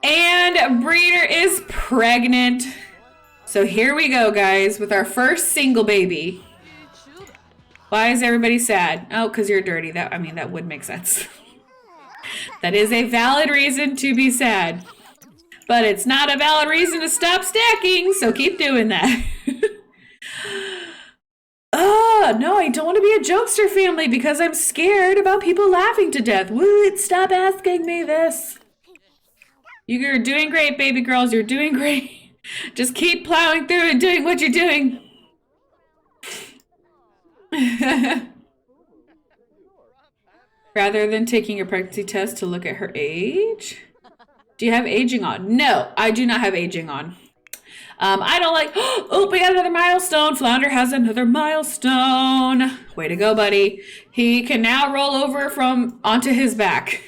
And Breeder is pregnant. So here we go, guys, with our first single baby. Why is everybody sad? Oh, because you're dirty. That would make sense. That is a valid reason to be sad. But it's not a valid reason to stop stacking, so keep doing that. Oh, no, I don't want to be a jokester family because I'm scared about people laughing to death. Would stop asking me this. You're doing great, baby girls. You're doing great. Just keep plowing through and doing what you're doing. Rather than taking a pregnancy test to look at her age? Do you have aging on? No, I do not have aging on. I don't like, oh, we got another milestone. Flounder has another milestone. Way to go, buddy. He can now roll over onto his back.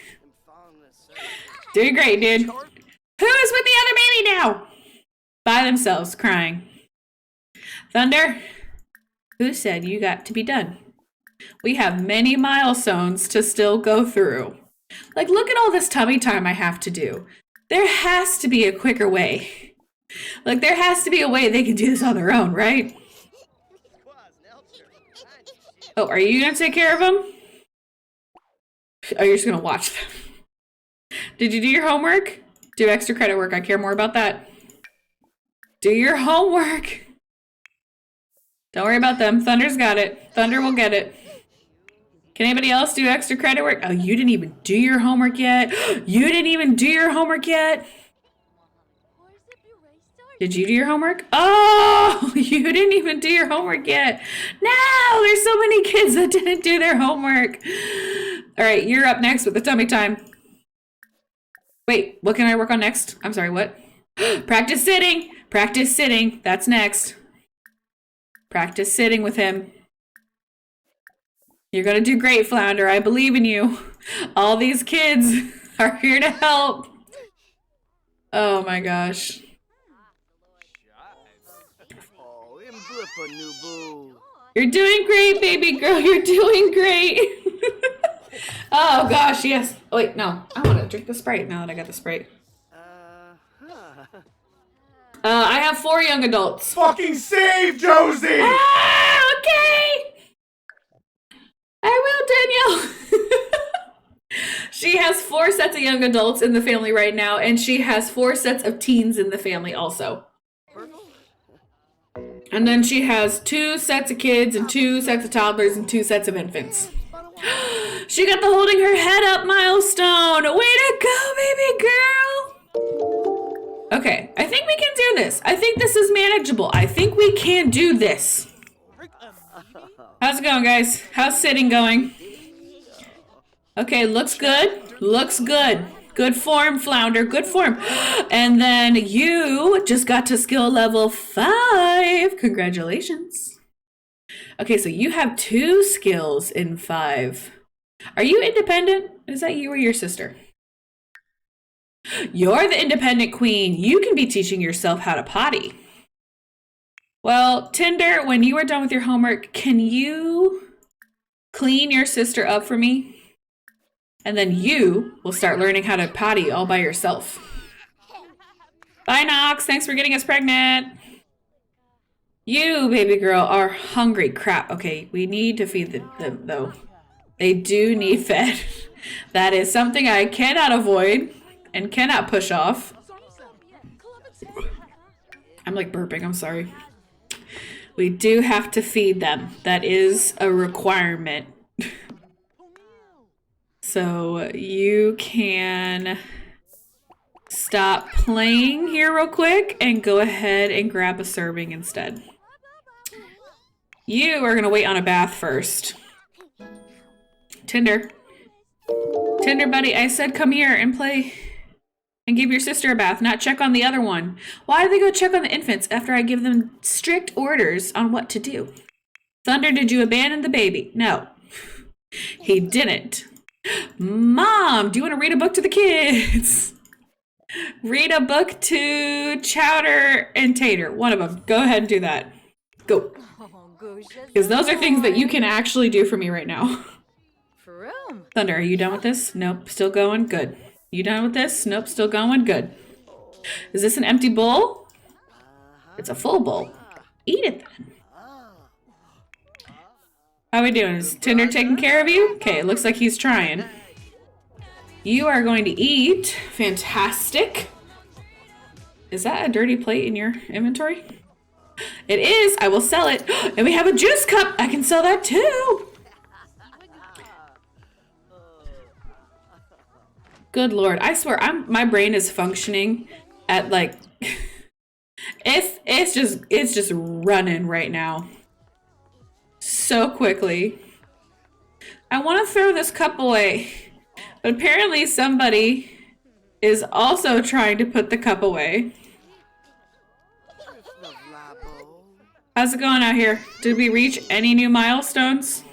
Doing great, dude. Who is with the other baby now? By themselves, crying. Thunder, who said you got to be done? We have many milestones to still go through. Like, look at all this tummy time I have to do. There has to be a quicker way. Like, there has to be a way they can do this on their own, right? Oh, are you going to take care of them? Oh, you're just going to watch them. Did you do your homework? Do extra credit work. I care more about that. Do your homework. Don't worry about them. Thunder's got it. Thunder will get it. Can anybody else do extra credit work? Oh, you didn't even do your homework yet. You didn't even do your homework yet. Did you do your homework? Oh, you didn't even do your homework yet. No, there's so many kids that didn't do their homework. All right, you're up next with the tummy time. Wait, what can I work on next? I'm sorry, what? Practice sitting. Practice sitting. That's next. Practice sitting with him. You're going to do great, Flounder. I believe in you. All these kids are here to help. Oh my gosh. You're doing great, baby girl. You're doing great. Oh gosh, yes. Oh, wait, no. I want to drink the Sprite now that I got the Sprite. I have 4 young adults. Fucking save Josie! Ah, okay. I will Danielle. She has 4 sets of young adults in the family right now, and she has 4 sets of teens in the family also. And then she has 2 sets of kids and 2 sets of toddlers and 2 sets of infants. She got the holding her head up milestone. Way to go, baby girl. Okay, I think we can do this. I think this is manageable. I think we can do this. How's it going, guys? How's sitting going? Okay, looks good. Looks good. Good form, Flounder. Good form. And then you just got to skill level 5. Congratulations. Okay, so you have 2 skills in 5. Are you independent? Is that you or your sister? You're the independent queen. You can be teaching yourself how to potty. Well, Tinder, when you are done with your homework, can you clean your sister up for me? And then you will start learning how to potty all by yourself. Bye, Nox. Thanks for getting us pregnant. You, baby girl, are hungry. Crap. Okay, we need to feed them, though. They do need fed. That is something I cannot avoid and cannot push off. I'm like burping. I'm sorry. We do have to feed them. That is a requirement. So you can stop playing here real quick and go ahead and grab a serving instead. You are going to wait on a bath first. Tinder. Tinder, buddy, I said come here and play and give your sister a bath, not check on the other one. Why do they go check on the infants after I give them strict orders on what to do? Thunder, did you abandon the baby? No, he didn't. Mom, do you want to read a book to the kids? Read a book to Chowder and Tater. One of them. Go ahead and do that. Go. Because those are things that you can actually do for me right now. Thunder, are you done with this? Nope, still going? Good. You done with this? Nope, still going? Good. Is this an empty bowl? It's a full bowl. Eat it then. How are we doing? Is Tinder taking care of you? Okay, it looks like he's trying. You are going to eat. Fantastic. Is that a dirty plate in your inventory? It is. I will sell it. And we have a juice cup. I can sell that too. Good Lord. I swear, my brain is functioning at like it's just running right now. So quickly. I want to throw this cup away, but apparently somebody is also trying to put the cup away. How's it going out here? Did we reach any new milestones?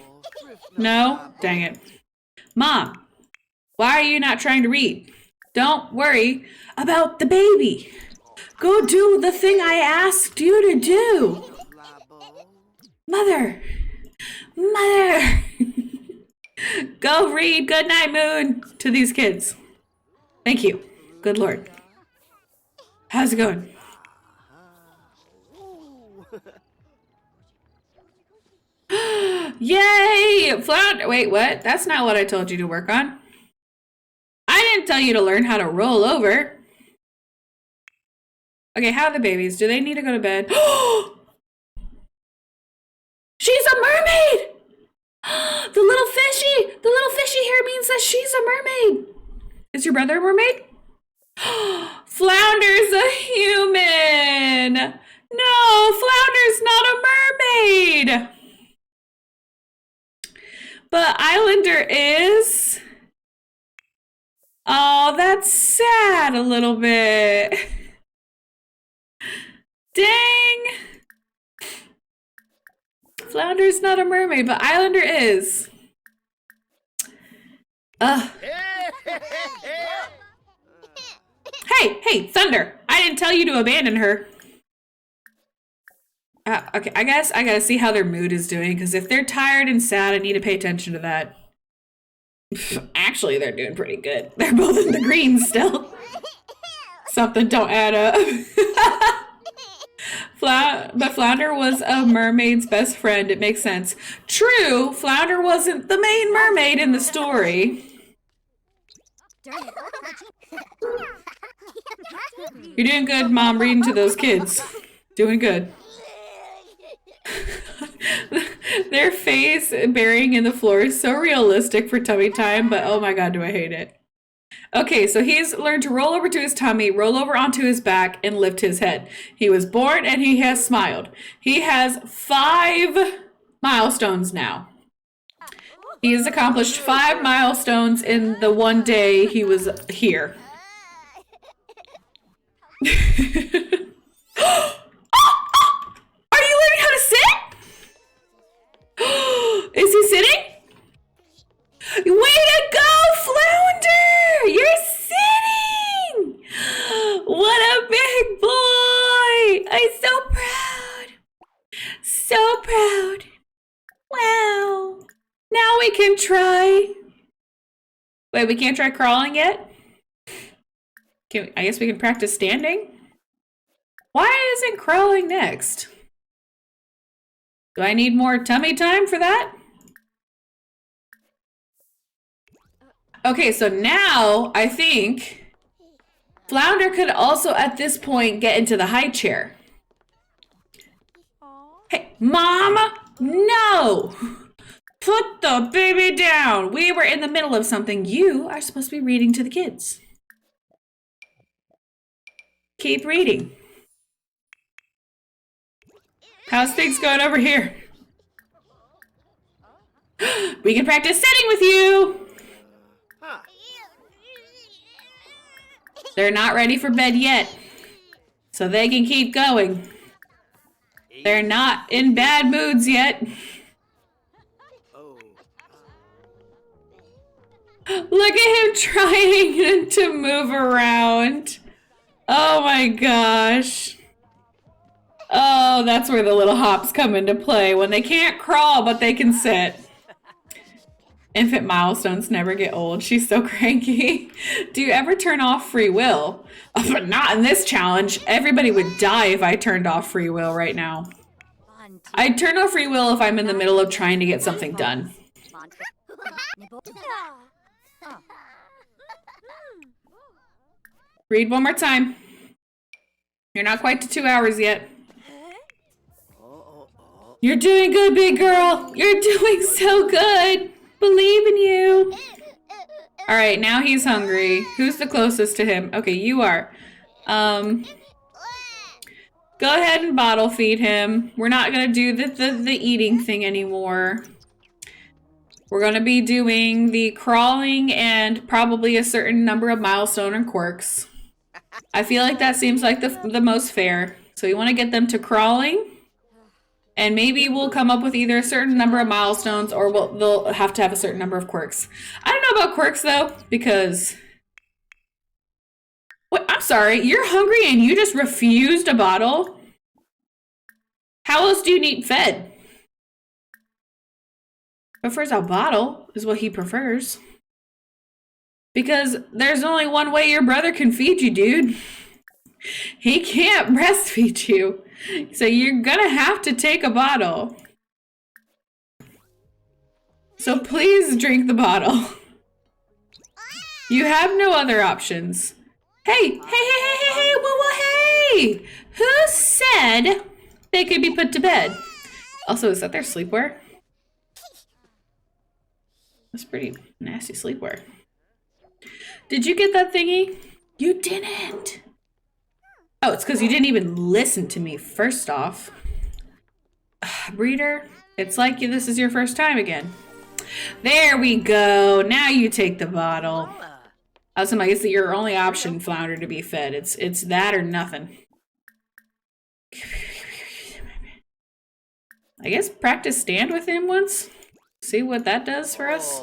No? Dang it. Mom, why are you not trying to read? Don't worry about the baby. Go do the thing I asked you to do. Mother. Mother. Go read Good Night Moon to these kids. Thank you. Good Lord. How's it going? Yay! Flounder. Wait, what? That's not what I told you to work on. I didn't tell you to learn how to roll over. Okay, how are the babies? Do they need to go to bed? She's a mermaid! The little fishy hair means that she's a mermaid. Is your brother a mermaid? Flounder's a human. No, Flounder's not a mermaid. But Islander is. Oh, that's sad a little bit. Dang. Flounder's not a mermaid, but Islander is. Hey, Thunder! I didn't tell you to abandon her. Okay, I guess I gotta see how their mood is doing, because if they're tired and sad, I need to pay attention to that. Actually, they're doing pretty good. They're both in the green still. Something don't add up. But Flounder was a mermaid's best friend. It makes sense. True, Flounder wasn't the main mermaid in the story. You're doing good, Mom, reading to those kids. Doing good. Their face burying in the floor is so realistic for tummy time, but oh my god, do I hate it. Okay, so he's learned to roll over to his tummy, roll over onto his back, and lift his head. He was born and he has smiled. He has 5 milestones now. He has accomplished 5 milestones in the one day he was here. Are you learning how to sit? Is he sitting? Way to go, Flounder! You're sitting! What a big boy! I'm so proud. So proud. Wow. Now we can try. Wait, we can't try crawling yet? I guess we can practice standing? Why isn't crawling next? Do I need more tummy time for that? Okay, so now I think Flounder could also at this point get into the high chair. Hey, Mom! No! Put the baby down! We were in the middle of something. You are supposed to be reading to the kids. Keep reading. How's things going over here? We can practice sitting with you! They're not ready for bed yet, so they can keep going. They're not in bad moods yet. Look at him trying to move around. Oh my gosh. Oh, that's where the little hops come into play. When they can't crawl, but they can sit. Infant milestones never get old. She's so cranky. Do you ever turn off free will? Oh, but not in this challenge. Everybody would die if I turned off free will right now. I'd turn off free will if I'm in the middle of trying to get something done. Read one more time. You're not quite to 2 hours yet. You're doing good, big girl. You're doing so good. Believe in you. All right, now he's hungry. Who's the closest to him? Okay, you are. Go ahead and bottle feed him. We're not gonna do the eating thing anymore. We're gonna be doing the crawling and probably a certain number of milestone and quirks. I feel like that seems like the most fair. So we want to get them to crawling. And maybe we'll come up with either a certain number of milestones or they'll have to have a certain number of quirks. I don't know about quirks though, because... Wait, I'm sorry, you're hungry and you just refused a bottle? How else do you need fed? Prefers a bottle is what he prefers. Because there's only one way your brother can feed you, dude. He can't breastfeed you. So you're gonna have to take a bottle. So please drink the bottle. You have no other options. Hey, whoa, hey! Who said they could be put to bed? Also, is that their sleepwear? That's pretty nasty sleepwear. Did you get that thingy? You didn't. Oh, it's because you didn't even listen to me, first off. Breeder, it's like this is your first time again. There we go. Now you take the bottle. Awesome, I guess that your only option, Flounder, to be fed. It's that or nothing. I guess practice stand with him once. See what that does for us.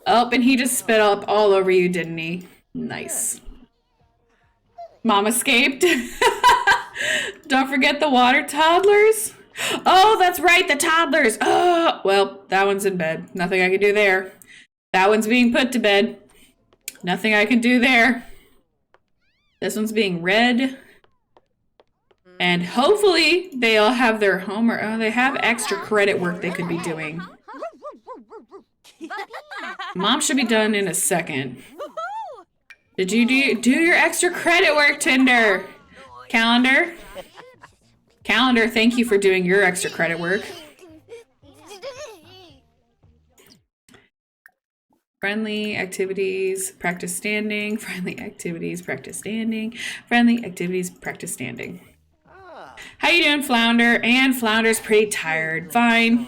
Oh, and he just spit up all over you, didn't he? Nice. Mom escaped. Don't forget the water toddlers. Oh, that's right, the toddlers. Oh, well, that one's in bed. Nothing I can do there. That one's being put to bed. Nothing I can do there. This one's being read. And hopefully they all have their homework. Oh, they have extra credit work they could be doing. Mom should be done in a second. Did you do your extra credit work, Tinder? Calendar? Calendar, thank you for doing your extra credit work. Friendly activities, practice standing. Friendly activities, practice standing. Friendly activities, practice standing. How you doing, Flounder? And Flounder's pretty tired. Fine.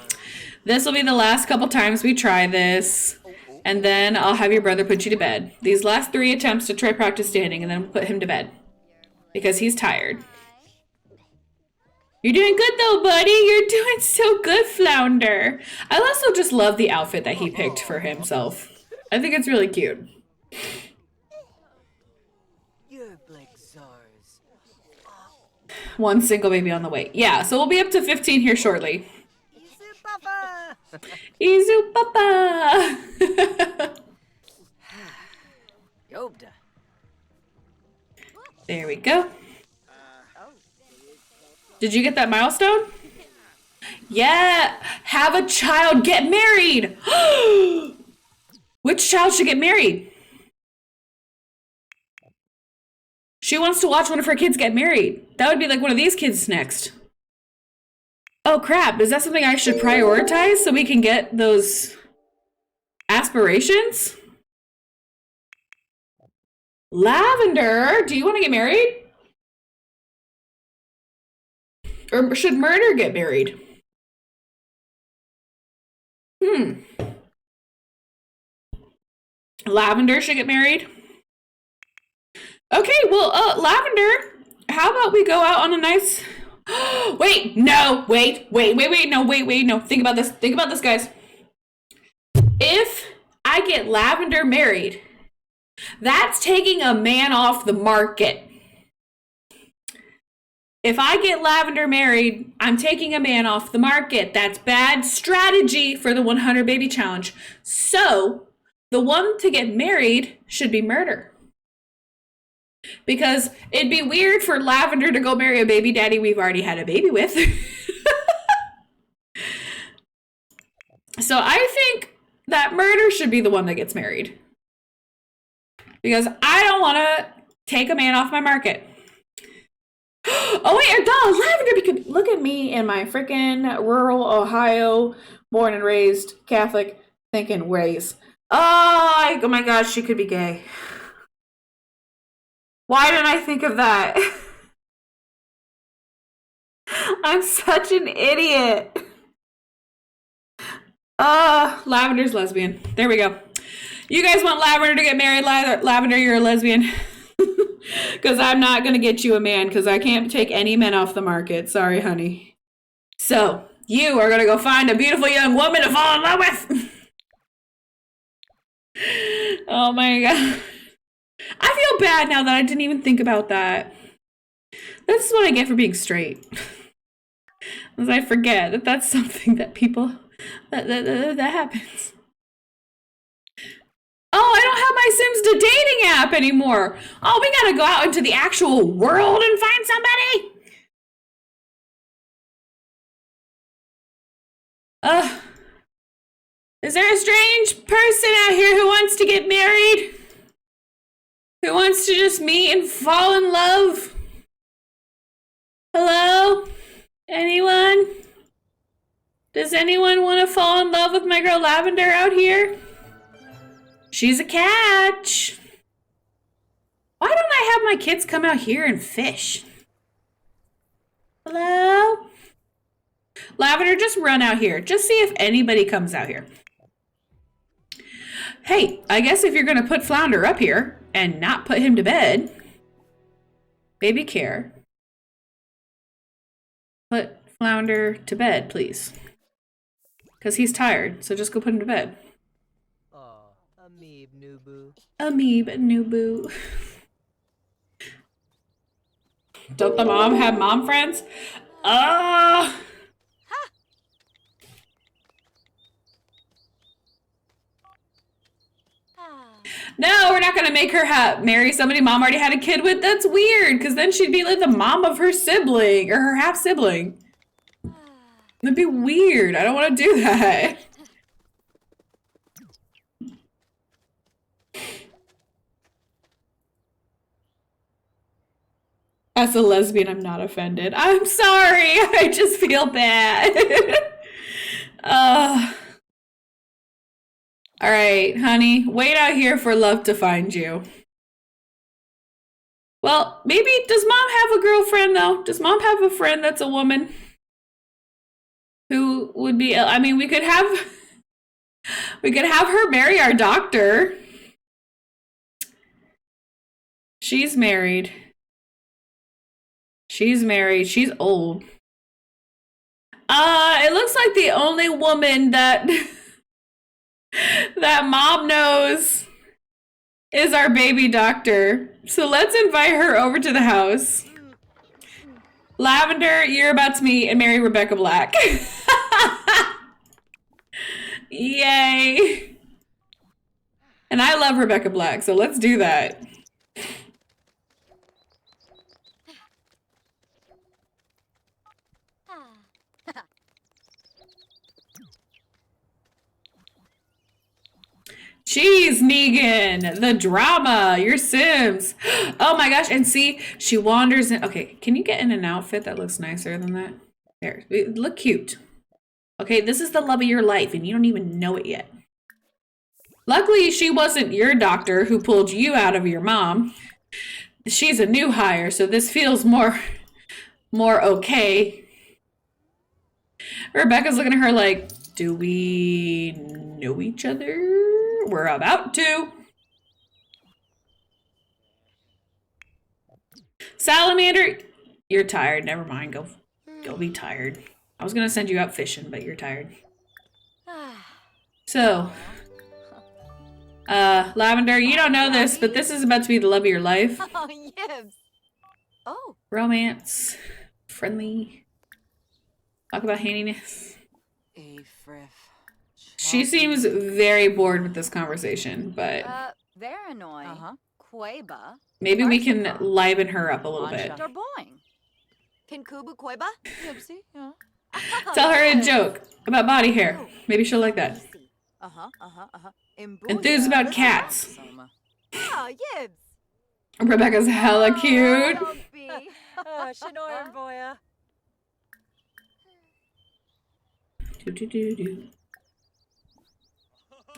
This will be the last couple times we try this. And then I'll have your brother put you to bed. These last 3 attempts to try practice standing, and then we'll put him to bed. Because he's tired. You're doing good though, buddy. You're doing so good, Flounder. I also just love the outfit that he picked for himself. I think it's really cute. One single baby on the way. Yeah, so we'll be up to 15 here shortly. Izu Papa! There we go. Did you get that milestone? Yeah! Have a child get married! Which child should get married? She wants to watch one of her kids get married. That would be like one of these kids next. Oh crap, is that something I should prioritize so we can get those aspirations? Lavender, do you want to get married? Or should Murder get married? Lavender should get married. Okay, well, Lavender, how about we go out on a nice... Wait, no, wait, no. Think about this, guys. If I get Lavender married, that's taking a man off the market. If I get Lavender married, I'm taking a man off the market. That's bad strategy for the 100 baby challenge. So, the one to get married should be Murder. Because it'd be weird for Lavender to go marry a baby daddy we've already had a baby with. So I think that Murder should be the one that gets married. Because I don't want to take a man off my market. Oh wait, Lavender, look at me in my freaking rural Ohio, born and raised Catholic thinking ways. Oh my gosh, she could be gay. Why didn't I think of that? I'm such an idiot. Lavender's lesbian. There we go. You guys want Lavender to get married? Lavender, you're a lesbian. Because I'm not going to get you a man because I can't take any men off the market. Sorry, honey. So, you are going to go find a beautiful young woman to fall in love with. Oh my God. I feel bad now that I didn't even think about that. This is what I get for being straight. As I forget that that's something that people, that happens. Oh, I don't have my Sims to dating app anymore. Oh, we gotta go out into the actual world and find somebody. Is there a strange person out here who wants to get married? Who wants to just meet and fall in love? Hello? Anyone? Does anyone want to fall in love with my girl Lavender out here? She's a catch. Why don't I have my kids come out here and fish? Hello? Lavender, just run out here. Just see if anybody comes out here. Hey, I guess if you're going to put Flounder up here and not put him to bed, baby care. Put Flounder to bed, please. Because he's tired, so just go put him to bed. Amoeb Nubu. Amoeb Nubu. Don't the mom have mom friends? No, we're not gonna make her marry somebody mom already had a kid with. That's weird, because then she'd be like the mom of her sibling or her half sibling. That'd be weird. I don't want to do that. As a lesbian, I'm not offended. I'm sorry. I just feel bad. All right, honey. Wait out here for love to find you. Well, maybe, does mom have a girlfriend, though? Does mom have a friend that's a woman? Who would be, I mean, we could have her marry our doctor. She's married. She's married. She's old. It looks like the only woman that that mom knows is our baby doctor. So let's invite her over to the house. Lavender, you're about to meet and marry Rebecca Black. Yay. And I love Rebecca Black, so let's do that. Jeez, Negan, the drama, your Sims. Oh my gosh, and see, she wanders in. Okay, can you get in an outfit that looks nicer than that? There, look cute. Okay, this is the love of your life, and you don't even know it yet. Luckily, she wasn't your doctor who pulled you out of your mom. She's a new hire, so this feels more okay. Rebecca's looking at her like, do we know each other? We're about to. Salamander, you're tired. Never mind. Go be tired. I was gonna send you out fishing, but you're tired. So, Lavender, you don't know this, but this is about to be the love of your life. Oh, yes. Oh. Romance, friendly. Talk about handiness. She seems very bored with this conversation, but Veranoi. Queba. maybe we can liven her up a little bit. Darboing. Kinkubu Queba? Yipsy, yeah. Tell her a joke about body hair. Maybe she'll like that. Enthused about cats. Oh, yibs. Rebecca's hella cute.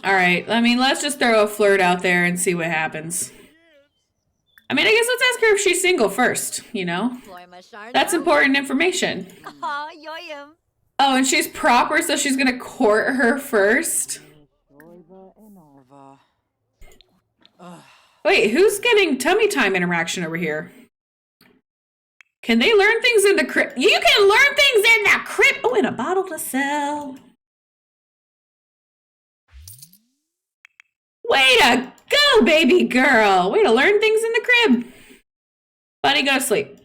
All right, I mean, let's just throw a flirt out there and see what happens. I mean, I guess let's ask her if she's single first, you know? That's important information. Oh, and she's proper, so she's gonna court her first? Wait, who's getting tummy time interaction over here? Can they learn things in the crib? You can learn things in the crib! Oh, and a bottle to sell. Way to go, baby girl! Way to learn things in the crib. Buddy, go to sleep.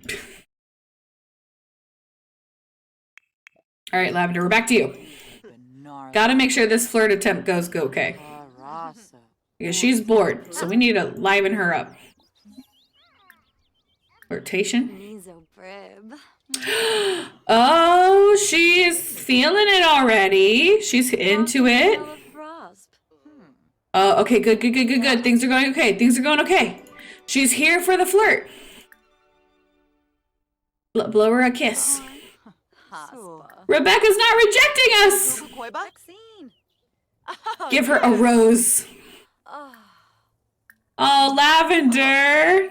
All right, Lavender, we're back to you. Gotta make sure this flirt attempt goes okay. Because she's bored, so we need to liven her up. Flirtation. Oh, she's feeling it already. She's into it. Oh, okay, good. Things are going okay. She's here for the flirt. Blow her a kiss. Rebecca's not rejecting us. Give her a rose. Oh, Lavender.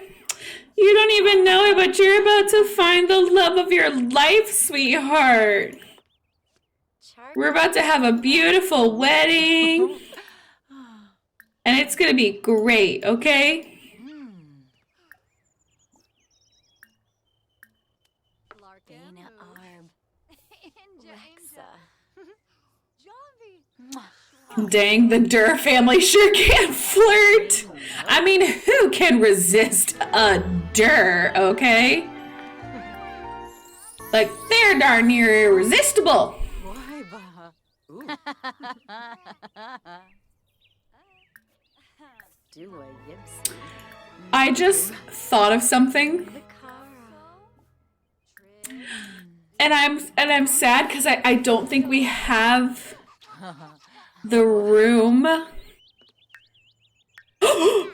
You don't even know it, but you're about to find the love of your life, sweetheart. We're about to have a beautiful wedding. And it's going to be great, okay? Dang, the Durr family sure can't flirt. I mean, who can resist a Durr, okay? Like, they're darn near irresistible. I just thought of something. And I'm sad because I don't think we have the room.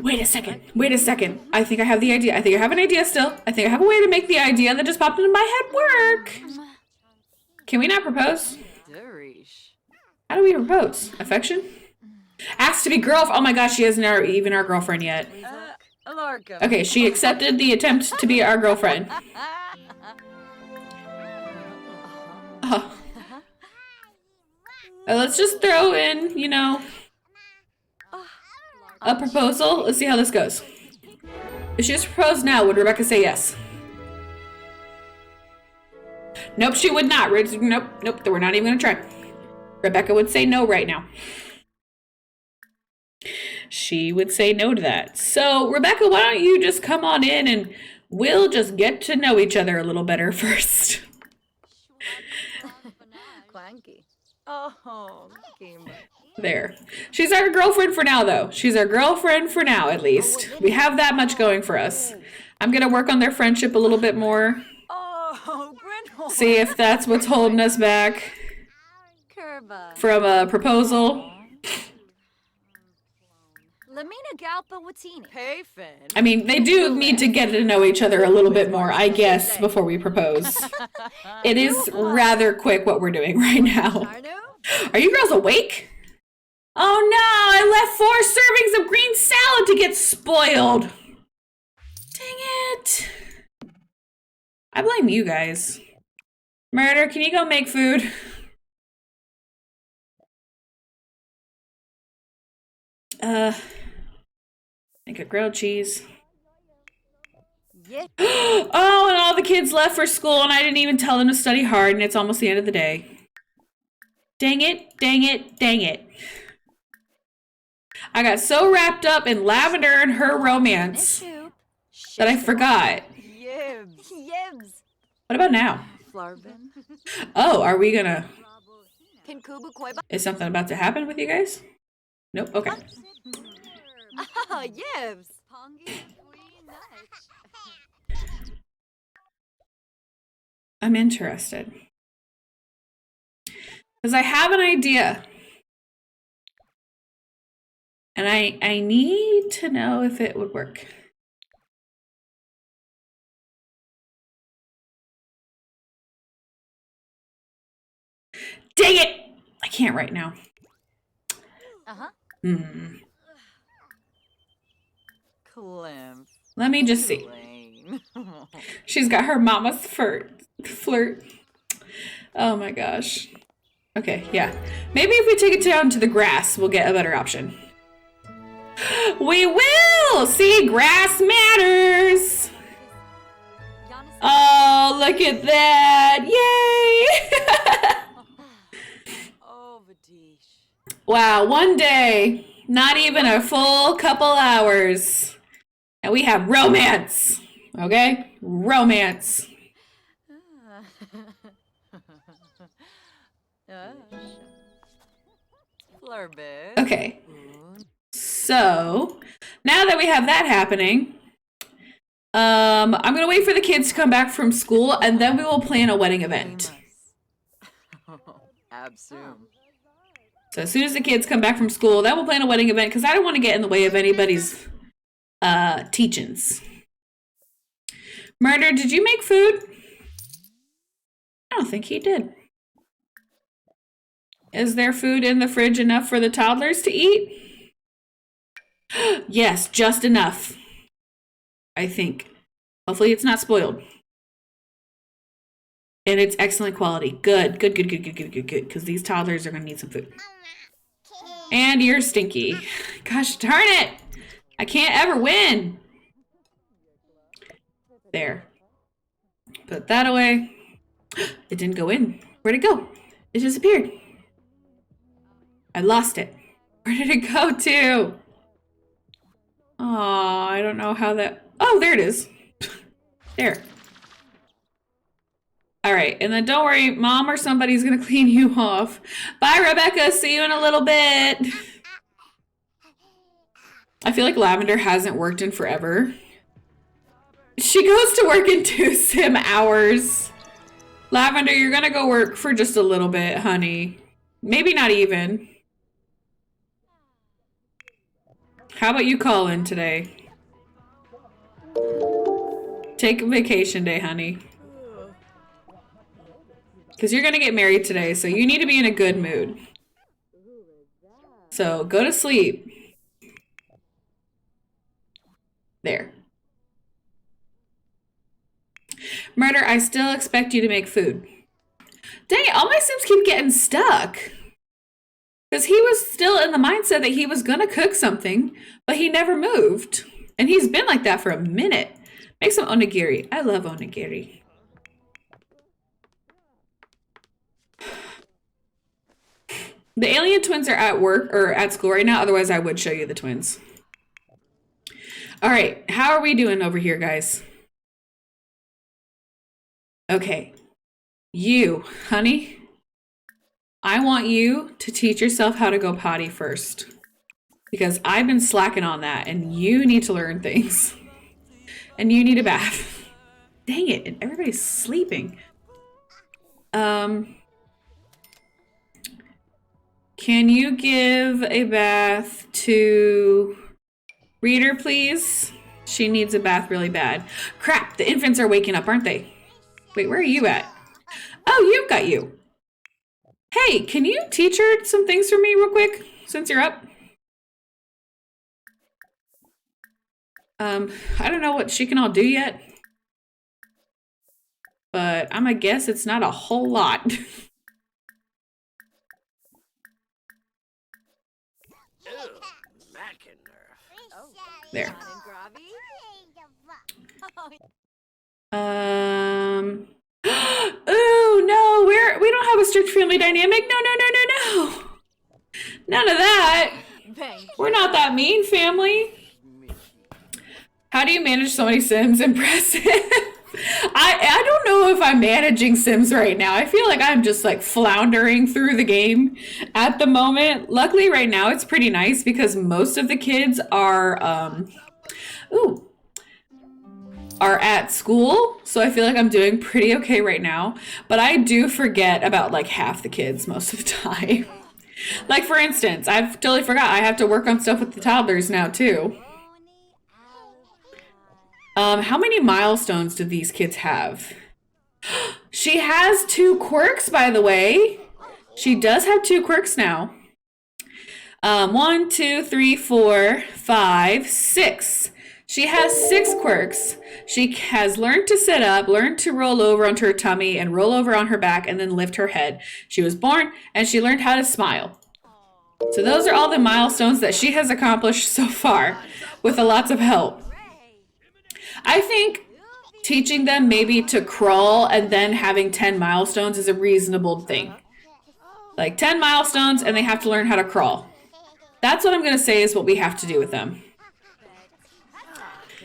Wait a second. I think I have the idea. I think I have an idea still. I think I have a way to make the idea that just popped into my head work. Can we not propose? How do we propose? Affection? Asked to be girlfriend. Oh my gosh, she isn't even our girlfriend yet. Okay, she accepted the attempt to be our girlfriend. Let's just throw in, you know, a proposal. Let's see how this goes. If she was proposed now, would Rebecca say yes? Nope, she would not. Nope, we're not even gonna try. Rebecca would say no right now. She would say no to that. So, Rebecca, why don't you just come on in and we'll just get to know each other a little better first. There. She's our girlfriend for now, though. She's our girlfriend for now, at least. We have that much going for us. I'm going to work on their friendship a little bit more. See if that's what's holding us back from a proposal. I mean, they do need to get to know each other a little bit more, I guess, before we propose. It is rather quick what we're doing right now. Are you girls awake? Oh no, I left 4 servings of green salad to get spoiled. Dang it. I blame you guys. Murder, can you go make food? Make a grilled cheese. Oh, and all the kids left for school and I didn't even tell them to study hard and it's almost the end of the day. Dang it, dang it, dang it. I got so wrapped up in Lavender and her romance that I forgot. What about now? Oh, are we gonna... Is something about to happen with you guys? Nope, okay. I'm interested. Because I have an idea. And I need to know if it would work. Dang it! I can't right now. Let me just see. She's got her mama's flirt. Oh my gosh. Okay, yeah. Maybe if we take it down to the grass, we'll get a better option. We will! See, grass matters! Oh, look at that! Yay! Wow, one day, not even a full couple hours, and we have romance, okay? Romance. Okay, so now that we have that happening, I'm gonna wait for the kids to come back from school, and then we will plan a wedding event. So as soon as the kids come back from school, then we'll plan a wedding event because I don't want to get in the way of anybody's teachings. Murder, did you make food? I don't think he did. Is there food in the fridge enough for the toddlers to eat? Yes, just enough. I think. Hopefully it's not spoiled. And it's excellent quality. Good. Because these toddlers are going to need some food. And you're stinky. Gosh darn it. I can't ever win. There. Put that away. It didn't go in. Where'd it go? It disappeared. I lost it. Where did it go to? Oh, I don't know how that... Oh, there it is. There. All right, and then don't worry, Mom or somebody's gonna clean you off. Bye, Rebecca. See you in a little bit. I feel like Lavender hasn't worked in forever. She goes to work in 2 sim hours. Lavender, you're gonna go work for just a little bit, honey. Maybe not even. How about you call in today? Take a vacation day, honey. Because you're gonna get married today, so you need to be in a good mood. So go to sleep. There. Murder, I still expect you to make food. Dang it, all my Sims keep getting stuck. Because he was still in the mindset that he was gonna cook something, but he never moved. And he's been like that for a minute. Make some onigiri. I love onigiri. The alien twins are at work or at school right now. Otherwise, I would show you the twins. All right. How are we doing over here, guys? Okay. You, honey, I want you to teach yourself how to go potty first. Because I've been slacking on that, and you need to learn things. And you need a bath. Dang it, and everybody's sleeping. Can you give a bath to Reader, please? She needs a bath really bad. Crap, the infants are waking up, aren't they? Wait, where are you at? Oh, you've got you. Hey, can you teach her some things for me real quick, since you're up? I don't know what she can all do yet. But I'm gonna guess it's not a whole lot. There. Oh no, we don't have a strict family dynamic. No. None of that. We're not that mean, family. How do you manage so many Sims? Impressive. I don't know if I'm managing Sims right now. I feel like I'm just like floundering through the game at the moment. Luckily right now it's pretty nice because most of the kids are at school. So I feel like I'm doing pretty okay right now. But I do forget about like half the kids most of the time. Like for instance, I've totally forgot I have to work on stuff with the toddlers now too. How many milestones do these kids have? She has 2 quirks, by the way. She does have 2 quirks now. 1, 2, 3, 4, 5, 6. She has 6 quirks. She has learned to sit up, learned to roll over onto her tummy, and roll over on her back, and then lift her head. She was born, and she learned how to smile. So those are all the milestones that she has accomplished so far, with lots of help. I think teaching them maybe to crawl and then having 10 milestones is a reasonable thing. Like 10 milestones and they have to learn how to crawl. That's what I'm going to say is what we have to do with them.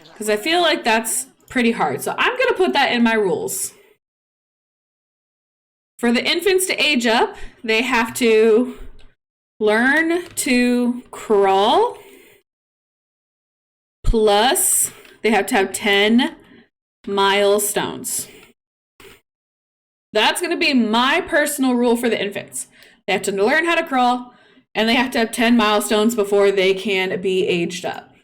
Because I feel like that's pretty hard. So I'm going to put that in my rules. For the infants to age up, they have to learn to crawl. Plus, they have to have 10 milestones. That's going to be my personal rule for the infants. They have to learn how to crawl, and they have to have 10 milestones before they can be aged up.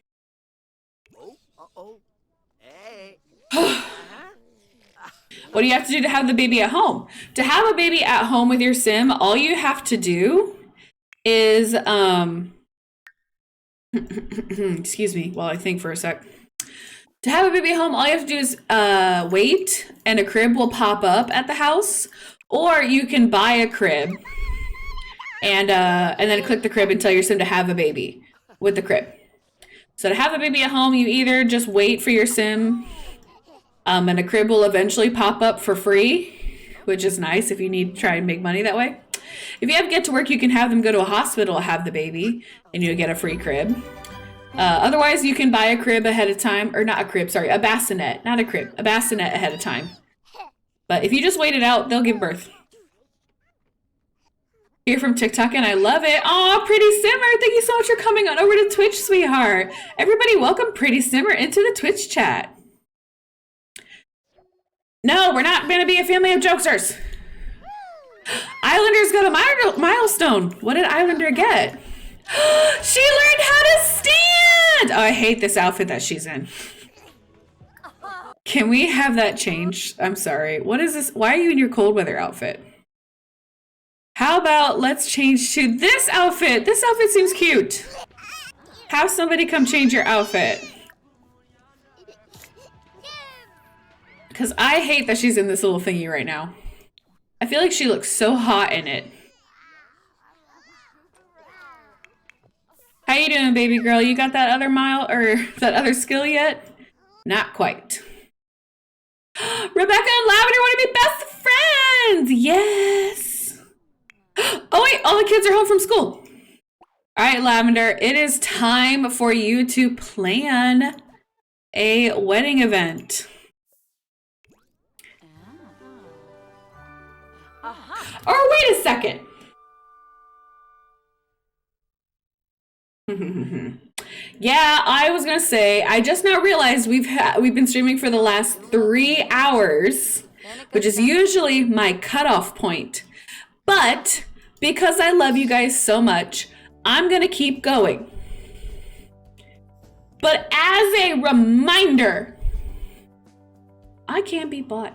What do you have to do to have the baby at home? To have a baby at home with your sim, all you have to do is, excuse me while I think for a sec. To have a baby at home, all you have to do is wait, and a crib will pop up at the house, or you can buy a crib and then click the crib and tell your sim to have a baby with the crib. So to have a baby at home, you either just wait for your sim, and a crib will eventually pop up for free, which is nice if you need to try and make money that way. If you have to get to work, you can have them go to a hospital, have the baby, and you'll get a free crib. Otherwise, you can buy a crib ahead of time, or not a crib, sorry, a bassinet, not a crib, a bassinet ahead of time. But if you just wait it out, they'll give birth. Here from TikTok, and I love it. Oh, Pretty Simmer, thank you so much for coming on over to Twitch, sweetheart. Everybody, welcome Pretty Simmer into the Twitch chat. No, we're not going to be a family of jokesters. Islanders got a milestone. What did Islander get? She learned how to stand. Oh, I hate this outfit that she's in. Can we have that changed? I'm sorry. What is this? Why are you in your cold weather outfit? How about let's change to this outfit? This outfit seems cute. Have somebody come change your outfit. Because I hate that she's in this little thingy right now. I feel like she looks so hot in it. How you doing, baby girl? You got that other that other skill yet? Not quite. Rebecca and Lavender want to be best friends. Yes. Oh wait, all the kids are home from school. All right, Lavender, it is time for you to plan a wedding event. Or wait a second. Yeah, I was gonna say, I just now realized we've been streaming for the last 3 hours, which is usually my cutoff point. But because I love you guys so much, I'm gonna keep going. But as a reminder, I can't be bought.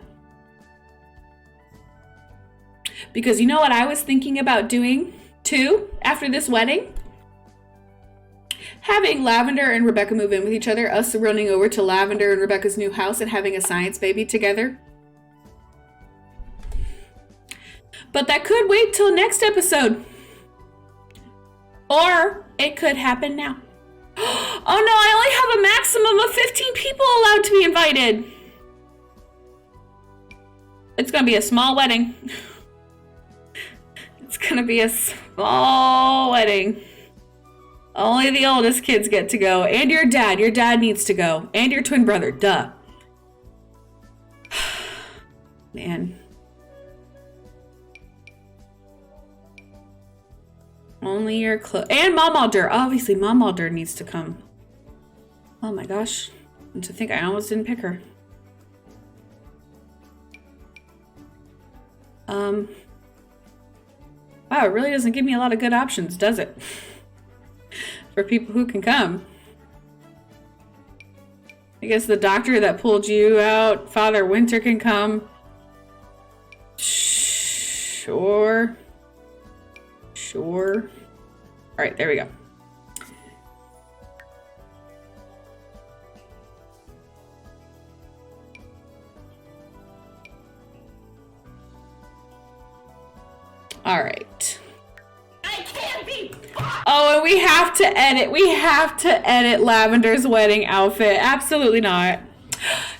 Because you know what I was thinking about doing too after this wedding? Having Lavender and Rebecca move in with each other, us running over to Lavender and Rebecca's new house and having a science baby together. But that could wait till next episode. Or it could happen now. Oh no, I only have a maximum of 15 people allowed to be invited. It's gonna be a small wedding. It's gonna be a small wedding. Only the oldest kids get to go. And your dad. Your dad needs to go. And your twin brother. Duh. Man. Only your clothes. And Mom Alder. Obviously, Mom Alder needs to come. Oh my gosh. And to think I almost didn't pick her. Wow, it really doesn't give me a lot of good options, does it? For people who can come. I guess the doctor that pulled you out, Father Winter, can come. Sure. Sure. All right, there we go. All right. I can't be. Oh, and we have to edit. We have to edit Lavender's wedding outfit. Absolutely not.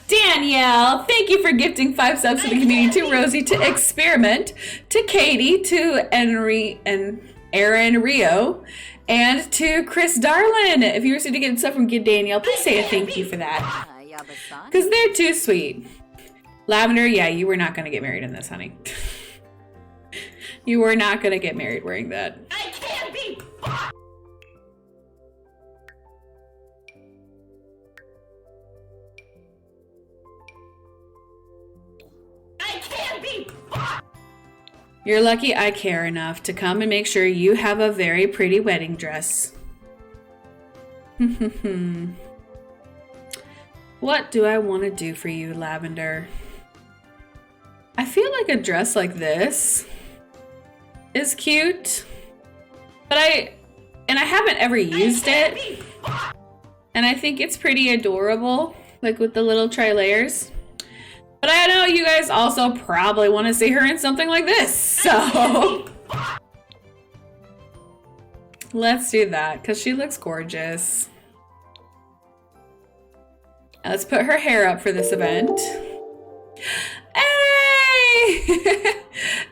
Danielle, thank you for gifting 5 subs to the community. To Rosie, to Experiment, to Katie, to Henry and Aaron Rio, and to Chris Darlin. If you received a gift sub from Good Danielle, please say a thank you for that. Because they're too sweet. Lavender, yeah, you were not going to get married in this, honey. You were not going to get married wearing that. I can't be. I can't be. You're lucky I care enough to come and make sure you have a very pretty wedding dress. What do I want to do for you, Lavender? I feel like a dress like this is cute, but I haven't ever used it, and I think it's pretty adorable, like with the little tri-layers. But I know you guys also probably want to see her in something like this, so let's do that because she looks gorgeous. Let's put her hair up for this event. Hey!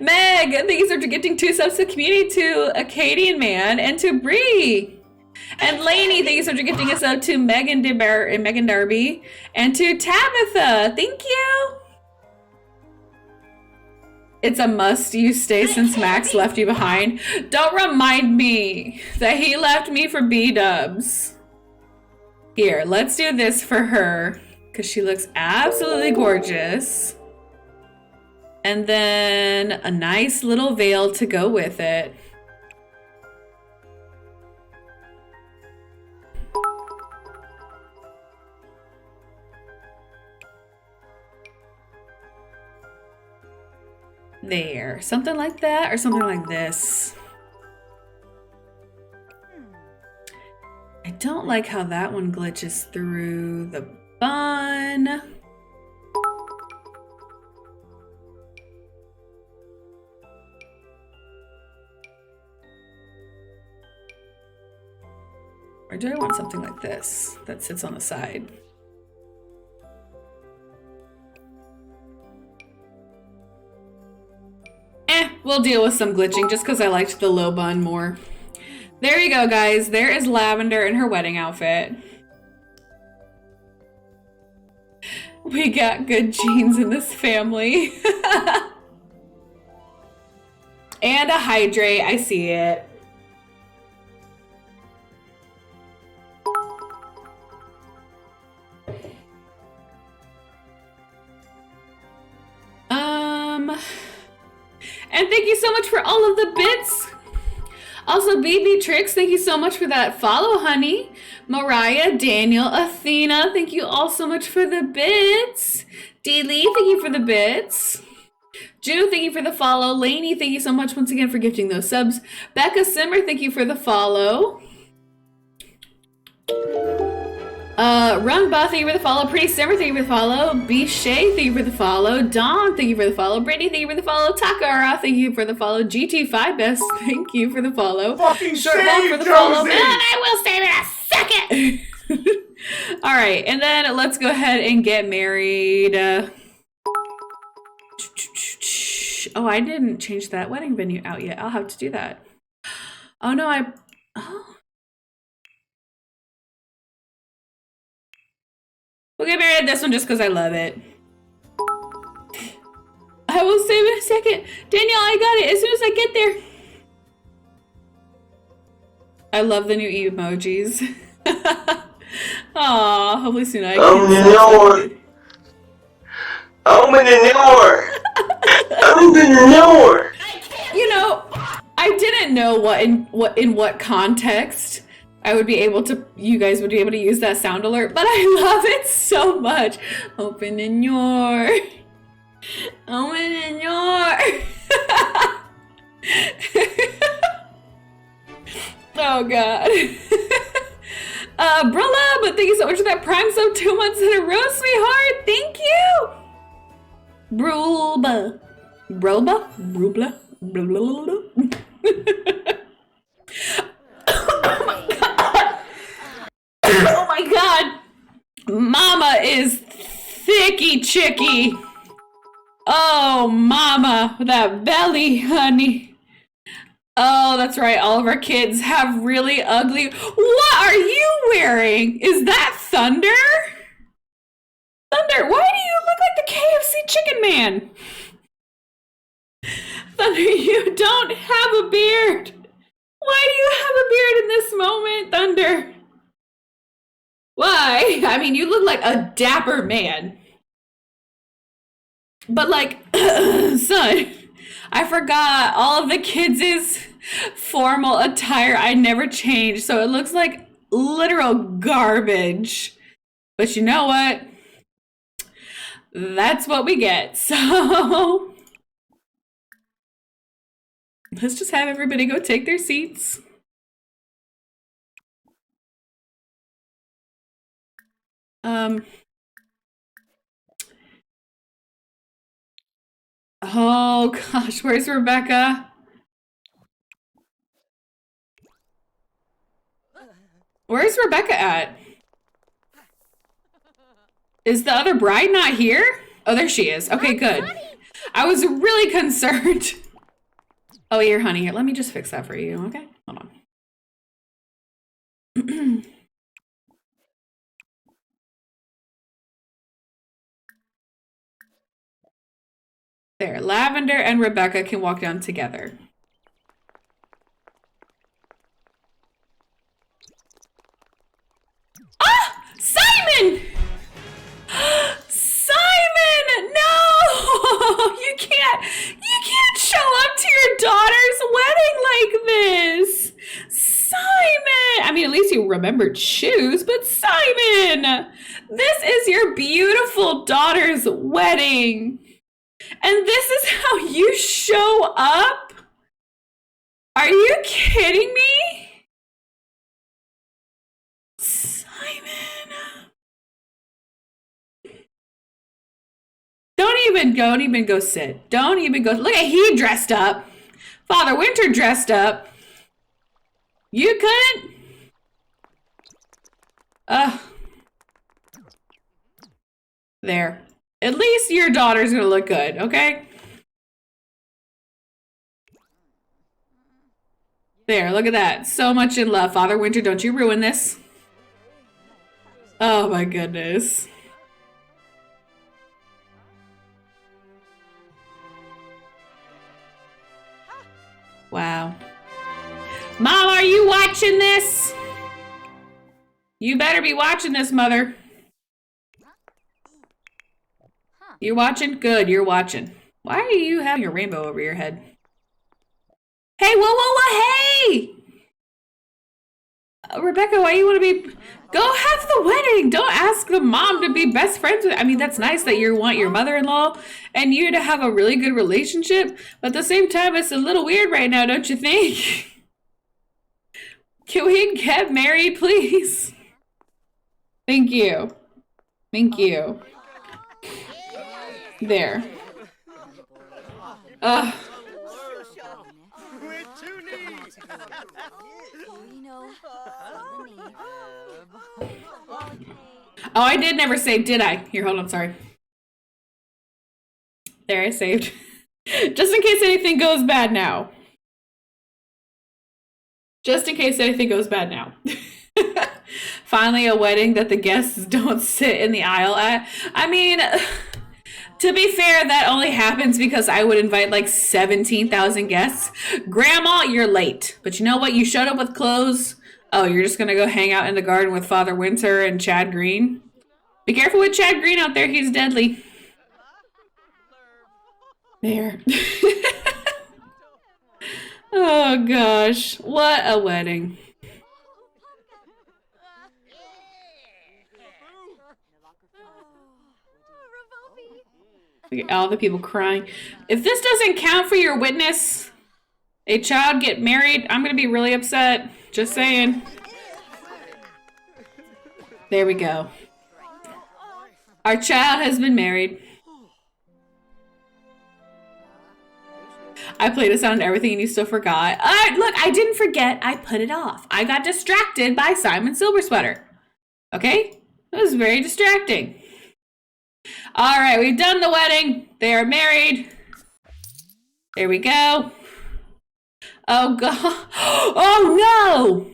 Meg, thank you so much for gifting 2 subs to the community, to Acadian Man and to Bree. And Lainey, thank you so much for gifting a sub to Megan Darby and to Tabitha. Thank you. It's a must you stay since Max left you behind. Don't remind me that he left me for B-dubs. Here, let's do this for her because she looks absolutely gorgeous. And then a nice little veil to go with it. There, something like that or something like this. I don't like how that one glitches through the bun. Or do I want something like this that sits on the side? We'll deal with some glitching just because I liked the low bun more. There you go, guys. There is Lavender in her wedding outfit. We got good genes in this family. And a hydrate. I see it. And thank you so much for all of the bits. Also, BB Tricks, thank you so much for that follow, honey. Mariah, Daniel, Athena, thank you all so much for the bits. D. Lee, thank you for the bits. Ju, thank you for the follow. Lainey, thank you so much once again for gifting those subs. Becca Simmer, thank you for the follow. Runba, thank you for the follow. Pretty Simmer, thank you for the follow. B. Shay, thank you for the follow. Dawn, thank you for the follow. Brittany, thank you for the follow. Takara, thank you for the follow. GT5 Best, thank you for the follow. Fucking Shortwalk for the Josie! follow. And I will save in a second. All right, and then let's go ahead and get married. Oh, I didn't change that wedding venue out yet. I'll have to do that. Oh no, oh. We'll get married at this one just because I love it. I will save in a second. Danielle, I got it as soon as I get there. I love the new emojis. Aw, hopefully soon I can. You know, I didn't know what context you guys would be able to use that sound alert, but I love it so much. Open in your. Oh god. Brilla, but thank you so much for that Prime sub 2 months in a row, sweetheart. Thank you. Brulba. Oh my god. Mama is thicky chicky. Oh, mama, that belly, honey. Oh, that's right. All of our kids have really ugly. What are you wearing? Is that Thunder? Thunder, why do you look like the KFC Chicken Man? Thunder, you don't have a beard. Why do you have a beard in this moment, Thunder? Why? I mean, you look like a dapper man. But like, son, I forgot all of the kids' formal attire. I never changed, so it looks like literal garbage. But you know what? That's what we get. So let's just have everybody go take their seats. Oh gosh, where's Rebecca? Where's Rebecca at? Is the other bride not here? Oh, there she is. Okay, good. I was really concerned. Oh, here, honey. Here, let me just fix that for you, okay? Hold on. There, Lavender and Rebecca can walk down together. Ah! Simon! Simon! No! You can't show up to your daughter's wedding like this! Simon! I mean, at least you remembered shoes, but Simon! This is your beautiful daughter's wedding. And this is how you show up? Are you kidding me? Simon. Don't even go sit. Don't even go. Look at he dressed up. Father Winter dressed up. You couldn't? There. At least your daughter's gonna look good, okay? There, look at that. So much in love. Father Winter, don't you ruin this. Oh my goodness. Wow. Mom, are you watching this? You better be watching this, Mother. You're watching? Good, you're watching. Why are you having a rainbow over your head? Hey, whoa, hey! Rebecca, why you want to be... Go have the wedding! Don't ask the mom to be best friends with... I mean, that's nice that you want your mother-in-law and you to have a really good relationship, but at the same time, it's a little weird right now, don't you think? Can we get married, please? Thank you. Thank you. There. Ugh. Oh, I did never save, did I? Here, hold on, sorry. There, I saved. Just in case anything goes bad now. Just in case anything goes bad now. Finally, a wedding that the guests don't sit in the aisle at. I mean, to be fair, that only happens because I would invite like 17,000 guests. Grandma, you're late. But you know what? You showed up with clothes. Oh, you're just going to go hang out in the garden with Father Winter and Chad Green? Be careful with Chad Green out there. He's deadly. There. Oh, gosh. What a wedding. Look at all the people crying. If this doesn't count for your witness, a child get married, I'm going to be really upset. Just saying. There we go. Our child has been married. I played a sound and everything and you still forgot. Look, I didn't forget. I put it off. I got distracted by Simon Silversweater. Okay? It was very distracting. All right, we've done the wedding. They are married. There we go. Oh, God. Oh,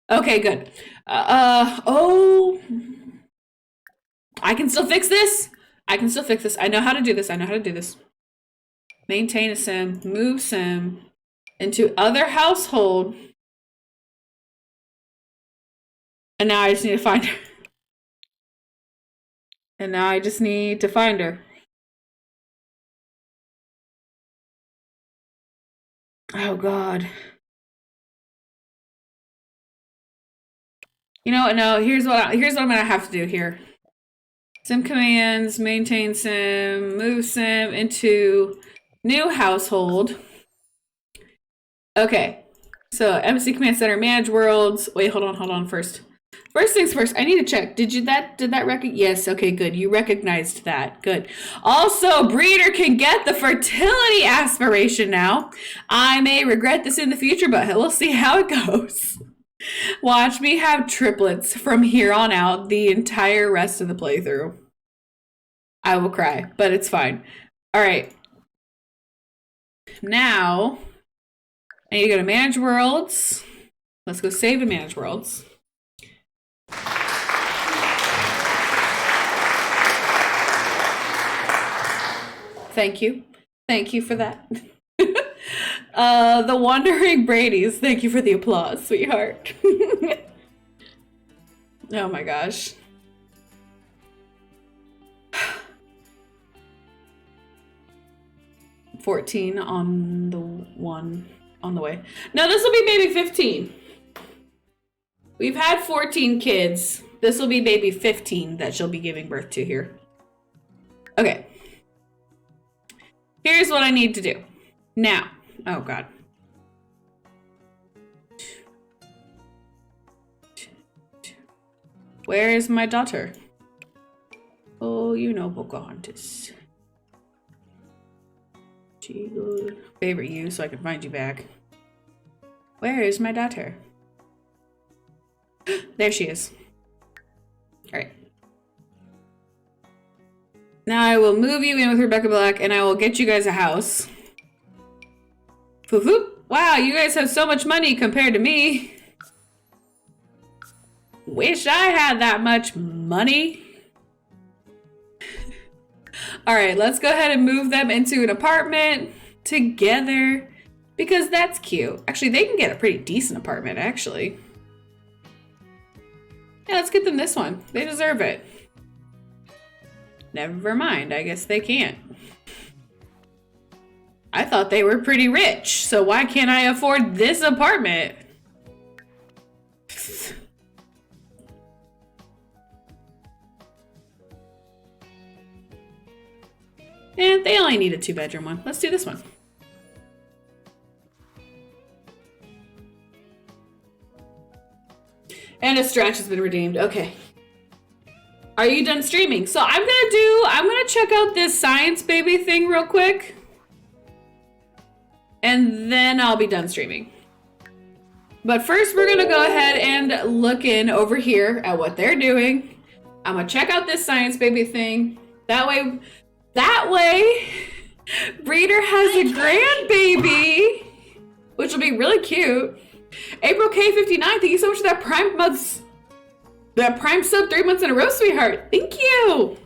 no. Okay, good. Oh. I can still fix this. I can still fix this. I know how to do this. I know how to do this. Maintain a sim. Move sim into other household. And now I just need to find her. And now I just need to find her. Oh, God. You know what? No, here's what I'm gonna have to do here. Sim commands, maintain sim, move sim into new household. Okay. So MC Command Center, manage worlds. Wait, hold on first. First things first, I need to check. Did that recognize? Yes, okay, good. You recognized that. Good. Also, breeder can get the fertility aspiration now. I may regret this in the future, but we'll see how it goes. Watch me have triplets from here on out the entire rest of the playthrough. I will cry, but it's fine. All right. Now, I need to go to Manage Worlds. Let's go save to Manage Worlds. Thank you. Thank you for that. The Wandering Brady's. Thank you for the applause, sweetheart. Oh my gosh. $14 on the one on the way. No, this will be baby 15. We've had 14 kids. This will be baby 15 that she'll be giving birth to here. Okay. Here's what I need to do. Now. Oh, God. Where is my daughter? Oh, you know Pocahontas. Favorite you so I can find you back. Where is my daughter? There she is. Alright. Now I will move you in with Rebecca Black and I will get you guys a house. Foop. Wow, you guys have so much money compared to me. Wish I had that much money. Alright, let's go ahead and move them into an apartment together because that's cute. Actually, they can get a pretty decent apartment, actually. Yeah, let's get them this one. They deserve it. Never mind, I guess they can't. I thought they were pretty rich, so why can't I afford this apartment? And they only need a 2-bedroom one. Let's do this one. And a stretch has been redeemed. Okay. Are you done streaming? So I'm gonna check out this science baby thing real quick. And then I'll be done streaming. But first we're gonna go ahead and look in over here at what they're doing. I'm gonna check out this science baby thing. That way, Breeder has a grandbaby, which will be really cute. April K59, thank you so much for that Prime sub 3 months in a row, sweetheart. Thank you.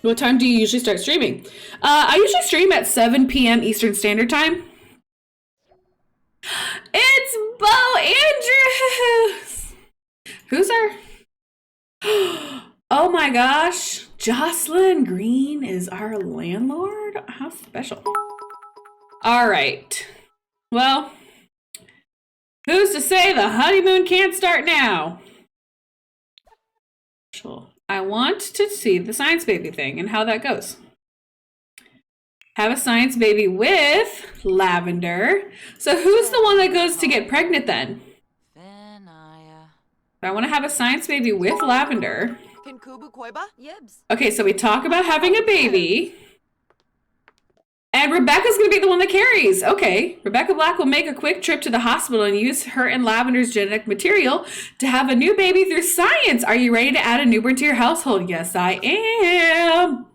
What time do you usually start streaming? I usually stream at 7 p.m. Eastern Standard Time. It's Bo Andrews! Who's our... Oh my gosh. Jocelyn Green is our landlord? How special. Alright. Well, who's to say the honeymoon can't start now? Sure. I want to see the science baby thing and how that goes. Have a science baby with Lavender. So who's the one that goes to get pregnant then? I want to have a science baby with Lavender. Okay, so we talk about having a baby. And Rebecca's going to be the one that carries. Okay, Rebecca Black will make a quick trip to the hospital and use her and Lavender's genetic material to have a new baby through science. Are you ready to add a newborn to your household? Yes, I am.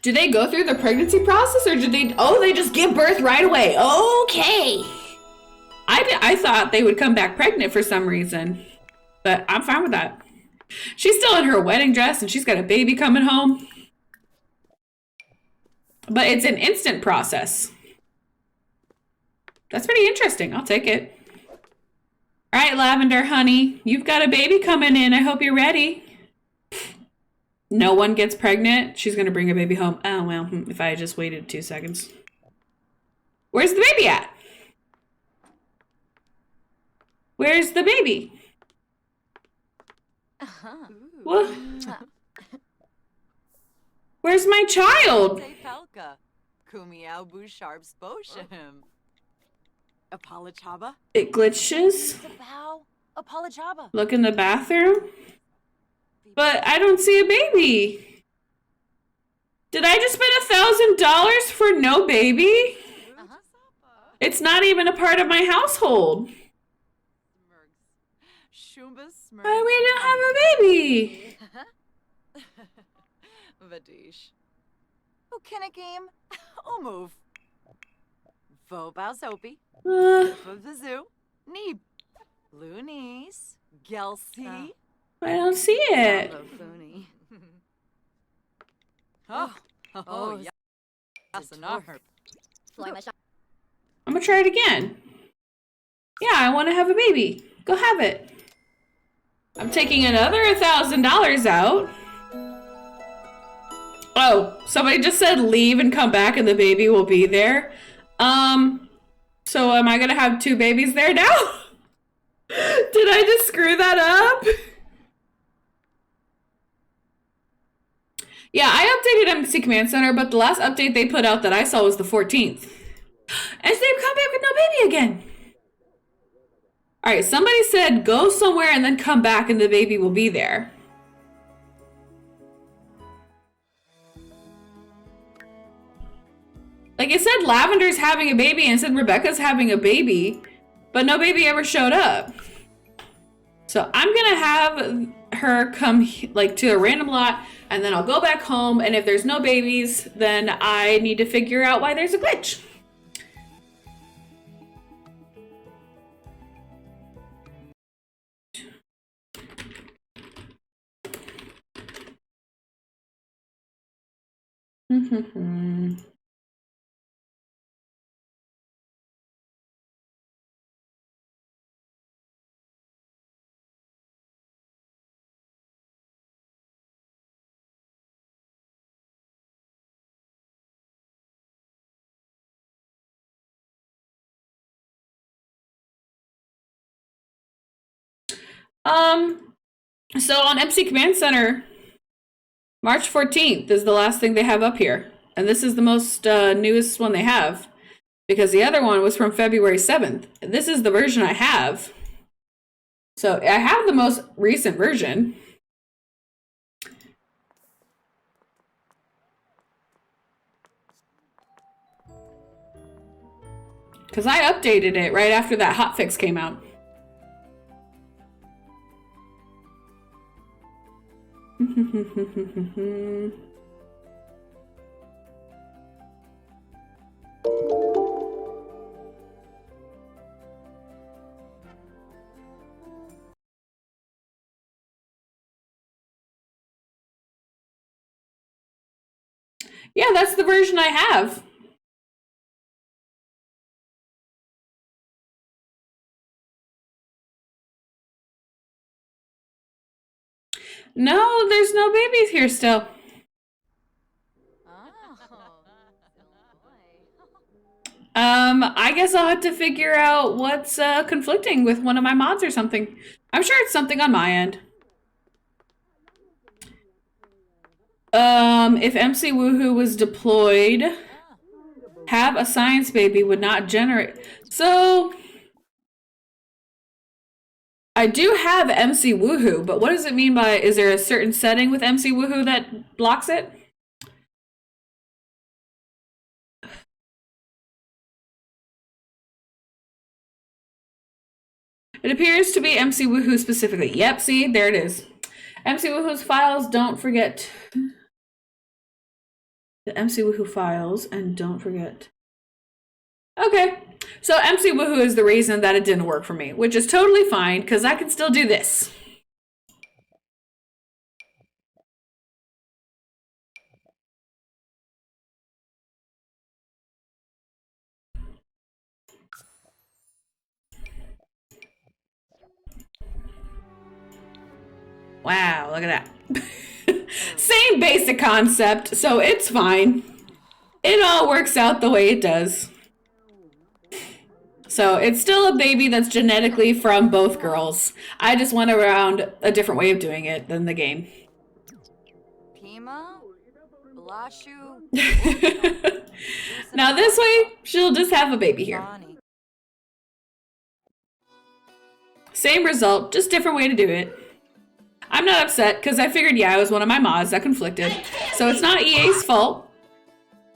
Do they go through the pregnancy process or do they just give birth right away? Okay. I thought they would come back pregnant for some reason, but I'm fine with that. She's still in her wedding dress and she's got a baby coming home. But it's an instant process. That's pretty interesting. I'll take it. All right, Lavender, honey, you've got a baby coming in. I hope you're ready. No one gets pregnant. She's going to bring a baby home. Oh, well, if I had just waited 2 seconds. Where's the baby at? Where's the baby? What? Where's my child? It glitches. Look in the bathroom. But I don't see a baby. Did I just spend $1,000 for no baby? It's not even a part of my household. Why we don't have a baby? Vadish. O Kinnikim. O move. Vo Balsopi. The zoo. Neeb. Loonies. Gelsey. I don't see it. Loony. Oh, yeah. That's enough. I'm gonna try it again. Yeah, I want to have a baby. Go have it. I'm taking another $1,000 out. Oh, somebody just said leave and come back and the baby will be there. So am I gonna have 2 babies there now? Did I just screw that up? Yeah, I updated MC Command Center, but the last update they put out that I saw was the 14th. And so they've come back with no baby again. All right, somebody said go somewhere and then come back and the baby will be there. Like it said Lavender's having a baby and it said Rebecca's having a baby, but no baby ever showed up. So I'm gonna have her come like to a random lot and then I'll go back home, and if there's no babies, then I need to figure out why there's a glitch. So on MC Command Center, March 14th is the last thing they have up here. And this is the most newest one they have, because the other one was from February 7th. This is the version I have. So I have the most recent version. Because I updated it right after that hotfix came out. Yeah, that's the version I have. No, there's no babies here still. I guess I'll have to figure out what's conflicting with one of my mods or something. I'm sure it's something on my end. If MC Woohoo was deployed, have a science baby would not generate. So I do have MC Woohoo, but what does it mean by, is there a certain setting with MC Woohoo that blocks it? It appears to be MC Woohoo specifically. Yep, see, there it is. MC Woohoo's files, don't forget. The MC Woohoo files, and don't forget. Okay, so MC Woohoo is the reason that it didn't work for me, which is totally fine, because I can still do this. Wow, look at that. Same basic concept, so it's fine. It all works out the way it does. So it's still a baby that's genetically from both girls. I just went around a different way of doing it than the game. Pima? Blashu? Now this way, she'll just have a baby here. Same result, just different way to do it. I'm not upset, because I figured, yeah, it was one of my mods that conflicted. So it's not EA's fault.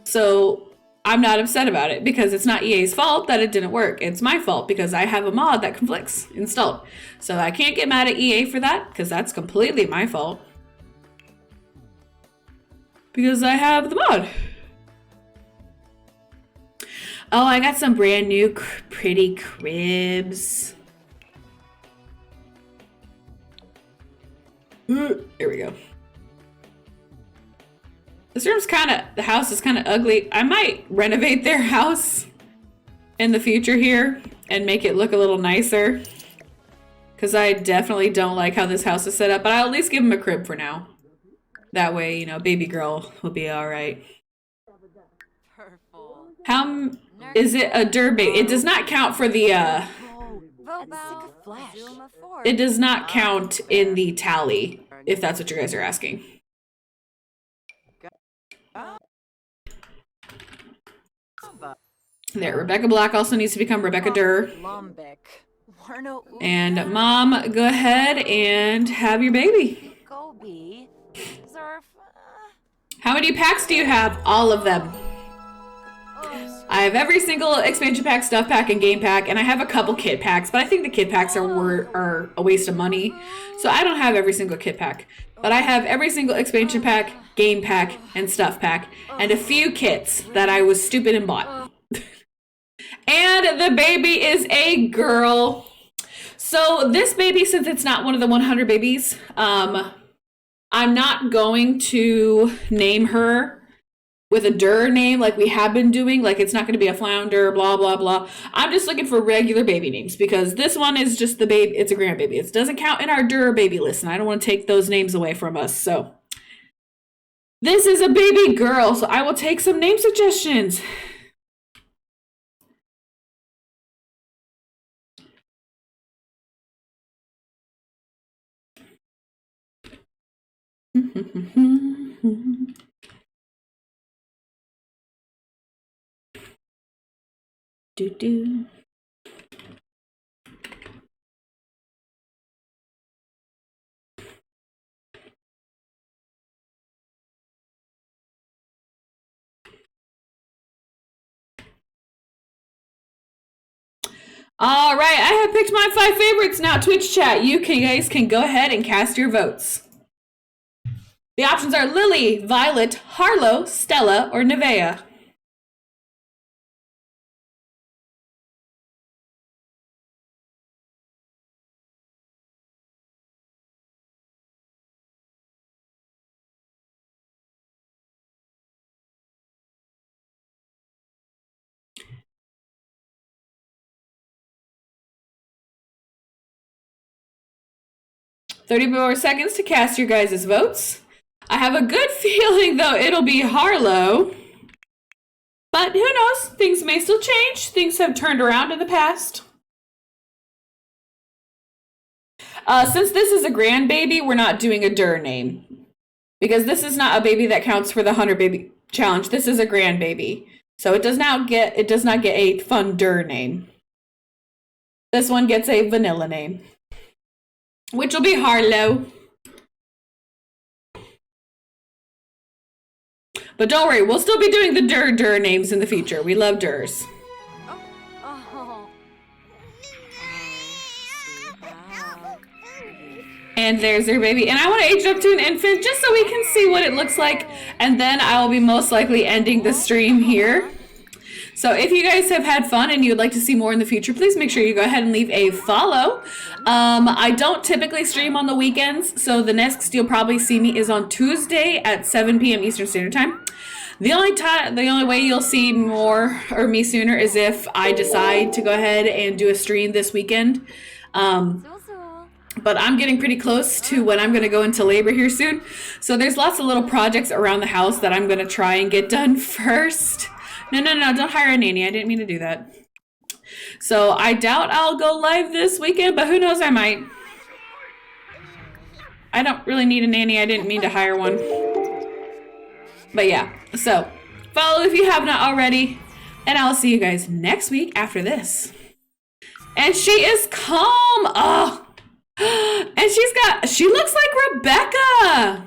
So I'm not upset about it, because it's not EA's fault that it didn't work. It's my fault, because I have a mod that conflicts installed. So I can't get mad at EA for that, because that's completely my fault. Because I have the mod. Oh, I got some brand new pretty cribs. There we go. The house is kind of ugly. I might renovate their house in the future here and make it look a little nicer. Because I definitely don't like how this house is set up, but I'll at least give him a crib for now. That way, you know, baby girl will be alright. How is it a der baby? It does not count for the, it does not count in the tally, if that's what you guys are asking. There, Rebecca Black also needs to become Rebecca Durr. And Mom, go ahead and have your baby. How many packs do you have? All of them. I have every single expansion pack, stuff pack, and game pack, and I have a couple kit packs, but I think the kit packs are a waste of money, so I don't have every single kit pack. But I have every single expansion pack, game pack, and stuff pack, and a few kits that I was stupid and bought. And the baby is a girl. So this baby, since it's not one of the 100 babies, I'm not going to name her with a der name like we have been doing. Like, it's not going to be a flounder, blah, blah, blah. I'm just looking for regular baby names because this one is just the baby. It's a grandbaby. It doesn't count in our der baby list, and I don't want to take those names away from us. So this is a baby girl, so I will take some name suggestions. Do. All right, I have picked my 5 favorites. Now, Twitch chat, you guys can go ahead and cast your votes. The options are Lily, Violet, Harlow, Stella, or Nevea. "30 more seconds to cast your guys' votes. I have a good feeling, though, it'll be Harlow. But who knows? Things may still change. Things have turned around in the past. Since this is a grandbaby, we're not doing a der name. Because this is not a baby that counts for the 100 baby challenge. This is a grandbaby. So it does not get a fun der name. This one gets a vanilla name, which will be Harlow. But don't worry, we'll still be doing the der names in the future. We love ders. And there's their baby. And I want to age it up to an infant just so we can see what it looks like. And then I will be most likely ending the stream here. So if you guys have had fun and you would like to see more in the future, please make sure you go ahead and leave a follow. I don't typically stream on the weekends, so the next you'll probably see me is on Tuesday at 7 p.m. Eastern Standard Time. The only way you'll see more or me sooner is if I decide to go ahead and do a stream this weekend. But I'm getting pretty close to when I'm going to go into labor here soon. So there's lots of little projects around the house that I'm going to try and get done first. No, don't hire a nanny. I didn't mean to do that. So I doubt I'll go live this weekend, but who knows, I might. I don't really need a nanny. I didn't mean to hire one. But yeah, so follow if you have not already, and I'll see you guys next week after this. And she is calm. Oh, and she looks like Rebecca.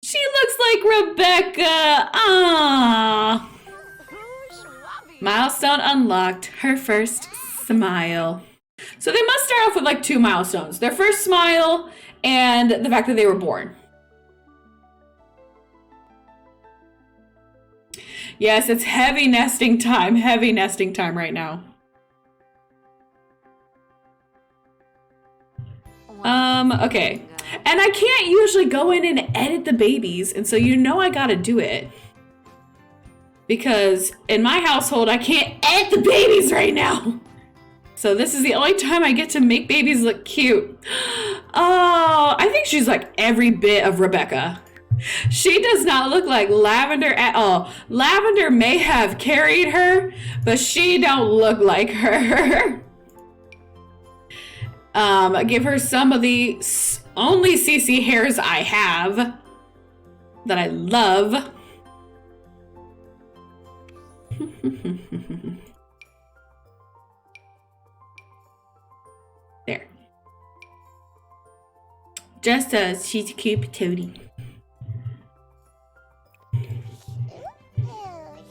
She looks like Rebecca. Ah. Milestone unlocked. Her first smile. So they must start off with like 2 milestones. Their first smile and the fact that they were born. Yes, it's heavy nesting time. Heavy nesting time right now. Okay. And I can't usually go in and edit the babies, and so you know I gotta do it. Because in my household, I can't edit the babies right now. So this is the only time I get to make babies look cute. Oh, I think she's like every bit of Rebecca. She does not look like Lavender at all. Lavender may have carried her, but she don't look like her. Give her some of the only CC hairs I have that I love. There. Just as she's a cute patootie.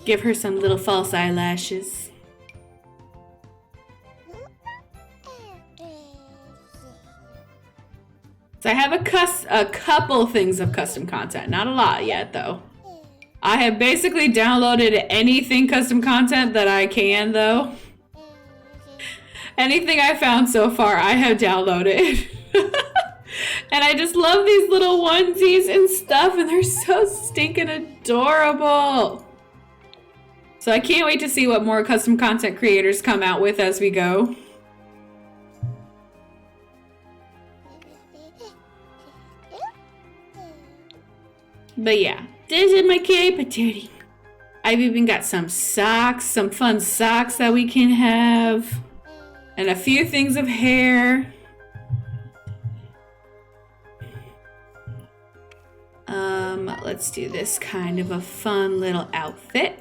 Give her some little false eyelashes. So I have a couple things of custom content. Not a lot yet, though. I have basically downloaded anything custom content that I can, though. Anything I found so far, I have downloaded. And I just love these little onesies and stuff, and they're so stinking adorable. So I can't wait to see what more custom content creators come out with as we go. But yeah, this is my kitty patootie. I've even got some socks, some fun socks that we can have. And a few things of hair. Let's do this kind of a fun little outfit.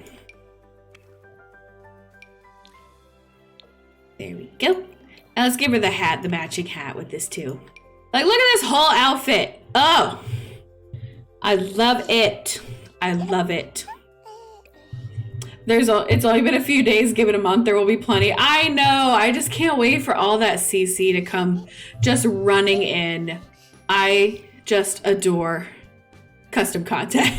There we go. Now let's give her the hat, the matching hat with this too. Like, look at this whole outfit. Oh, I love it. I love it. It's only been a few days. Give it a month. There will be plenty. I know. I just can't wait for all that CC to come just running in. I just adore custom content.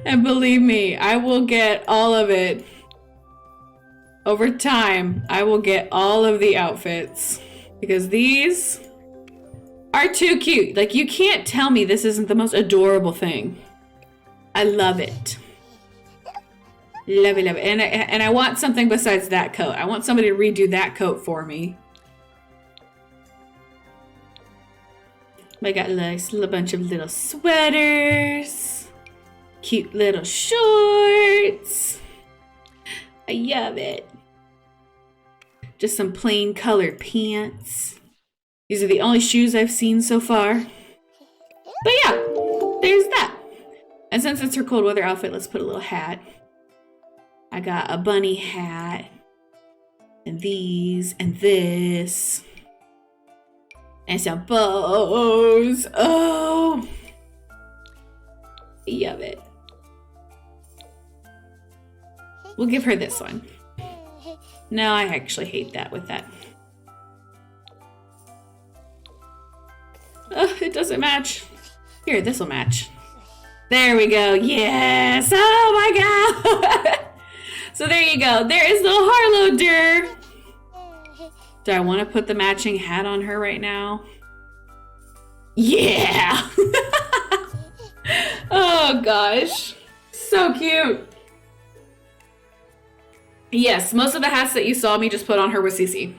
And believe me, I will get all of it. Over time, I will get all of the outfits because these are too cute. Like, you can't tell me this isn't the most adorable thing. I love it. Love it, love it. And I want something besides that coat. I want somebody to redo that coat for me. I got a bunch of little sweaters. Cute little shorts. I love it. Just some plain colored pants. These are the only shoes I've seen so far. But yeah, there's that. And since it's her cold weather outfit, let's put a little hat. I got a bunny hat. And these and this. And some bows. Oh. Love it. We'll give her this one. No, I actually hate that with that. Oh, it doesn't match. Here, this will match. There we go. Yes. Oh my god. So there you go. There is little Harlow Durr. Do I want to put the matching hat on her right now? Yeah. Oh gosh. So cute. Yes, most of the hats that you saw me just put on her with CC.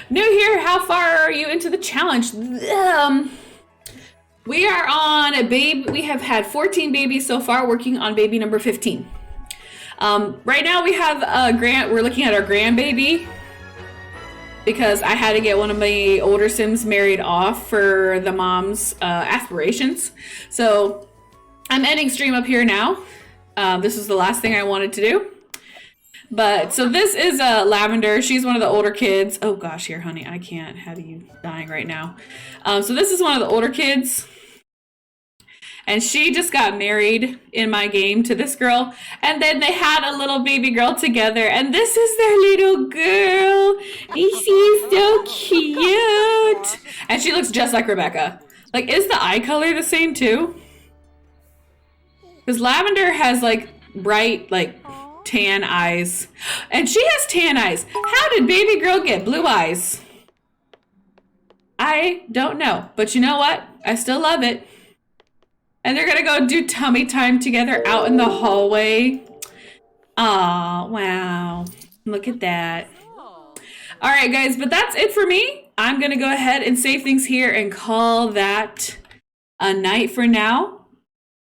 New here, how far are you into the challenge? We are on a babe. We have had 14 babies so far, working on baby number 15. Right now we have a we're looking at our grandbaby because I had to get one of my older Sims married off for the mom's aspirations. So I'm ending stream up here now. This is the last thing I wanted to do. But so this is Lavender. She's one of the older kids. Oh gosh, here, honey, I can't have you dying right now. So this is one of the older kids. And she just got married in my game to this girl. And then they had a little baby girl together. And this is their little girl. And she's so cute. And she looks just like Rebecca. Like, is the eye color the same too? Because Lavender has like bright, like tan eyes. And she has tan eyes. How did baby girl get blue eyes? I don't know. But you know what? I still love it. And they're gonna go do tummy time together out in the hallway. Aw, wow. Look at that. All right, guys, but that's it for me. I'm gonna go ahead and save things here and call that a night for now.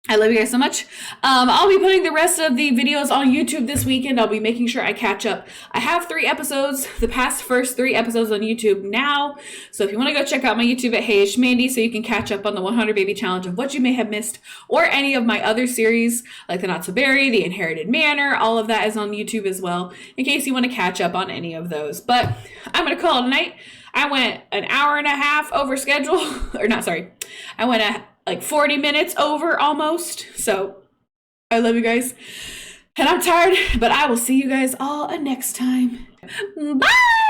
I love you guys so much. I'll be putting the rest of the videos on YouTube this weekend. I'll be making sure I catch up. I have 3 episodes, the first 3 episodes on YouTube now. So if you want to go check out my YouTube at HayIshMandy so you can catch up on the 100 Baby Challenge of what you may have missed, or any of my other series like the Not So Berry, the Inherited Manor, all of that is on YouTube as well, in case you want to catch up on any of those. But I'm going to call it a night. I went an hour and a half over schedule, or not, sorry. I went like 40 minutes over almost. So I love you guys. And I'm tired, but I will see you guys all next time. Bye!